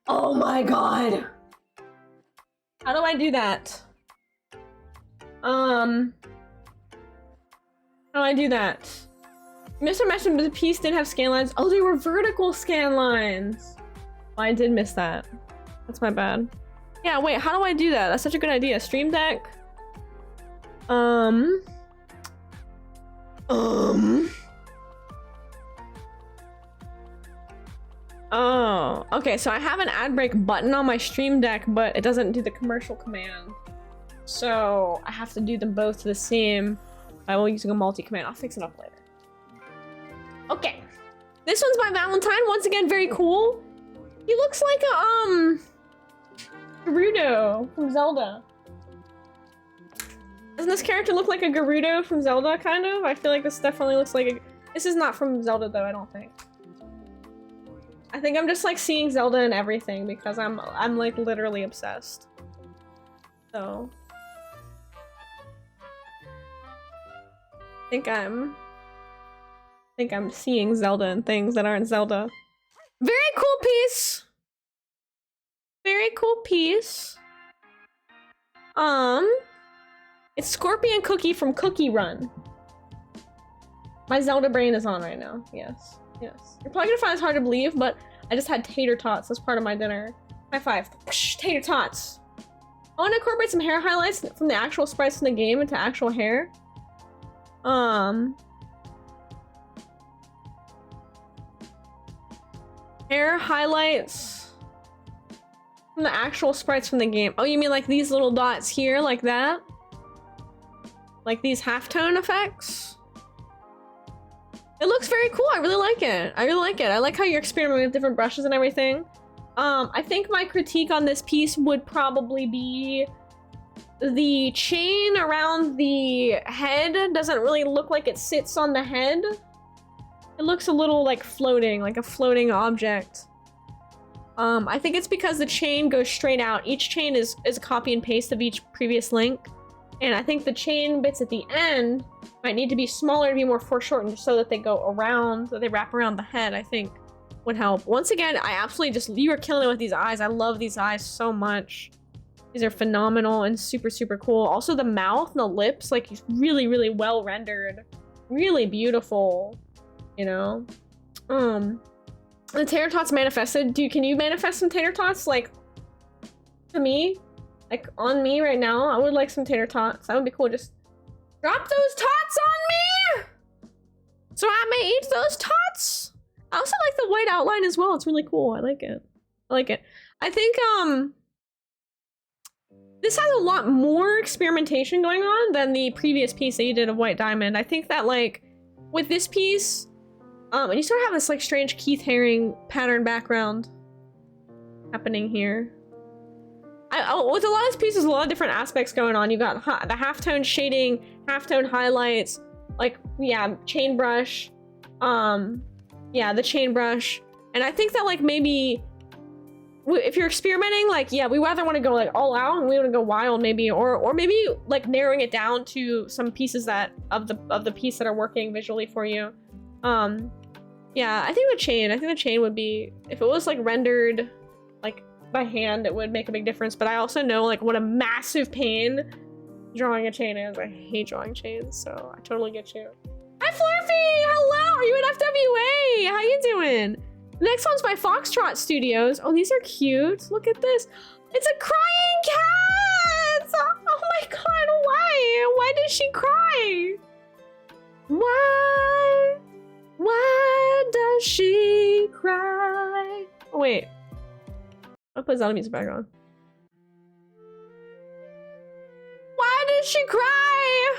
S1: Oh my god. How do I do that? How do I do that? Mr. mentioned the piece didn't have scan lines. Oh, they were vertical scan lines. Oh, I did miss that. That's my bad. Yeah, wait, how do I do that? That's such a good idea. Stream Deck. Oh, okay, so I have an ad break button on my Stream Deck, but it doesn't do the commercial command. So I have to do them both the same by using a multi-command. I'll fix it up later. Okay. This one's by Valentine. Once again, very cool. He looks like a, Gerudo from Zelda. Doesn't this character look like a Gerudo from Zelda, kind of? I feel like this definitely looks like a... This is not from Zelda, though, I don't think. I think I'm just, like, seeing Zelda in everything because I'm like, literally obsessed. So... I think I'm seeing Zelda and things that aren't Zelda. Very cool piece! Very cool piece. It's Scorpion Cookie from Cookie Run. My Zelda brain is on right now. Yes, yes. You're probably gonna find this hard to believe, but I just had tater tots as part of my dinner. High five. Psh, tater tots. I want to incorporate some hair highlights from the actual sprites in the game into actual hair. Hair highlights from the actual sprites from the game. Oh, you mean like these little dots here, like that? Like these halftone effects? It looks very cool. I really like it. I really like it. I like how you're experimenting with different brushes and everything. I think my critique on this piece would probably be the chain around the head doesn't really look like it sits on the head. It looks a little like floating, like a floating object. I think it's because the chain goes straight out. Each chain is a copy and paste of each previous link. And I think the chain bits at the end might need to be smaller to be more foreshortened so that they go around, so they wrap around the head, I think would help. Once again, I absolutely just, you are killing it with these eyes. I love these eyes so much. These are phenomenal and super, super cool. Also the mouth and the lips, like really, really well rendered. Really beautiful, you know? The tater tots manifested. Dude, can you manifest some tater tots, like, to me? Like, on me right now? I would like some tater tots. That would be cool. Just drop those tots on me! So I may eat those tots? I also like the white outline as well. It's really cool. I like it. I like it. I think, this has a lot more experimentation going on than the previous piece that you did of White Diamond. I think that, like, with this piece, and you sort of have this, like, strange Keith Haring pattern background happening here. With a lot of these pieces, a lot of different aspects going on. You got the halftone shading, halftone highlights, like, yeah, chain brush. Yeah, the chain brush. And I think that, like, maybe if you're experimenting, like, yeah, we either want to go, like, all out and we want to go wild, maybe, or maybe, like, narrowing it down to some pieces that of the piece that are working visually for you. Yeah, I think the chain would be, if it was, like, rendered, like, by hand, it would make a big difference. But I also know, like, what a massive pain drawing a chain is. I hate drawing chains, so I totally get you. Hi, Flurfy! Hello! Are you at FWA? How you doing? The next one's by Foxtrot Studios. Oh, these are cute. Look at this. It's a crying cat! Oh my god, why? Why does she cry? Why? Why does she cry? Oh, wait. I'll put Zelda music back on. Why did she cry?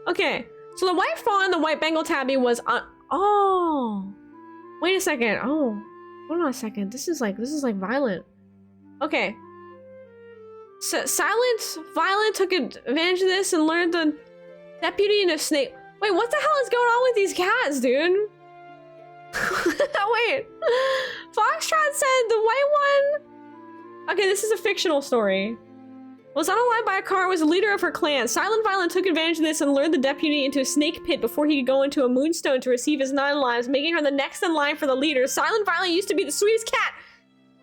S1: Okay, so the white fawn, the white Bengal tabby was on. Oh, wait a second. Oh, hold on a second. This is like violent. Okay. So Violent took advantage of this and learned the deputy and a snake. Wait, what the hell is going on with these cats, dude? Wait. Foxtrot said the white one. Okay, this is a fictional story. Was unalive by a car, was the leader of her clan. Silent Violent took advantage of this and lured the deputy into a snake pit before he could go into a moonstone to receive his 9 lives, making her the next in line for the leader. Silent Violent used to be the sweetest cat,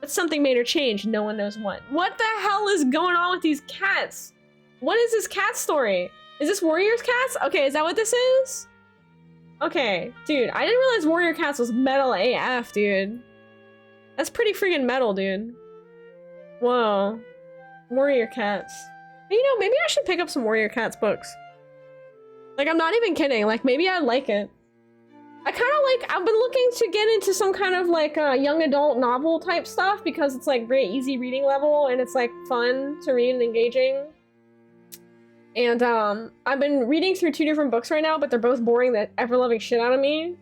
S1: but something made her change. No one knows what. What the hell is going on with these cats? What is this cat story? Is this Warriors Cats? Okay, is that what this is? Okay, dude, I didn't realize Warrior Cats was metal AF, dude. That's pretty freaking metal, dude. Whoa. Warrior Cats. You know, maybe I should pick up some Warrior Cats books. Like, I'm not even kidding. Like, maybe I'd like it. I kind of like, I've been looking to get into some kind of like young adult novel type stuff because it's like very easy reading level and it's like fun to read and engaging. And I've been reading through 2 different books right now, but they're both boring the ever-loving shit out of me.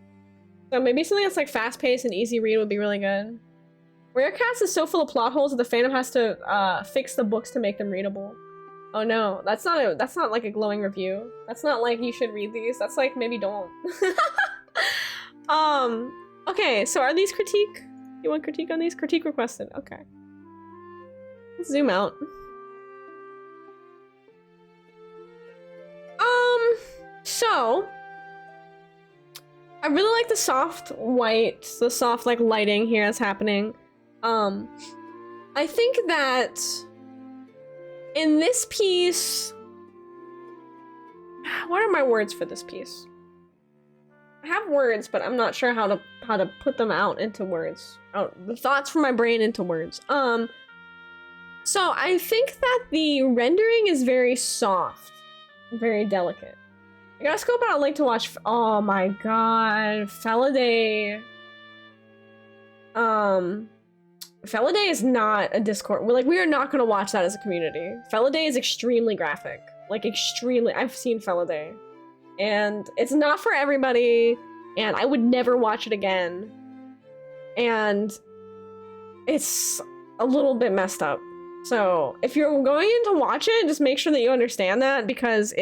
S1: So maybe something that's like fast-paced and easy read would be really good. Warrior Cats is so full of plot holes that the fandom has to fix the books to make them readable. Oh no, that's not like a glowing review. That's not like you should read these. That's like maybe don't. Okay, so are these critique? You want critique on these? Critique requested. Okay. Let's zoom out. So I really like the soft white, the soft like lighting here that's happening. I think that in this piece, what are my words for this piece? I have words, but I'm not sure how to put them out into words. The thoughts from my brain into words. So I think that the rendering is very soft, very delicate. I gotta scope out a link to watch. Oh my god, Feliday. Feliday is not a Discord. We are not gonna watch that as a community. Feliday is extremely graphic, like extremely. I've seen Feliday, and it's not for everybody. And I would never watch it again. And it's a little bit messed up. So if you're going in to watch it, just make sure that you understand that because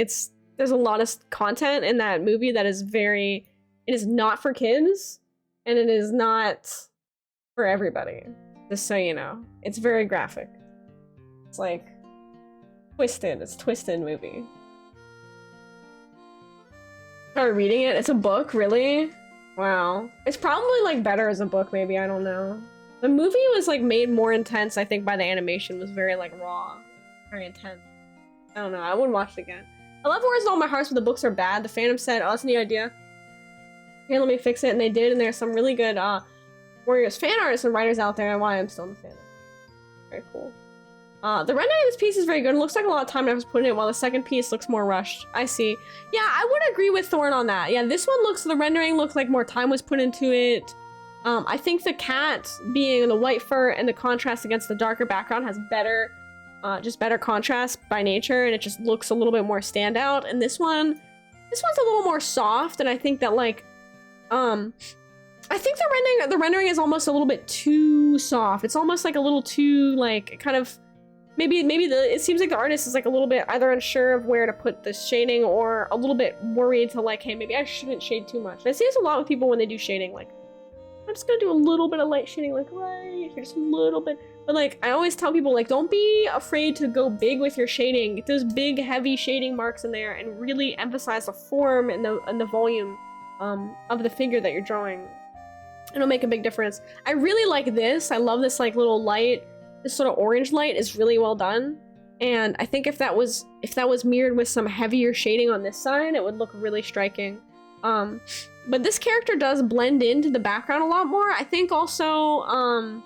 S1: there's a lot of content in that movie that is it is not for kids and it is not for everybody. Just so you know. It's very graphic. It's like twisted. It's a twisted movie. Started reading it. It's a book, really? Wow. It's probably like better as a book, maybe. I don't know. The movie was like made more intense, I think, by the animation. It was very like raw, very intense. I don't know. I wouldn't watch it again. I love Warriors with all my heart, but the books are bad. The fandom said, "Oh, that's a neat idea. Here, let me fix it," and they did. And there's some really good Warriors fan artists and writers out there, and why I'm still in the fandom. Very cool. The rendering of this piece is very good. It looks like a lot of time I was putting in, while the second piece looks more rushed. I see. Yeah, I would agree with Thorn on that. Yeah, this one the rendering looks like more time was put into it. I think the cat being the white fur and the contrast against the darker background has just better contrast by nature, and it just looks a little bit more standout. And this one's a little more soft, and I think that like, I think the rendering is almost a little bit too soft. It's almost like a little too like kind of it seems like the artist is like a little bit either unsure of where to put the shading or a little bit worried to like, hey, maybe I shouldn't shade too much. And I see this a lot with people when they do shading, like, I'm just gonna do a little bit of light shading, like right here, just a little bit. But like, I always tell people, like, don't be afraid to go big with your shading. Get those big, heavy shading marks in there and really emphasize the form and the volume of the figure that you're drawing. It'll make a big difference. I really like this. I love this like little light. This sort of orange light is really well done. And I think if that was mirrored with some heavier shading on this side, it would look really striking. But this character does blend into the background a lot more. I think also,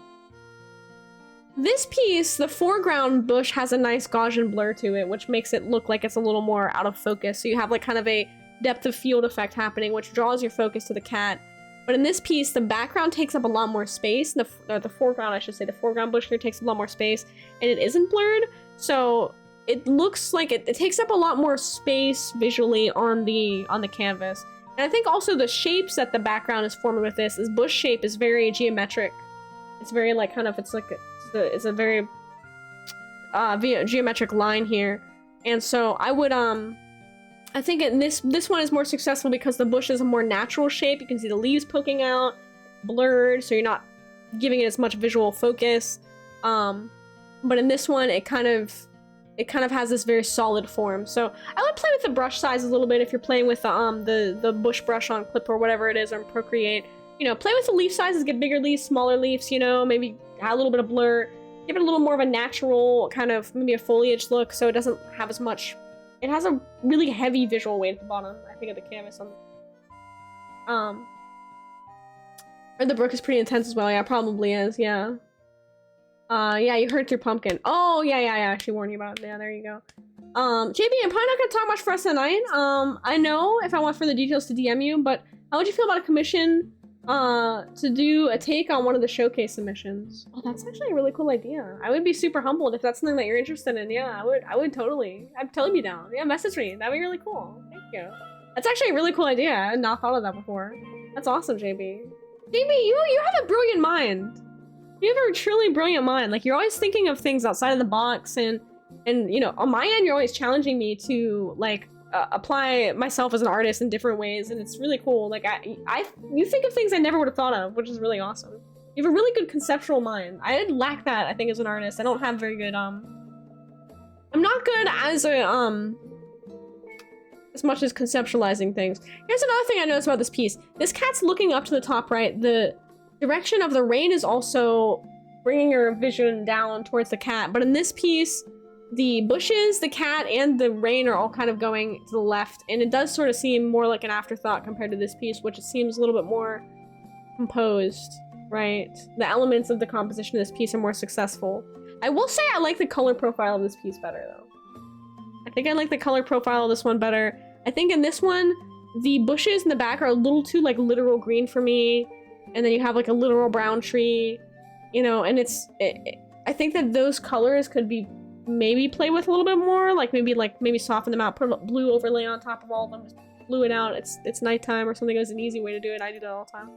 S1: this piece, the foreground bush has a nice Gaussian blur to it, which makes it look like it's a little more out of focus. So you have like kind of a depth of field effect happening, which draws your focus to the cat. But in this piece, the background takes up a lot more space. The foreground, I should say, the foreground bush here takes up a lot more space, and it isn't blurred. So it looks like it takes up a lot more space visually on the canvas. And I think also the shapes that the background is forming with this bush shape is very geometric. It's very like kind of, it's a very geometric line here. And so I would I think this one is more successful because the bush is a more natural shape. You can see the leaves poking out, blurred, so you're not giving it as much visual focus. But in this one, it kind of has this very solid form. So I would play with the brush size a little bit if you're playing with the bush brush on Clip or whatever it is on Procreate. You know, play with the leaf sizes, get bigger leaves, smaller leaves, you know, maybe add a little bit of blur, give it a little more of a natural kind of maybe a foliage look so it doesn't have as much. It has a really heavy visual weight at the bottom, I think, of the canvas. Or the brook is pretty intense as well. Yeah, probably is. Yeah. Yeah, you hurt your pumpkin. Oh, yeah. She warned you about it. Yeah, there you go. JB, I'm probably not gonna talk much for us tonight. I know if I want further details to DM you, but how would you feel about a commission to do a take on one of the showcase submissions? Oh, that's actually a really cool idea. I would be super humbled if that's something that you're interested in. Yeah, I'd totally be down. Yeah, message me. That'd be really cool. Thank you. That's actually a really cool idea. I had not thought of that before. That's awesome, JB. JB, you have a brilliant mind. You have a truly brilliant mind. Like, you're always thinking of things outside of the box, and you know, on my end, you're always challenging me to like apply myself as an artist in different ways, and it's really cool. Like, you think of things I never would have thought of, which is really awesome. You have a really good conceptual mind. I lack that, I think, as an artist. I don't have very good I'm not good as a as much as conceptualizing things. Here's another thing I noticed about this piece. This cat's looking up to the top right. The direction of the rain is also bringing your vision down towards the cat, but in this piece, the bushes, the cat, and the rain are all kind of going to the left, and it does sort of seem more like an afterthought compared to this piece, which it seems a little bit more composed, right? The elements of the composition of this piece are more successful. I will say I like the color profile of this piece better, though. I think I like the color profile of this one better. I think in this one, the bushes in the back are a little too, like, literal green for me, and then you have, like, a literal brown tree, you know, and I think that those colors could be maybe play with a little bit more, like maybe soften them out, put a blue overlay on top of all of them, just blue it out. It's nighttime or something. Is an easy way to do it. I do that all the time.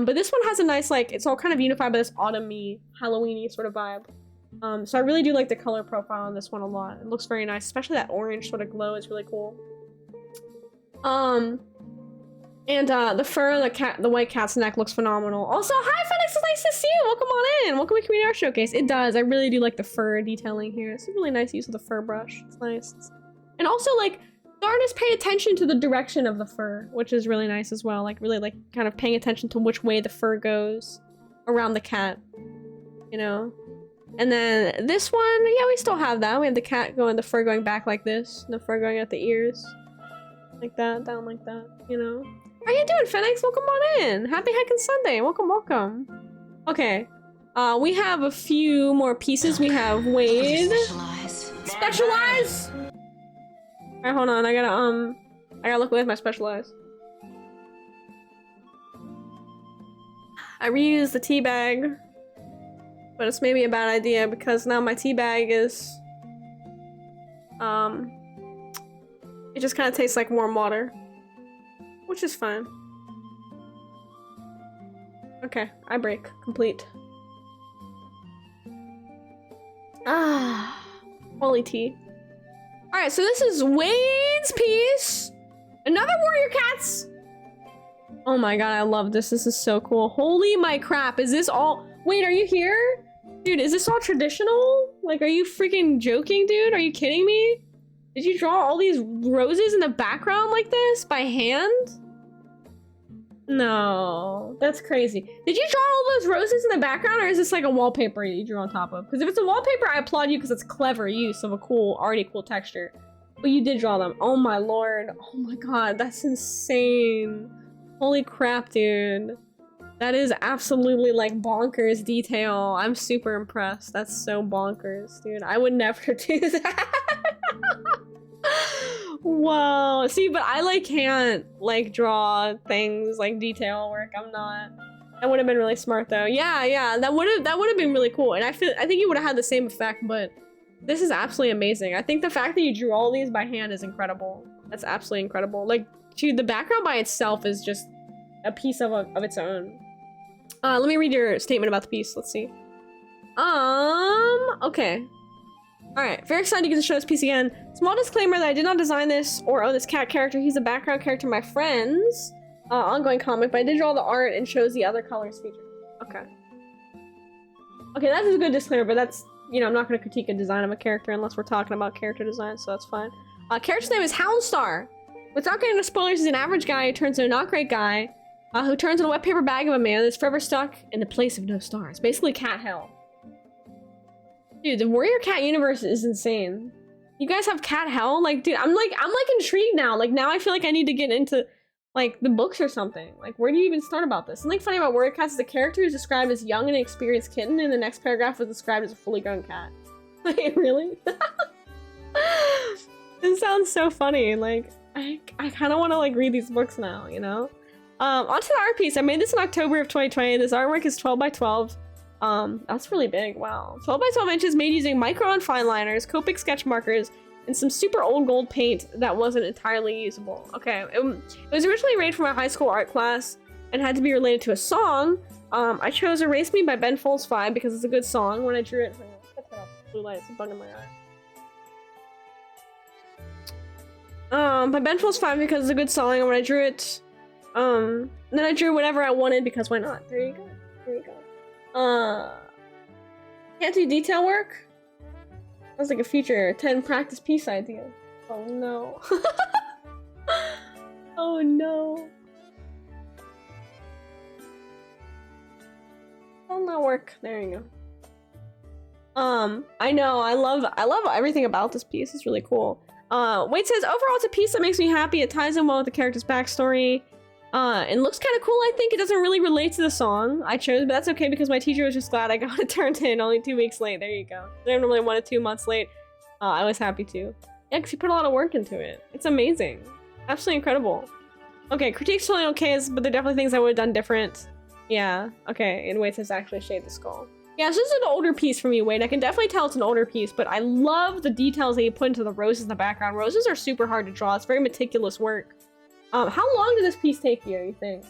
S1: But this one has a nice, like, it's all kind of unified by this autumny, Halloween-y sort of vibe. So I really do like the color profile on this one a lot. It looks very nice, especially that orange sort of glow is really cool. And the fur on the white cat's neck looks phenomenal. Also, hi Phoenix, it's nice to see you. Welcome on in. Welcome to Community Art Showcase. It does. I really do like the fur detailing here. It's a really nice use of the fur brush. It's nice. And also, like, the artist paid attention to the direction of the fur, which is really nice as well. Like, really, like, kind of paying attention to which way the fur goes around the cat, you know? And then this one, yeah, we still have that. We have the cat going, the fur going back like this, and the fur going at the ears. Like that, down like that, you know? How you doing, Phoenix? Welcome on in. Happy Hackin' Sunday. Welcome. Okay. We have a few more pieces. We have Wade. Specialize! Alright, hold on. I gotta look with my specialize. I reused the tea bag, but it's maybe a bad idea because now my tea bag is, it just kind of tastes like warm water. Which is fine. Okay, eye break complete. Holy tea. Alright, so this is Wade's piece. Another Warrior Cats. Oh my god, I love this. This is so cool. Holy my crap. Is this all... Wait, are you here? Dude, is this all traditional? Like, are you freaking joking, dude? Are you kidding me? Did you draw all these roses in the background like this by hand? No, that's crazy. Did you draw all those roses in the background, or is this like a wallpaper you drew on top of? Because if it's a wallpaper, I applaud you because it's clever use of a already cool texture. But you did draw them. Oh my lord. Oh my god, that's insane. Holy crap, dude. That is absolutely like bonkers detail. I'm super impressed. That's so bonkers, dude. I would never do that. Whoa. See, but I like can't like draw things like detail work. I'm not. That would have been really smart though. Yeah, that would have been really cool. And I think you would have had the same effect, but this is absolutely amazing. I think the fact that you drew all these by hand is incredible. That's absolutely incredible. Like, dude, the background by itself is just a piece of its own. Let me read your statement about the piece. Let's see. Okay. Alright, very excited to get to show this piece again. Small disclaimer that I did not design this or own this cat character. He's a background character in my friend's ongoing comic, but I did draw the art and chose the other colors featured. Okay. Okay, that is a good disclaimer, but that's, you know, I'm not going to critique a design of a character unless we're talking about character design, so that's fine. Character's name is Houndstar. Without getting into spoilers, he's an average guy who turns into a not great guy, who turns into a wet paper bag of a man that's forever stuck in the place of no stars. Basically cat hell. Dude, the Warrior Cat universe is insane. You guys have cat hell? Like, dude, I'm like intrigued now. Like, now I feel like I need to get into like the books or something. Like, where do you even start about this? Something funny about WordCats is the character is described as young and inexperienced kitten, and the next paragraph was described as a fully grown cat. Like, really? This sounds so funny. Like, I kind of want to like read these books now, you know? Onto the art piece. I made this in October of 2020. This artwork is 12 by 12. That's really big. Wow. 12 by 12 inches made using micro and fine liners, Copic sketch markers, and some super old gold paint that wasn't entirely usable. Okay, it was originally made for my high school art class and had to be related to a song. I chose Erase Me by Ben Folds 5 because it's a good song. When I drew it, blue light, it's a bug in my eye. By Ben Folds 5 because it's a good song, and when I drew it, then I drew whatever I wanted because why not? There you go. There you go. Can't do detail work? Sounds like a future 10 practice piece idea. Oh no. Oh no. Will not work. There you go. I know, I love everything about this piece. It's really cool. Wade says, overall it's a piece that makes me happy. It ties in well with the character's backstory. It looks kind of cool, I think. It doesn't really relate to the song I chose, but that's okay because my teacher was just glad I got it turned in only 2 weeks late. There you go. They're normally 1 to 2 months late. I was happy to. Yeah, because you put a lot of work into it. It's amazing. Absolutely incredible. Okay, critique's totally okay, but there are definitely things I would have done different. Yeah, okay, and Wade says actually shade the skull. Yeah, so this is an older piece from you, Wade. I can definitely tell it's an older piece, but I love the details that you put into the roses in the background. Roses are super hard to draw. It's very meticulous work. How long did this piece take you think?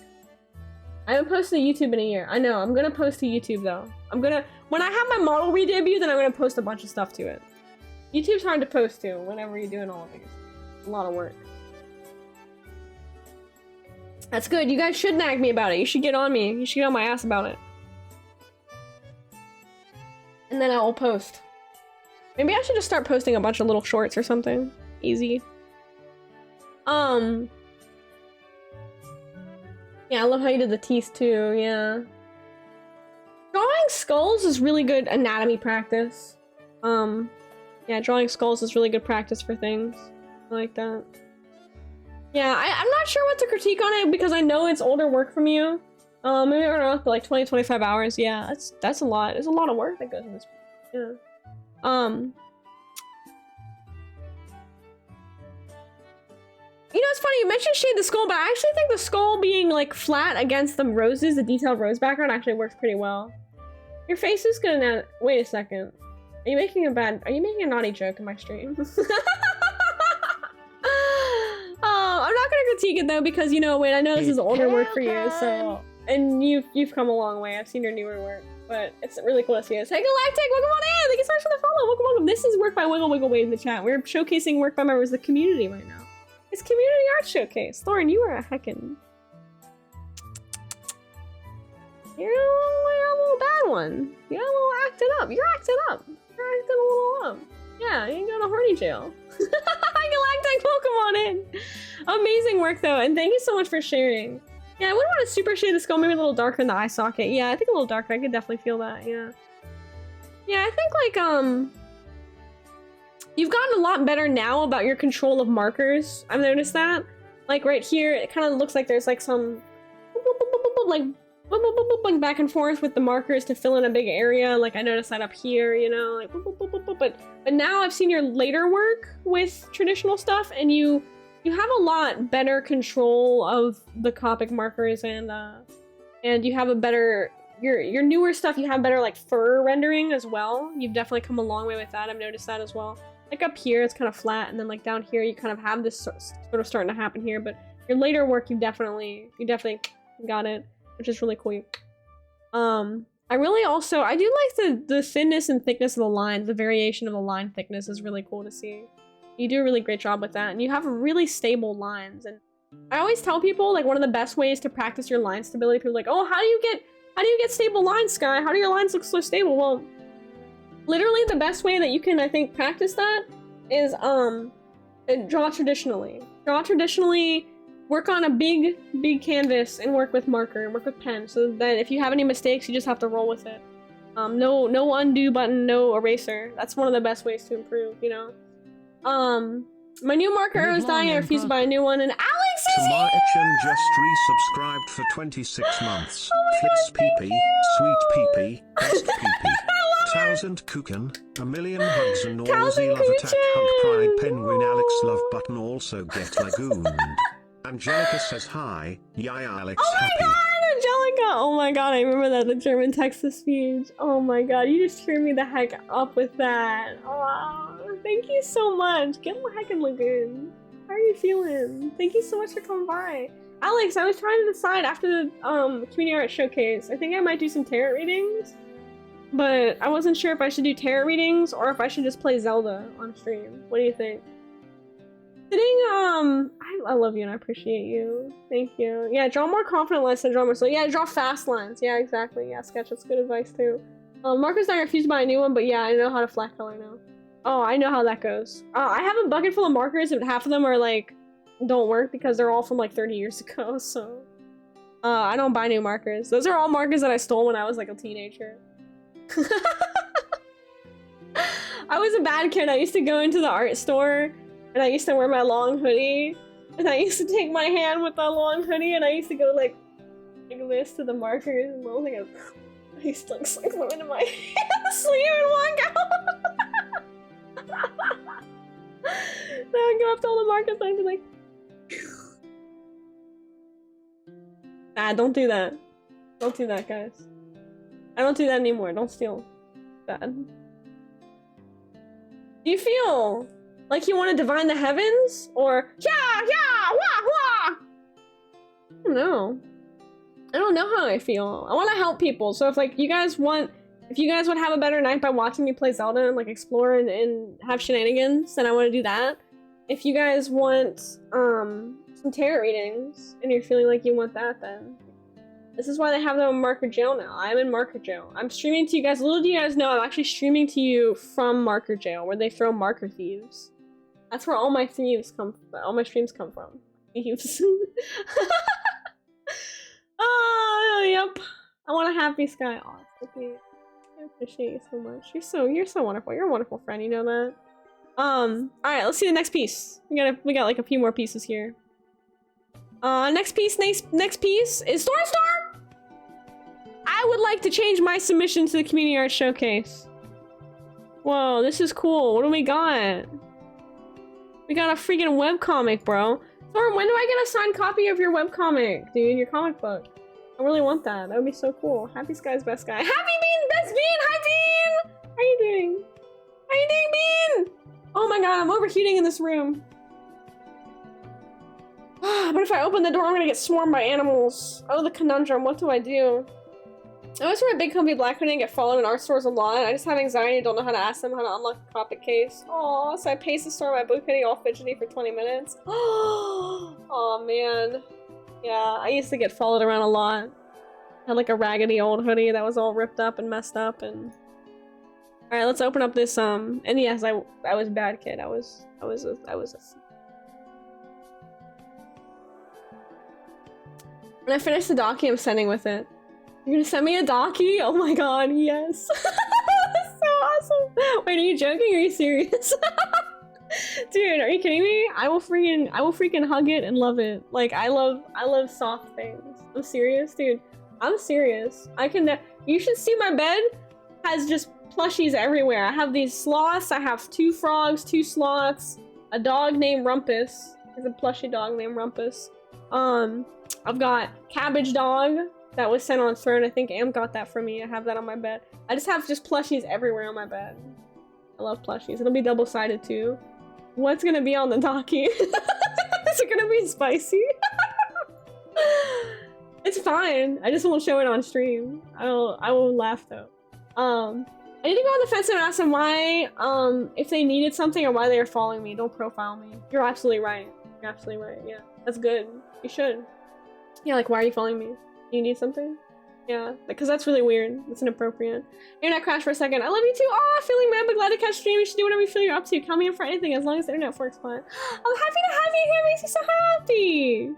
S1: I haven't posted to YouTube in a year. I know, I'm gonna post to YouTube though. When I have my model re-debut, then I'm gonna post a bunch of stuff to it. YouTube's hard to post to whenever you're doing all of these. It's a lot of work. That's good, you guys should nag me about it. You should get on me. You should get on my ass about it. And then I will post. Maybe I should just start posting a bunch of little shorts or something. Easy. Yeah, I love how you did the teeth too, yeah. Drawing skulls is really good anatomy practice. Yeah, drawing skulls is really good practice for things. I like that. Yeah, I'm not sure what to critique on it because I know it's older work from you. Maybe I don't know, but like 20-25 hours, yeah, that's a lot. There's a lot of work that goes in this. Yeah. You know, it's funny, you mentioned shade the skull, but I actually think the skull being like flat against the roses, the detailed rose background actually works pretty well. Your face is gonna, wait a second. Are you making a naughty joke in my stream? Oh, I'm not gonna critique it though, because you know, wait, I know this is older work for you, so, and you've come a long way. I've seen your newer work, but it's really cool to see us. Hey Galactic, welcome on in! Thank you so much for the follow, welcome. This is work by Wiggle Wiggle Wade in the chat. We're showcasing work by members of the community right now. It's community art showcase. Lauren, you are a heckin'. You're a little bad one. You're a little acting up. You're acting up. You're acting a little up. Yeah, you ain't going to horny jail. Galactic, welcome on in. Amazing work though, and thank you so much for sharing. Yeah, I wouldn't want to super shade the skull, maybe a little darker in the eye socket. Yeah, I think a little darker. I could definitely feel that, yeah. Yeah, I think like, you've gotten a lot better now about your control of markers. I've noticed that. Like right here, it kind of looks like there's like some like back and forth with the markers to fill in a big area. Like I noticed that up here, you know, like but now I've seen your later work with traditional stuff, and you have a lot better control of the Copic markers, and you have a better your newer stuff. You have better like fur rendering as well. You've definitely come a long way with that. I've noticed that as well. Like up here, it's kind of flat, and then like down here, you kind of have this sort of starting to happen here. But your later work, you definitely got it, which is really cool. I do like the thinness and thickness of the lines. The variation of the line thickness is really cool to see. You do a really great job with that, and you have really stable lines. And I always tell people like one of the best ways to practice your line stability. People are like, oh, how do you get stable lines, Sky? How do your lines look so stable? Well, literally the best way that you can, I think, practice that is draw traditionally. Draw traditionally, work on a big canvas, and work with marker and work with pen, so that if you have any mistakes, you just have to roll with it. No undo button, no eraser. That's one of the best ways to improve, you know. My new marker is dying, I refuse to buy a new one, and Alex
S3: Tomaichan just resubscribed for 26 months. Flitz PP, sweet PP, best PP. 1000 Kukan, a million hugs and all Aussie love attack hug pride penguin Alex love button also get lagooned. Angelica says hi, yaya Alex happy.
S1: Angelica! Oh my god, I remember that, the German text-to speech. Oh my god, you just cheered me the heck up with that. Oh, thank you so much. Get the heck in lagoon. How are you feeling? Thank you so much for coming by. Alex, I was trying to decide after the community art showcase. I think I might do some tarot readings, but I wasn't sure if I should do tarot readings or if I should just play Zelda on stream. What do you think? I love you and I appreciate you. Thank you. Yeah, draw more confident lines than draw more. So yeah, draw fast lines. Yeah, exactly. Yeah, Sketch, that's good advice too. Marker's not refused by a new one, but yeah, I know how to flat color now. Oh, I know how that goes. I have a bucket full of markers, but half of them are like, don't work because they're all from like 30 years ago, so. I don't buy new markers. Those are all markers that I stole when I was like a teenager. I was a bad kid. I used to go into the art store and I used to wear my long hoodie and I used to take my hand with the long hoodie and I used to go like this to the markers and I used to like slip them into my sleeve and walk out. Then I'd go up to all the markers and I'd be like, ah, don't do that. Don't do that, guys. I don't do that anymore. Don't steal. Bad. Do you feel like you want to divine the heavens? Or wah, wah? I don't know. I don't know how I feel. I want to help people. So if like you guys would have a better night by watching me play Zelda and like explore and have shenanigans, then I want to do that. If you guys want some tarot readings and you're feeling like you want that, then this is why they have them in Marker Jail now. I'm in Marker Jail. I'm streaming to you guys. Little do you guys know, I'm actually streaming to you from Marker Jail, where they throw marker thieves. That's where all my thieves come from. All my streams come from. Thieves. Oh, yep. I want a happy sky. Oh, okay. I appreciate you so much. You're so wonderful. You're a wonderful friend. You know that. Alright, let's see the next piece. We got like a few more pieces here. Next piece is Star! I would like to change my submission to the Community Art Showcase. Whoa, this is cool. What do we got? We got a freaking webcomic, bro. Storm, when do I get a signed copy of your webcomic, dude? Your comic book. I really want that. That would be so cool. Happy Sky's best guy. Happy Bean! Best Bean! Hi, Bean! How are you doing? How are you doing, Bean? Oh my god, I'm overheating in this room. But if I open the door, I'm gonna get swarmed by animals. Oh, the conundrum. What do I do? I always wear a big comfy black hoodie and get followed in art stores a lot. I just have anxiety and don't know how to ask them how to unlock the Copic case. Oh, so I pace the store in my book hoodie all fidgety for 20 minutes. Oh man. Yeah, I used to get followed around a lot. I had like a raggedy old hoodie that was all ripped up and messed up and... Alright, let's open up this, and yes, I was a bad kid. I was a... When I finish the docky, I'm sending with it. You're gonna send me a docky? Oh my god, yes. That's so awesome. Wait, are you joking or are you serious? Dude, are you kidding me? I will freaking hug it and love it. Like, I love soft things. I'm serious, dude. I'm serious. You should see my bed has just plushies everywhere. I have these sloths. I have 2 frogs, 2 sloths, a dog named Rumpus. There's a plushy dog named Rumpus. I've got Cabbage Dog that was sent on Throne. I think Am got that for me. I have that on my bed. I just have plushies everywhere on my bed. I love plushies. It'll be double-sided too. What's gonna be on the docky? Is it gonna be spicy? It's fine. I just won't show it on stream. I will laugh though. I need to go on the fence and ask them why, if they needed something or why they were following me. Don't profile me. You're absolutely right. You're absolutely right. Yeah, that's good. You should. Yeah, like, why are you following me? Do you need something? Yeah, because that's really weird. That's inappropriate. Internet crashed for a second. I love you too. Oh, feeling bad but glad to catch stream. You should do whatever you feel you're up to. Count me in for anything as long as the internet works fine. I'm happy to have you here. It makes me so happy.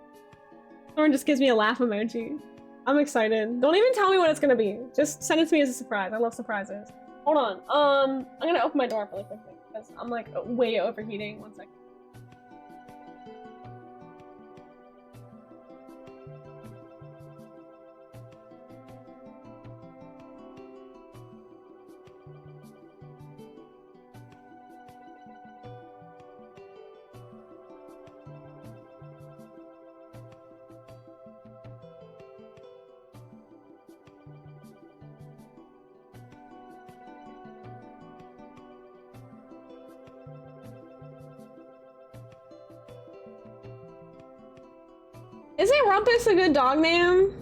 S1: Lauren just gives me a laugh emoji. I'm excited. Don't even tell me what it's gonna be. Just send it to me as a surprise. I love surprises. Hold on. I'm gonna open my door really quickly because I'm like way overheating. 1 second. Isn't Rumpus a good dog name?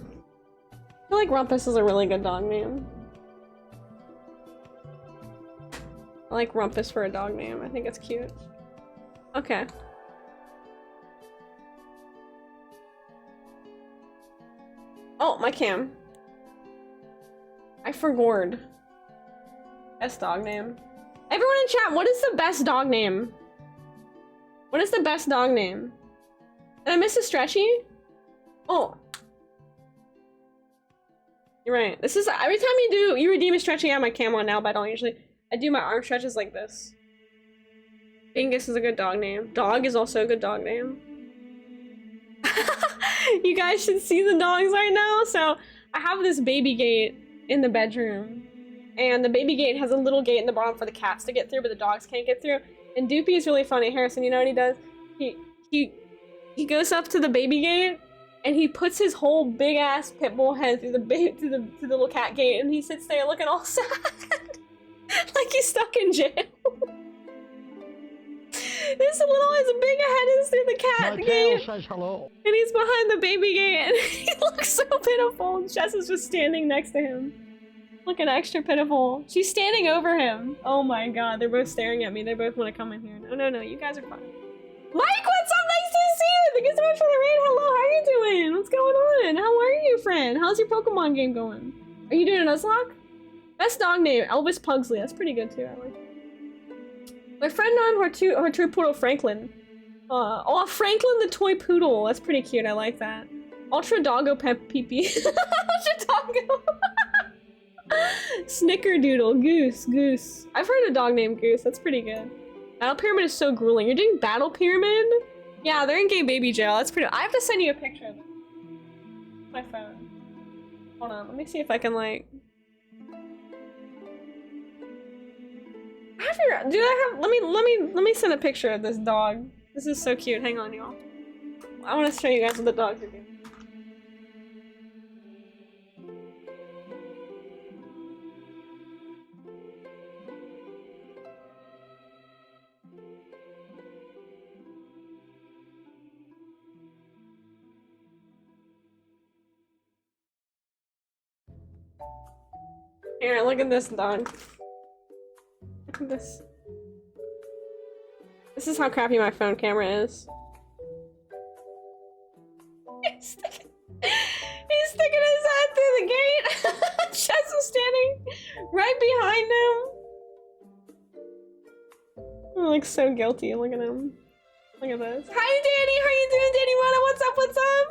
S1: I feel like Rumpus is a really good dog name. I like Rumpus for a dog name. I think it's cute. Okay. Oh, my cam. I forgot. Best dog name. Everyone in chat, what is the best dog name? What is the best dog name? Did I miss a stretchy? Oh. You're right. This is every time you redeem a stretchy. I have my cam on now, but I don't usually. I do my arm stretches like this. Bingus is a good dog name. Dog is also a good dog name. You guys should see the dogs right now. So I have this baby gate in the bedroom, and the baby gate has a little gate in the bottom for the cats to get through, but the dogs can't get through. And Doopy is really funny. Harrison, you know what he does? He goes up to the baby gate, and he puts his whole big ass pit bull head through the little cat gate, and he sits there looking all sad, like he's stuck in jail. His big head is through the cat gate,
S2: says hello.
S1: and he's behind the baby gate, and he looks so pitiful. Jess is just standing next to him, looking extra pitiful. She's standing over him. Oh my god, they're both staring at me. They both want to come in here. No, you guys are fine. Mike, what's up? Nice to see you! Thank you so much for the raid. Hello, how are you doing? What's going on? How are you, friend? How's your Pokemon game going? Are you doing a Nuzlocke? Best dog name, Elvis Pugsley. That's pretty good too, I like. My friend named her toy poodle Franklin. Oh, Franklin the toy poodle. That's pretty cute. I like that. Ultra Doggo Pep Pee-Pee. Ultra Doggo. Snickerdoodle. Goose. I've heard a dog named Goose. That's pretty good. Battle Pyramid is so grueling. You're doing Battle Pyramid? Yeah, they're in gay baby jail. That's pretty. I have to send you a picture of them. My phone. Hold on. Let me see if I can like. Let me send a picture of this dog. This is so cute. Hang on, y'all. I want to show you guys what the dogs are doing. Here, look at this dog. Look at this. This is how crappy my phone camera is. He's sticking his head through the gate. Chess is standing right behind him. He looks so guilty. Look at him. Look at this. Hi, Danny. How you doing, Danny Rana? What's up? What's up?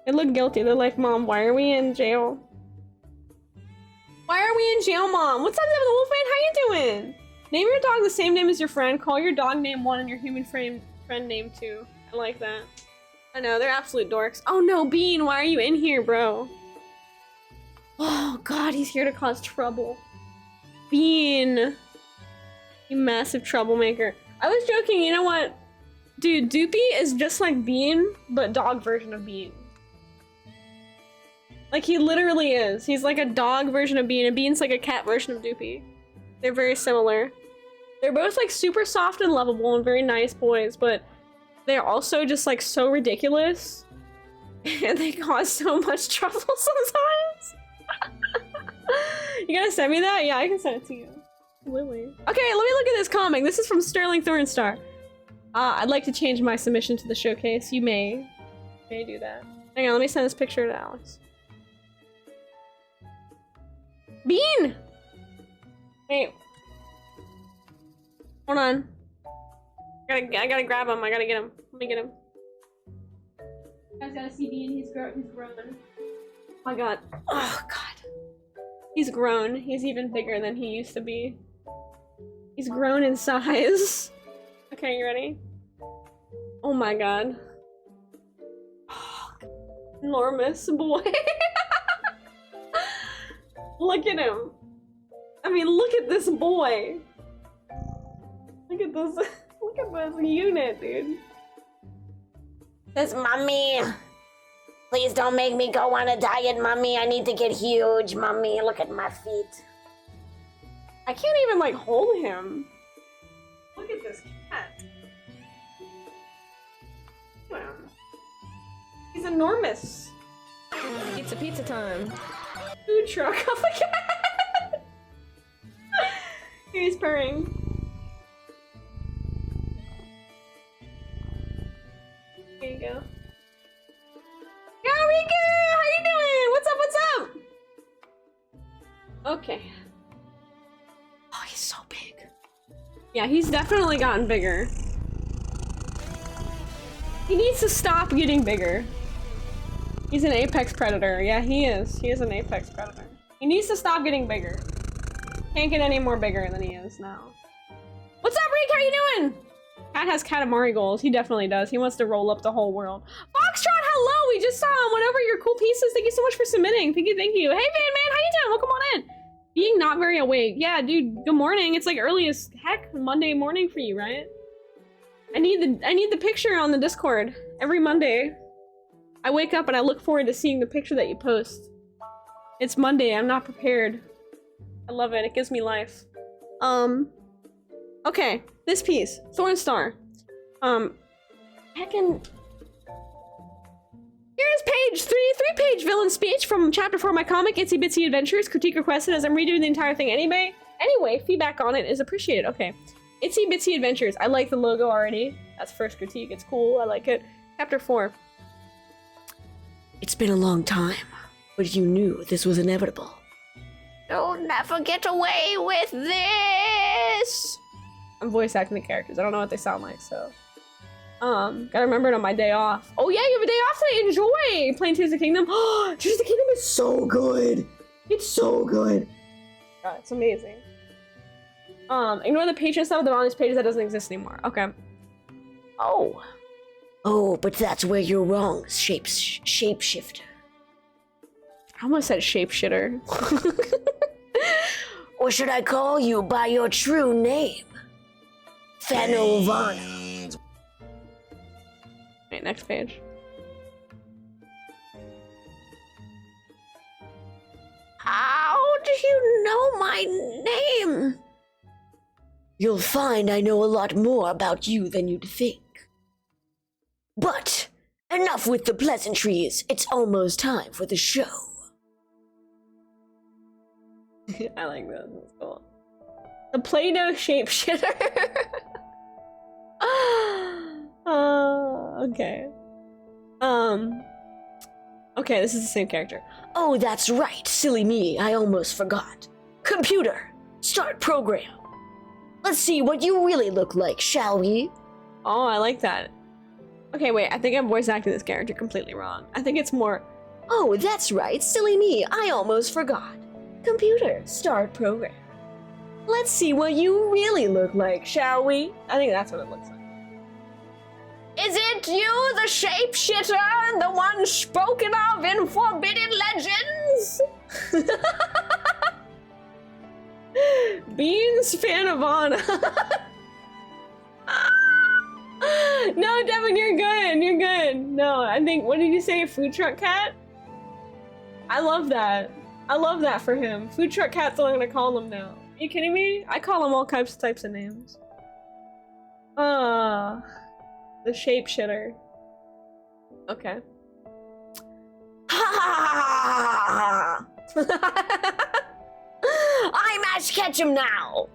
S1: They look guilty. They're like, Mom, why are we in jail? Why are we in jail, Mom? What's up, Devin the Wolfman? How you doing? Name your dog the same name as your friend. Call your dog name 1 and your human friend name 2. I like that. I know, they're absolute dorks. Oh no, Bean, why are you in here, bro? Oh god, he's here to cause trouble. Bean. You massive troublemaker. I was joking, you know what? Dude, Doopy is just like Bean, but dog version of Bean. Like, he literally is. He's like a dog version of Bean, and Bean's like a cat version of Doopy. They're very similar. They're both like super soft and lovable and very nice boys, but they're also just like so ridiculous. And they cause so much trouble sometimes. You gotta send me that? Yeah, I can send it to you. Lily. Okay, let me look at this comic. This is from Sterling Thornstar. I'd like to change my submission to the showcase. You may do that. Hang on, let me send this picture to Alex. Bean! Wait. Hold on. I gotta grab him. I gotta get him. Let me get him. You guys gotta see Bean. He's grown. Oh my god. Oh god. He's grown. He's even bigger than he used to be. He's grown in size. Okay, you ready? Oh my god. Oh, enormous boy. Look at him. I mean, look at this boy. Look at this. Look at this unit, dude.
S4: This Mommy. Please don't make me go on a diet, Mommy. I need to get huge, Mommy. Look at my feet.
S1: I can't even like hold him. Look at this cat. He's enormous. Pizza time. Food truck. Oh my god. He's purring. Here you go. Eureka! How you doing? What's up? What's up? Okay. Oh, he's so big. Yeah, he's definitely gotten bigger. He needs to stop getting bigger. He's an apex predator. Yeah, he is. He is an apex predator. He needs to stop getting bigger. Can't get any more bigger than he is now. What's up, Reek? How you doing? Cat has Katamari goals. He definitely does. He wants to roll up the whole world. Foxtrot, hello! We just saw him. Whatever your cool pieces. Thank you so much for submitting. Thank you, thank you. Hey, Van Man, how you doing? Welcome on in. Being not very awake. Yeah, dude, good morning. It's like early as heck Monday morning for you, right? I need the picture on the Discord every Monday. I wake up and I look forward to seeing the picture that you post. It's Monday. I'm not prepared. I love it. It gives me life. Okay, this piece, Thorn Star. Heckin'. Here's page three-page villain speech from chapter 4 of my comic, Itsy Bitsy Adventures. Critique requested as I'm redoing the entire thing anyway. Feedback on it is appreciated. Okay. Itsy Bitsy Adventures. I like the logo already. That's first critique. It's cool. I like it. Chapter 4.
S4: It's been a long time, but you knew this was inevitable. You'll never get away with this!
S1: I'm voice acting the characters. I don't know what they sound like, so. Gotta remember it on my day off. Oh yeah, you have a day off today. Enjoy playing Tears of the Kingdom. Oh, Tears of the Kingdom is so good. It's so good. God, it's amazing. Ignore the patron stuff on these pages that doesn't exist anymore. Okay.
S4: Oh, but that's where you're wrong, shapeshifter.
S1: I almost said shapeshitter.
S4: Or should I call you by your true name? Fanovana.
S1: Wait, next page.
S4: How do you know my name? You'll find I know a lot more about you than you'd think. But enough with the pleasantries. It's almost time for the show.
S1: I like that. That's cool. The Play-Doh shapeshitter. Okay. Okay, this is the same character.
S4: Oh, that's right. Silly me. I almost forgot. Computer, start program. Let's see what you really look like, shall we?
S1: Oh, I like that. Okay, wait. I think I'm voice acting this character completely wrong. I think it's more.
S4: Oh, that's right. Silly me. I almost forgot. Computer, start program. Let's see what you really look like, shall we?
S1: I think that's what it looks like.
S4: Is it you, the shapeshitter, the one spoken of in Forbidden Legends?
S1: Beans Fanovana. No, Devin, you're good. You're good. No, I think, what did you say? Food truck cat? I love that. I love that for him. Food truck cat's what I'm gonna call him now. Are you kidding me? I call him all types of names. The shapeshitter. Okay.
S4: Ha! I must catch him now.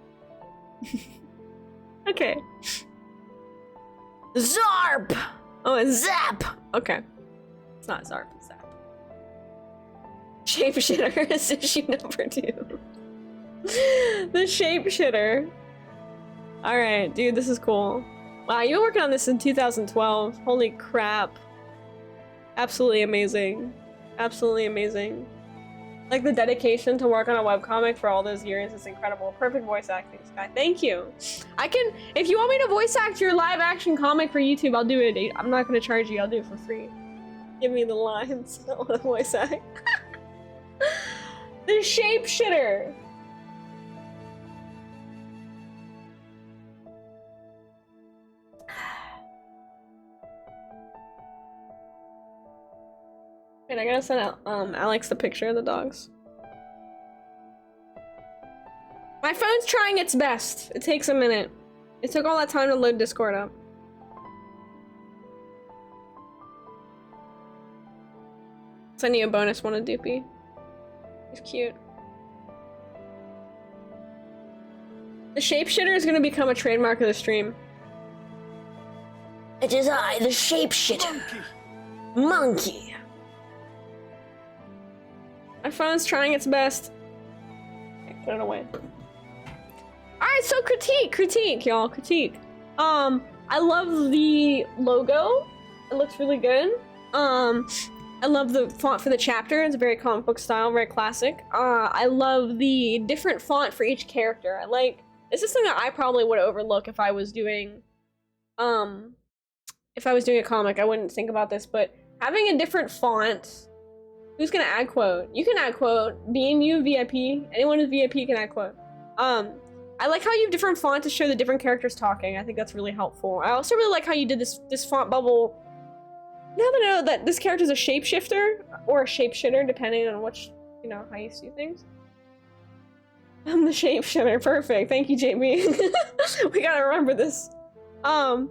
S1: Okay.
S4: Zarp!
S1: Oh, it's
S4: Zap!
S1: okay. It's not Zarp, it's Zap. Shapeshitter is issue number 2. The shapeshitter. Alright, dude, this is cool. Wow, you've been working on this in 2012. Holy crap. Absolutely amazing. Absolutely amazing. Like, the dedication to work on a webcomic for all those years is incredible. Perfect voice acting, Sky. Thank you. I can, if you want me to voice act your live action comic for YouTube, I'll do it. I'm not gonna charge you, I'll do it for free. Give me the lines. I want to voice act. The shapeshitter. Wait, I gotta send out Alex the picture of the dogs. My phone's trying its best. It takes a minute. It took all that time to load Discord up. Sending you a bonus one of Doopy. He's cute. The shapeshitter is gonna become a trademark of the stream.
S4: It is I, the shapeshitter. Monkey.
S1: My phone's trying its best. Okay, put it away. Alright, so critique, y'all, critique. I love the logo. It looks really good. I love the font for the chapter. It's very comic book style, very classic. I love the different font for each character. This is something that I probably would overlook if I was doing, a comic. I wouldn't think about this, but having a different font. Who's gonna add quote? You can add quote. BMU VIP. Anyone who's VIP can add quote. I like how you have different font to show the different characters talking. I think that's really helpful. I also really like how you did this font bubble. Now that I know that this character is a shapeshifter or a shapeshitter, depending on which, how you see things. I'm the shapeshitter. Perfect. Thank you, JB. We gotta remember this. I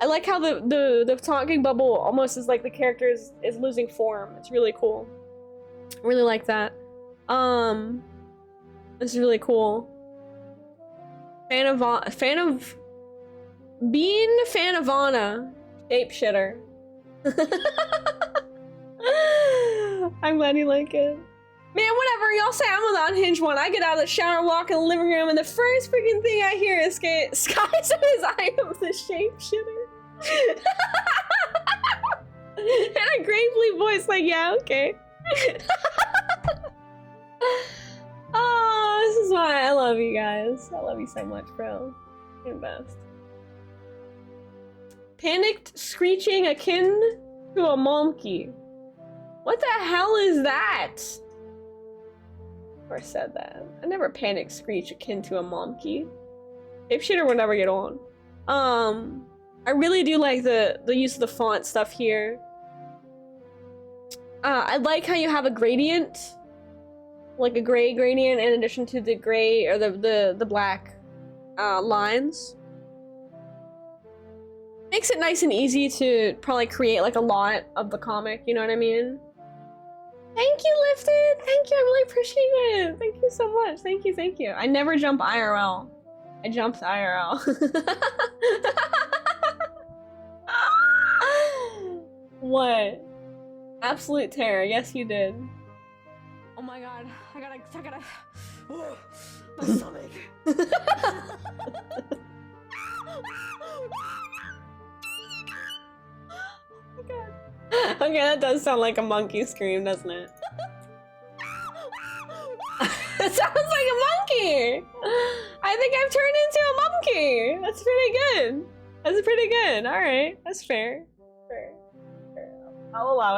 S1: like how the talking bubble almost is like the character is losing form. It's really cool. I really like that. This is really cool. Fan of Anna, shapeshitter. I'm glad you like it. Man, whatever, y'all say I'm on the unhinged one. I get out of the shower, walk in the living room, and the first freaking thing I hear is Sky says I am the shapeshitter. And a gravely voice like, yeah, okay. Oh, this is why I love you guys. I love you so much, bro. You're the best. Panicked screeching akin to a monkey. What the hell is that? I said that. I never panic screech akin to a monkey. Shapeshitter will never get on. I really do like the use of the font stuff here. I like how you have a gradient. Like a gray gradient in addition to the gray or the black lines. Makes it nice and easy to probably create like a lot of the comic, you know what I mean? Thank you, Lifted! Thank you, I really appreciate it! Thank you so much, thank you. I never jump IRL. I jumped IRL. What? Absolute terror, yes you did. Oh my god, I gotta... Oh, my stomach. Oh god. Okay, that does sound like a monkey scream, doesn't it? That sounds like a monkey! I think I've turned into a monkey! That's pretty good. That's pretty good. Alright, that's fair. Fair. I'll allow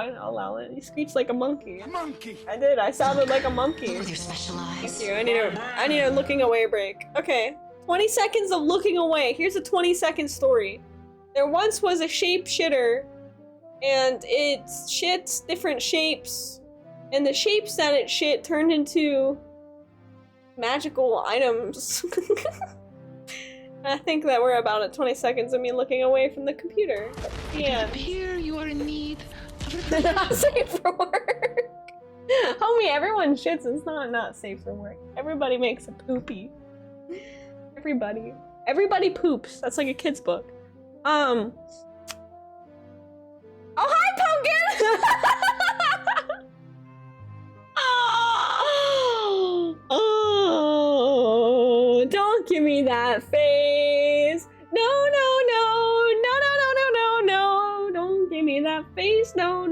S1: it. You screeched like a monkey. A monkey! I did, I sounded like a monkey.
S2: With your special eyes.
S1: Thank you. I need a looking away break. Okay. 20 seconds of looking away. Here's a 20-second story. There once was a shapeshitter, and it shits different shapes, and the shapes that it shit turned into magical items. I think that we're about at 20 seconds of me looking away from the computer. Yeah.
S2: Here you are in need of
S1: Not safe for work. Homie, everyone shits. It's not safe for work. Everybody makes a poopy. Everybody poops. That's like a kid's book. Oh, hi, Pumpkin! Oh, don't give me that face. No. Don't give me that face. No.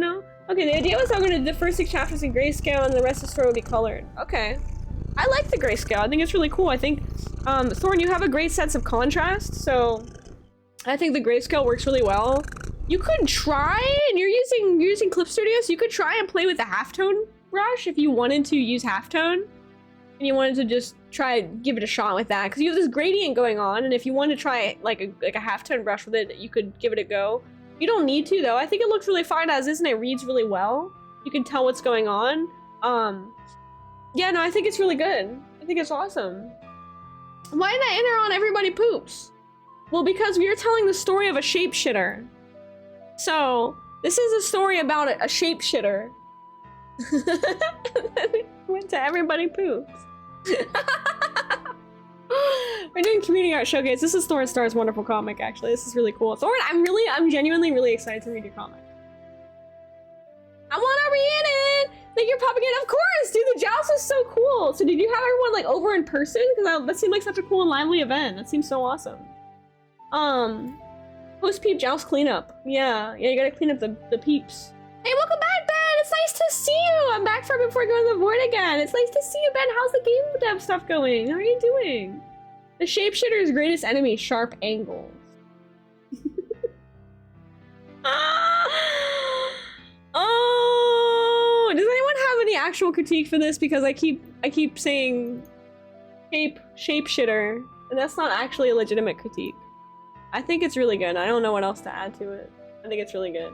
S1: Okay, the idea was I'm gonna do the first 6 chapters in grayscale and the rest of the story will be colored. Okay. I like the grayscale. I think it's really cool. I think, Thorn, you have a great sense of contrast, so I think the grayscale works really well. You could try, and you're using Clip Studio, so you could try and play with the halftone brush if you wanted to use halftone, and you wanted to just give it a shot with that, because you have this gradient going on, and if you want to try like a halftone brush with it, you could give it a go. You don't need to though. I think it looks really fine as is, and it reads really well. You can tell what's going on. Yeah, no, I think it's really good. I think it's awesome. Why did I enter on everybody poops? Well, because we are telling the story of a shapeshitter. So, this is a story about a shapeshitter. Went to Everybody Poops. We're doing community art showcase. This is Thorn Star's wonderful comic, actually. This is really cool. Thorn, I'm genuinely really excited to read your comic. I wanna read it! Thank you for popping in. Of course, dude, the joust is so cool. So did you have everyone like over in person? Because that seemed like such a cool and lively event. That seems so awesome. Post peep joust cleanup. Yeah, you gotta clean up the peeps. Hey, welcome back, Ben! It's nice to see you! I'm back from before going to the void again. It's nice to see you, Ben. How's the game dev stuff going? How are you doing? The shapeshitter's greatest enemy, sharp angles. Oh, does anyone have any actual critique for this? Because I keep saying shapeshitter, and that's not actually a legitimate critique. I think it's really good. I don't know what else to add to it. I think it's really good.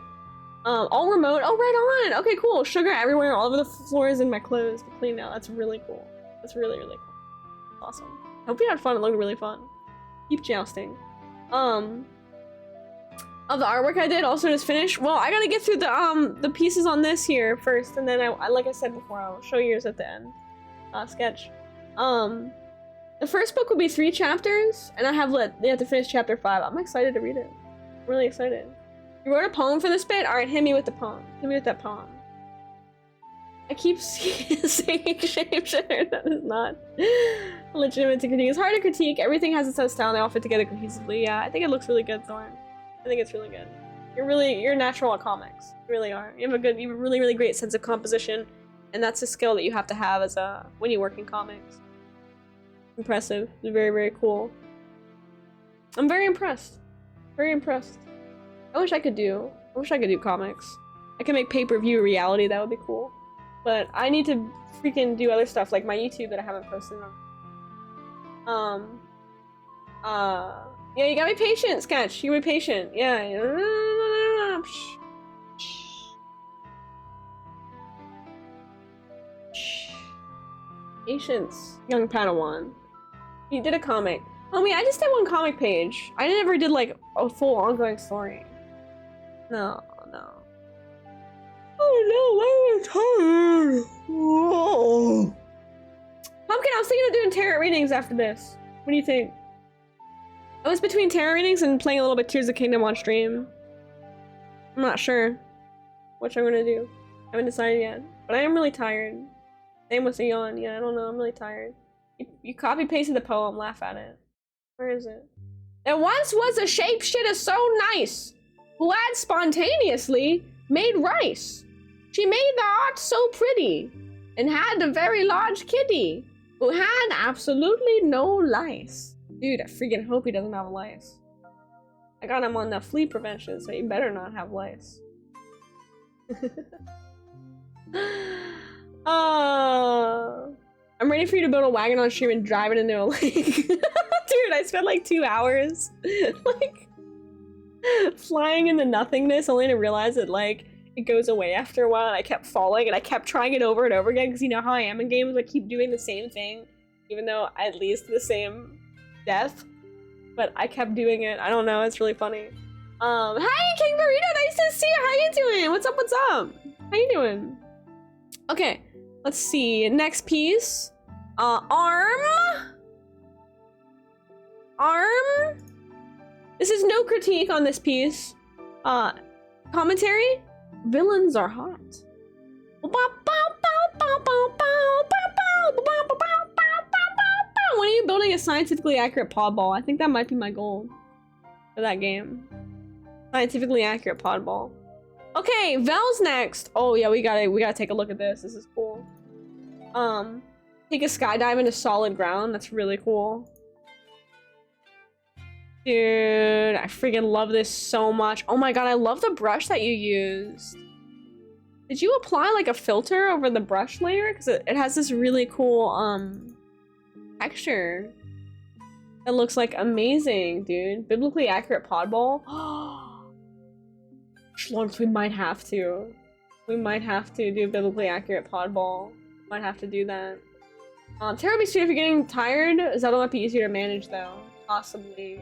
S1: All remote. Oh, right on. Okay, cool. Sugar everywhere, all over the floors, and my clothes to clean now. That's really cool. That's really, really cool. Awesome. Hope you had fun. It looked really fun. Keep jousting. Of the artwork I did, also just finished. Well, I gotta get through the pieces on this here first, and then I like I said before, I'll show yours at the end. Sketch. The first book will be 3 chapters, and I have to finish chapter 5. I'm excited to read it. I'm really excited. You wrote a poem for this bit? Alright, hit me with the poem. Hit me with that poem. I keep saying shapeshifter. That is not legitimate to critique. It's hard to critique. Everything has its own style and they all fit together cohesively. Yeah, I think it looks really good, Thorn. I think it's really good. You're natural at comics. You really are. You have a really, really great sense of composition, and that's a skill that you have to have as when you work in comics. Impressive. It's very, very cool. I'm very impressed. Very impressed. I wish I could do comics. I could make pay-per-view reality. That would be cool. But I need to freaking do other stuff like my YouTube that I haven't posted on. Yeah, you gotta be patient, Sketch. You gotta be patient. Yeah. Patience, young Padawan. You did a comic. Homie, I just did 1 comic page. I never did like a full ongoing story. No. Oh no, I'm tired. Whoa. Pumpkin, I was thinking of doing tarot readings after this. What do you think? I was between tarot readings and playing a little bit Tears of the Kingdom on stream. I'm not sure what I'm gonna do. I haven't decided yet. But I am really tired. Same with the yawn. Yeah, I don't know. I'm really tired. You copy pasted the poem. Laugh at it. Where is it? There once was a shapeshitter so nice, who had spontaneously made rice. She made the art so pretty, and had a very large kitty, who had absolutely no lice. Dude, I freaking hope he doesn't have lice. I got him on the flea prevention, so he better not have lice. I'm ready for you to build a wagon on stream and drive it into a lake. Dude, I spent like 2 hours like flying into nothingness, only to realize that like it goes away after a while, and I kept falling and I kept trying it over and over again, because you know how I am in games, I keep doing the same thing, even though at least the same death, but I kept doing it. I don't know, it's really funny. Hi King Burrito, nice to see you. How you doing? What's up? How you doing? Okay, let's see. Next piece. Arm. This is no critique on this piece. Commentary. Villains are hot. When are you building a scientifically accurate pod ball? I think that might be my goal for that game. Scientifically accurate pod ball. Okay, Vel's next. Oh yeah, we gotta take a look at this. This is cool. Take a skydive into solid ground. That's really cool. Dude, I freaking love this so much. Oh my god, I love the brush that you used. Did you apply like a filter over the brush layer? Because it has this really cool texture. It looks like amazing, dude. Biblically accurate pod ball. Schlumps, we might have to. We might have to do biblically accurate pod ball. Might have to do that. Terror be sweet if you're getting tired. Zelda might be easier to manage though. Possibly.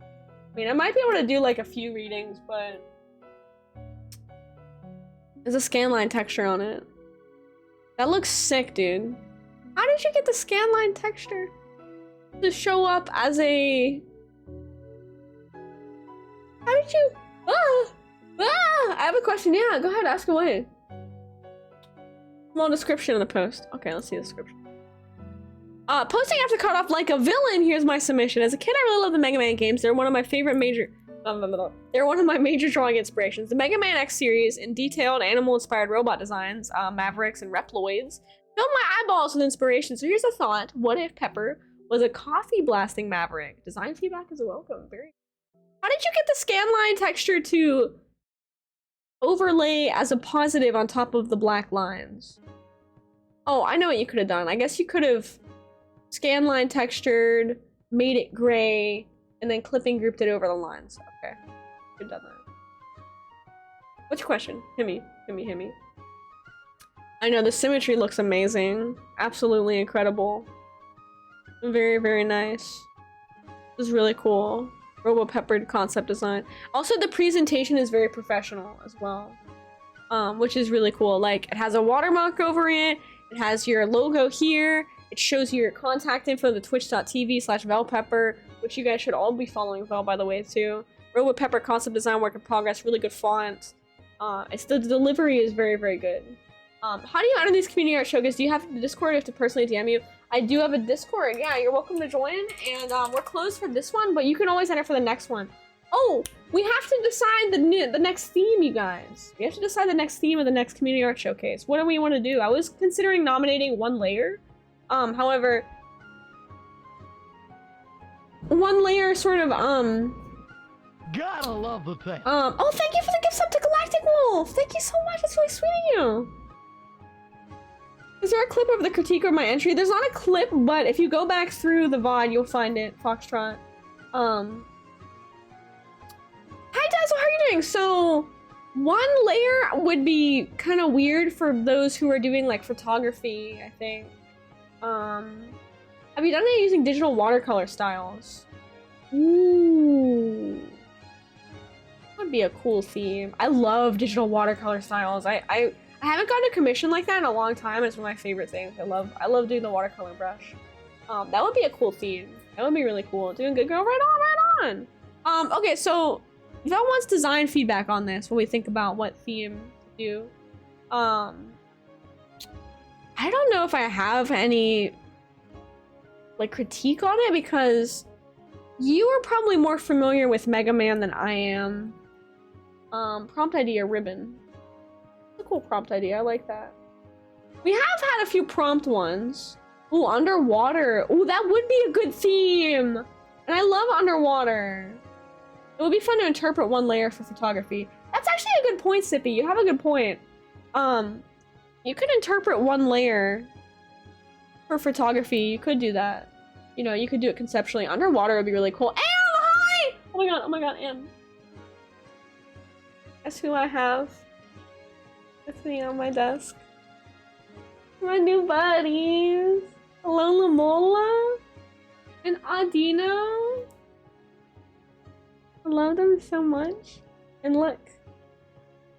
S1: I mean, I might be able to do like a few readings, but there's a scanline texture on it. That looks sick, dude. How did you get the scanline texture to show up as a... How did you... I have a question. Yeah, go ahead, ask away. Small description in the post. Okay, let's see the description. Posting after cut off like a villain. Here's my submission. As a kid, I really loved the Mega Man games. They're one of my favorite major... They're one of my major drawing inspirations. The Mega Man X series in detailed animal-inspired robot designs, Mavericks and Reploids, filled my eyeballs with inspiration. So here's a thought. What if Pepper was a coffee-blasting Maverick? Design feedback is welcome. Very... How did you get the scanline texture to overlay as a positive on top of the black lines? Oh, I know what you could have done. I guess you could have scanline textured, made it gray, and then clipping grouped it over the lines. Okay, good done that. What's your question? Hit me. I know the symmetry looks amazing. Absolutely incredible. Very, very nice. This is really cool. Robo Peppered concept design. Also, the presentation is very professional as well, which is really cool. Like, it has a watermark over it. It has your logo here. It shows your contact info, the twitch.tv/VelPepper, which you guys should all be following Vel, by the way, too. Robo Pepper concept design, work in progress, really good font. The delivery is very, very good. How do you enter these community art showcases? Do you have a Discord or have to personally DM you? I do have a Discord. Yeah, you're welcome to join. And we're closed for this one, but you can always enter for the next one. Oh, we have to decide the next theme, you guys. We have to decide the next theme of the next community art showcase. What do we want to do? I was considering nominating One Layer. However, One Layer sort of,
S5: Gotta love the thing.
S1: oh, thank you for the gift sub to Galactic Wolf. Thank you so much. That's really sweet of you. Is there a clip of the critique of my entry? There's not a clip, but if you go back through the VOD, you'll find it. Foxtrot. Hi, Dazzle, how are you doing? So, One Layer would be kind of weird for those who are doing, like, photography, I think. Have you done it using digital watercolor styles? Ooh. That would be a cool theme. I love digital watercolor styles. I haven't gotten a commission like that in a long time. It's one of my favorite things. I love doing the watercolor brush. That would be a cool theme. That would be really cool. Doing good, girl. Right on. Okay, so Vel wants design feedback on this when we think about what theme to do. I don't know if I have any like critique on it because you are probably more familiar with Mega Man than I am. Prompt idea ribbon. That's a cool prompt idea. I like that. We have had a few prompt ones. Ooh, underwater. Ooh, that would be a good theme. And I love underwater. It would be fun to interpret One Layer for photography. That's actually a good point, Sippy. You have a good point. You could interpret One Layer for photography. You could do that. You know, you could do it conceptually. Underwater would be really cool. Am, hi! Oh my god, Am. Guess who I have with me on my desk? My new buddies. Lola Mola and Adino. I love them so much. And look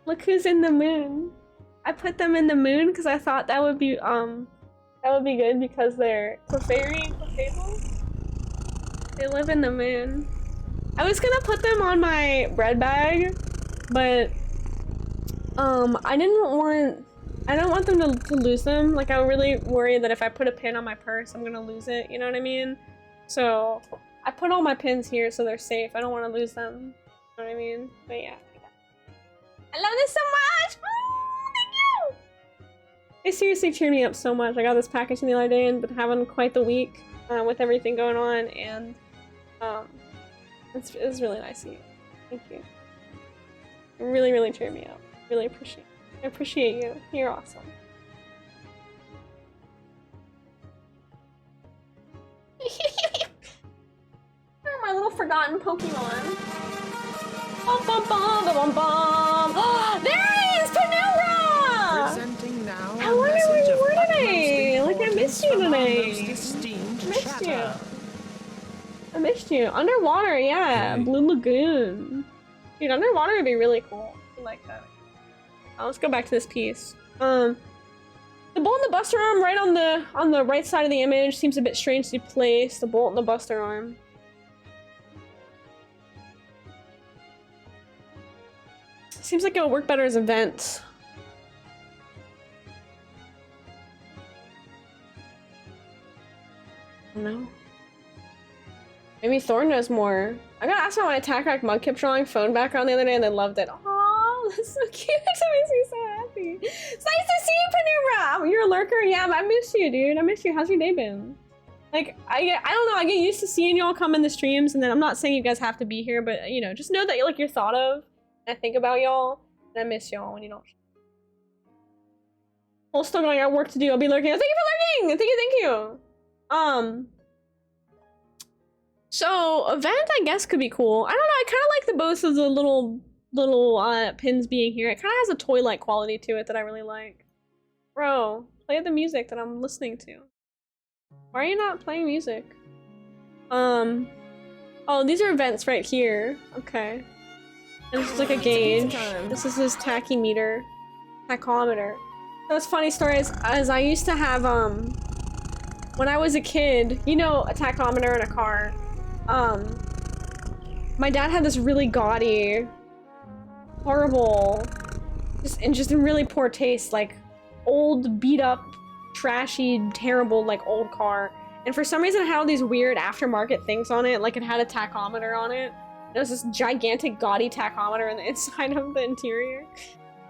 S1: Look who's in the moon. I put them in the moon because I thought that would be good because they're Clefairy and Clefable. They live in the moon. I was gonna put them on my bread bag, but I don't want them to lose them. Like, I'm really worried that if I put a pin on my purse, I'm gonna lose it, you know what I mean? So I put all my pins here so they're safe. I don't want to lose them, you know what I mean? But yeah, I love this so much. Oh, thank you. They seriously cheered me up so much. I got this package the other day and been having quite the week with everything going on, and it was really nice of you. Thank you. It really, really cheered me up. Really appreciate it. I appreciate you. You're awesome. You're my little forgotten Pokemon. Bum, bum, bum, bum, bum, bum. Oh, there it is! Panera!
S6: Presenting now
S1: I wonder where you were today. Like, I missed you today. I missed you. Underwater, yeah.
S6: Hey.
S1: Blue Lagoon. Dude, underwater would be really cool. I like that. Let's go back to this piece. The The bolt in the buster arm right on the right side of the image seems a bit strangely placed. The bolt in the buster arm. Seems like it would work better as a vent. I don't know. Maybe Thorn knows more. I got asked about my attack rack mug kept drawing phone background the other day and they loved it. Aww, that's so cute. That makes me so happy. It's nice to see you, Panura. You're a lurker. Yeah, I miss you, dude. I miss you. How's your day been? Like, I don't know. I get used to seeing y'all come in the streams, and then I'm not saying you guys have to be here, but you know, just know that you're thought of. And I think about y'all, and I miss y'all when you don't. Well, still going. I have work to do. I'll be lurking. Thank you for lurking. Thank you. So event I guess could be cool. I don't know. I kind of like the both of the little pins being here. It kind of has a toy-like quality to it that I really like. Bro, play the music that I'm listening to. Why are you not playing music? Oh, these are events right here. Okay. And this is like a gauge. This is his tachymeter. Tachometer. So it's funny story as I used to have, when I was a kid, you know, a tachometer in a car. My dad had this really gaudy, horrible, just in really poor taste, like, old, beat up, trashy, terrible, like, old car. And for some reason it had all these weird aftermarket things on it, like it had a tachometer on it. There was this gigantic gaudy tachometer in the inside of the interior.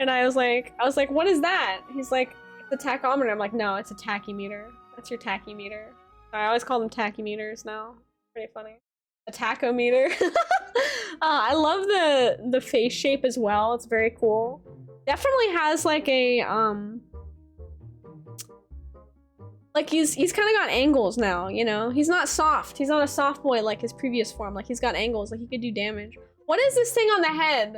S1: And I was like, what is that? He's like, it's a tachometer. I'm like, no, it's a tachymeter. That's your tachymeter. I always call them tachymeters now. Pretty funny. A tachometer. I love the face shape as well. It's very cool. Definitely has like a like he's kind of got angles now, you know? He's not soft. He's not a soft boy like his previous form. Like he's got angles, like he could do damage. What is this thing on the head?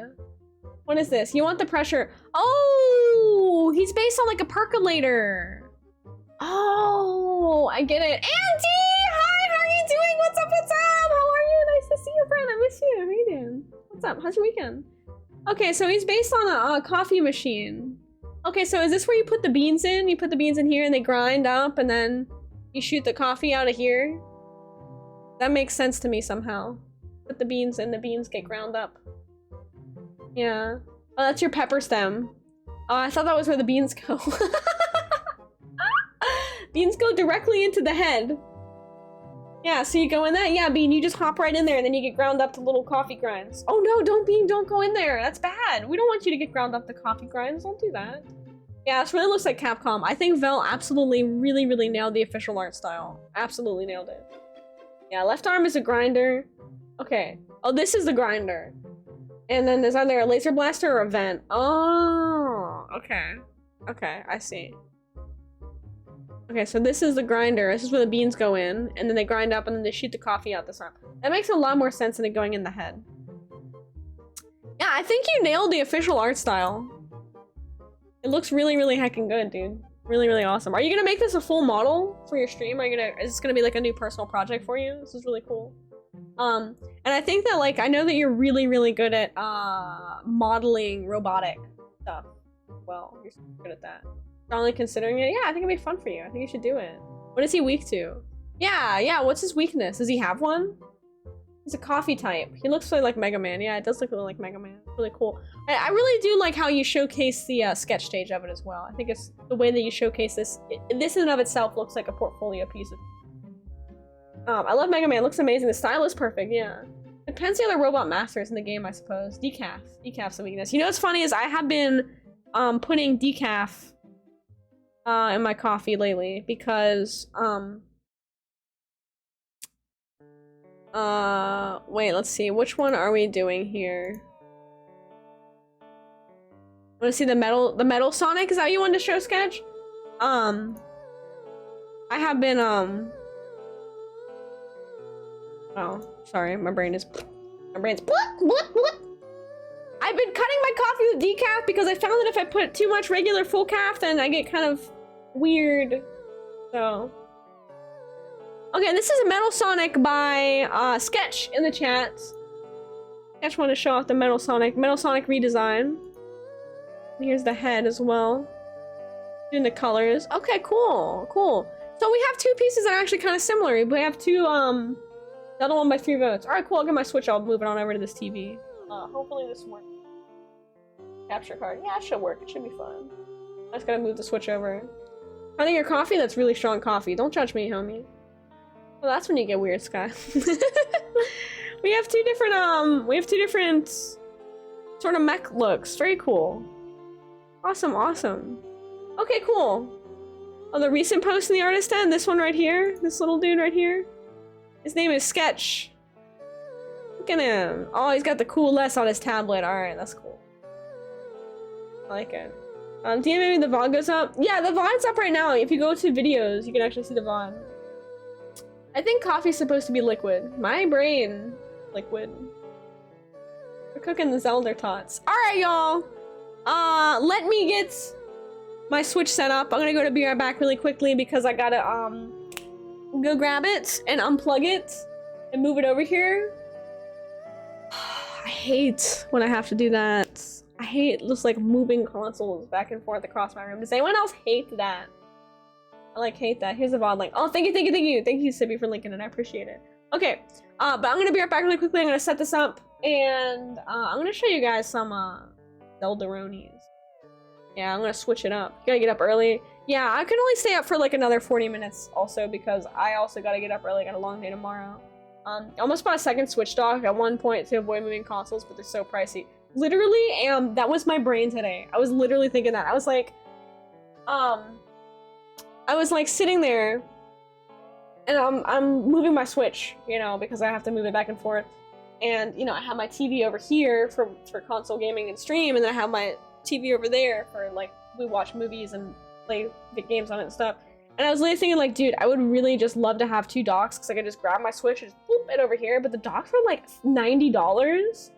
S1: What is this? You want the pressure? Oh, he's based on like a percolator. Oh, I get it. Auntie, hi, how are you doing? What's up, what's up? How are you? Nice to see you, friend. I miss you. How are you doing? What's up? How's your weekend? Okay, so he's based on a coffee machine. Okay, so is this where you put the beans in? You put the beans in here and they grind up and then you shoot the coffee out of here? That makes sense to me somehow. Put the beans in, the beans get ground up. Yeah. Oh, that's your pepper stem. Oh, I thought that was where the beans go. Beans go directly into the head. Yeah, so you go in that? Yeah, Bean, you just hop right in there and then you get ground up to little coffee grinds. Oh no, don't Bean, don't go in there. That's bad. We don't want you to get ground up to coffee grinds. Don't do that. Yeah, this really looks like Capcom. I think Vel absolutely really nailed the official art style. Absolutely nailed it. Yeah, left arm is a grinder. Okay. Oh, this is the grinder. And then there's either a laser blaster or a vent. Oh, okay. Okay, I see. Okay, so this is the grinder. This is where the beans go in, and then they grind up, and then they shoot the coffee out this arm. That makes a lot more sense than it going in the head. Yeah, I think you nailed the official art style. It looks really heckin' good, dude. Really awesome. Are you gonna make this a full model for your stream? Is this gonna be like a new personal project for you? This is really cool. And I think that, like, I know that you're really good at modeling robotic stuff. Well, you're good at that. Strongly considering it? Yeah, I think it'd be fun for you. I think you should do it. What is he weak to? Yeah, what's his weakness? Does he have one? He's a coffee type. He looks really like Mega Man. Yeah, it does look really like Mega Man. Really cool. I really do like how you showcase the sketch stage of it as well. I think it's the way that you showcase this. This in and of itself looks like a portfolio piece of... I love Mega Man. It looks amazing. The style is perfect, yeah. It depends the other robot masters in the game, I suppose. Decaf. Decaf's a weakness. You know what's funny is I have been putting decaf in my coffee lately because wait, let's see, which one are we doing here? Want to see the metal Sonic? Is that what you wanted to show, Sketch? I have been oh, sorry, my brain's I've been cutting my coffee with decaf because I found that if I put too much regular full calf, then I get kind of weird. So okay, this is a Metal Sonic by Sketch in the chat. Sketch wanted to show off the Metal Sonic redesign. And here's the head as well. In the colors. Okay, cool, cool. So we have two pieces that are actually kind of similar. We have two, the other one by 3 votes. All right, cool. I'll get my Switch. I'll move it on over to this TV. Hopefully this works. Capture card. Yeah, it should work. It should be fun. I just gotta move the Switch over. Honey, your coffee? That's really strong coffee. Don't judge me, homie. Well, that's when you get weird, Sky. we have two different sort of mech looks. Very cool. Awesome, awesome. Okay, cool. Oh, the recent post in the artist den, this one right here, this little dude right here. His name is Sketch. Look at him. Oh, he's got the cool less on his tablet. Alright, that's cool. I like it. Do you maybe the VOD goes up? Yeah, the VOD's up right now. If you go to videos, you can actually see the VOD. I think coffee's supposed to be liquid. My brain, liquid. We're cooking the Zelda tots. Alright, y'all. Let me get my Switch set up. I'm gonna go to be right back really quickly because I gotta, go grab it and unplug it and move it over here. I hate when I have to do that. I hate just like moving consoles back and forth across my room. Does anyone else hate that? I like hate that. Here's the VOD link. Oh, thank you, thank you, thank you. Thank you, Sibby, for linking it. I appreciate it. Okay, but I'm gonna be right back really quickly. I'm gonna set this up and I'm gonna show you guys some Zelda-ronies. Yeah, I'm gonna switch it up. You gotta get up early. Yeah, I can only stay up for like another 40 minutes also because I also gotta get up early. I got a long day tomorrow. I almost bought a second Switch dock at one point to avoid moving consoles, but they're so pricey. Literally, that was my brain today. I was literally thinking that. I was like sitting there and I'm moving my Switch, you know, because I have to move it back and forth. And, you know, I have my TV over here for console gaming and stream, and then I have my TV over there for, like, we watch movies and play the games on it and stuff. And I was literally thinking, like, dude, I would really just love to have 2 docks, because I could just grab my Switch and just boop it over here, but the docks were, like, $90.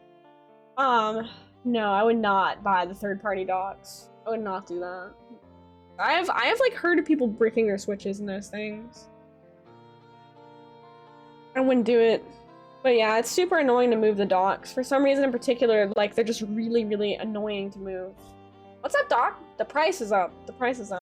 S1: No, I would not buy the third-party docks. I would not do that. I have, like, heard of people bricking their Switches and those things. I wouldn't do it. But yeah, it's super annoying to move the docks. For some reason in particular, like, they're just really, really annoying to move. What's up, Doc? The price is up. The price is up.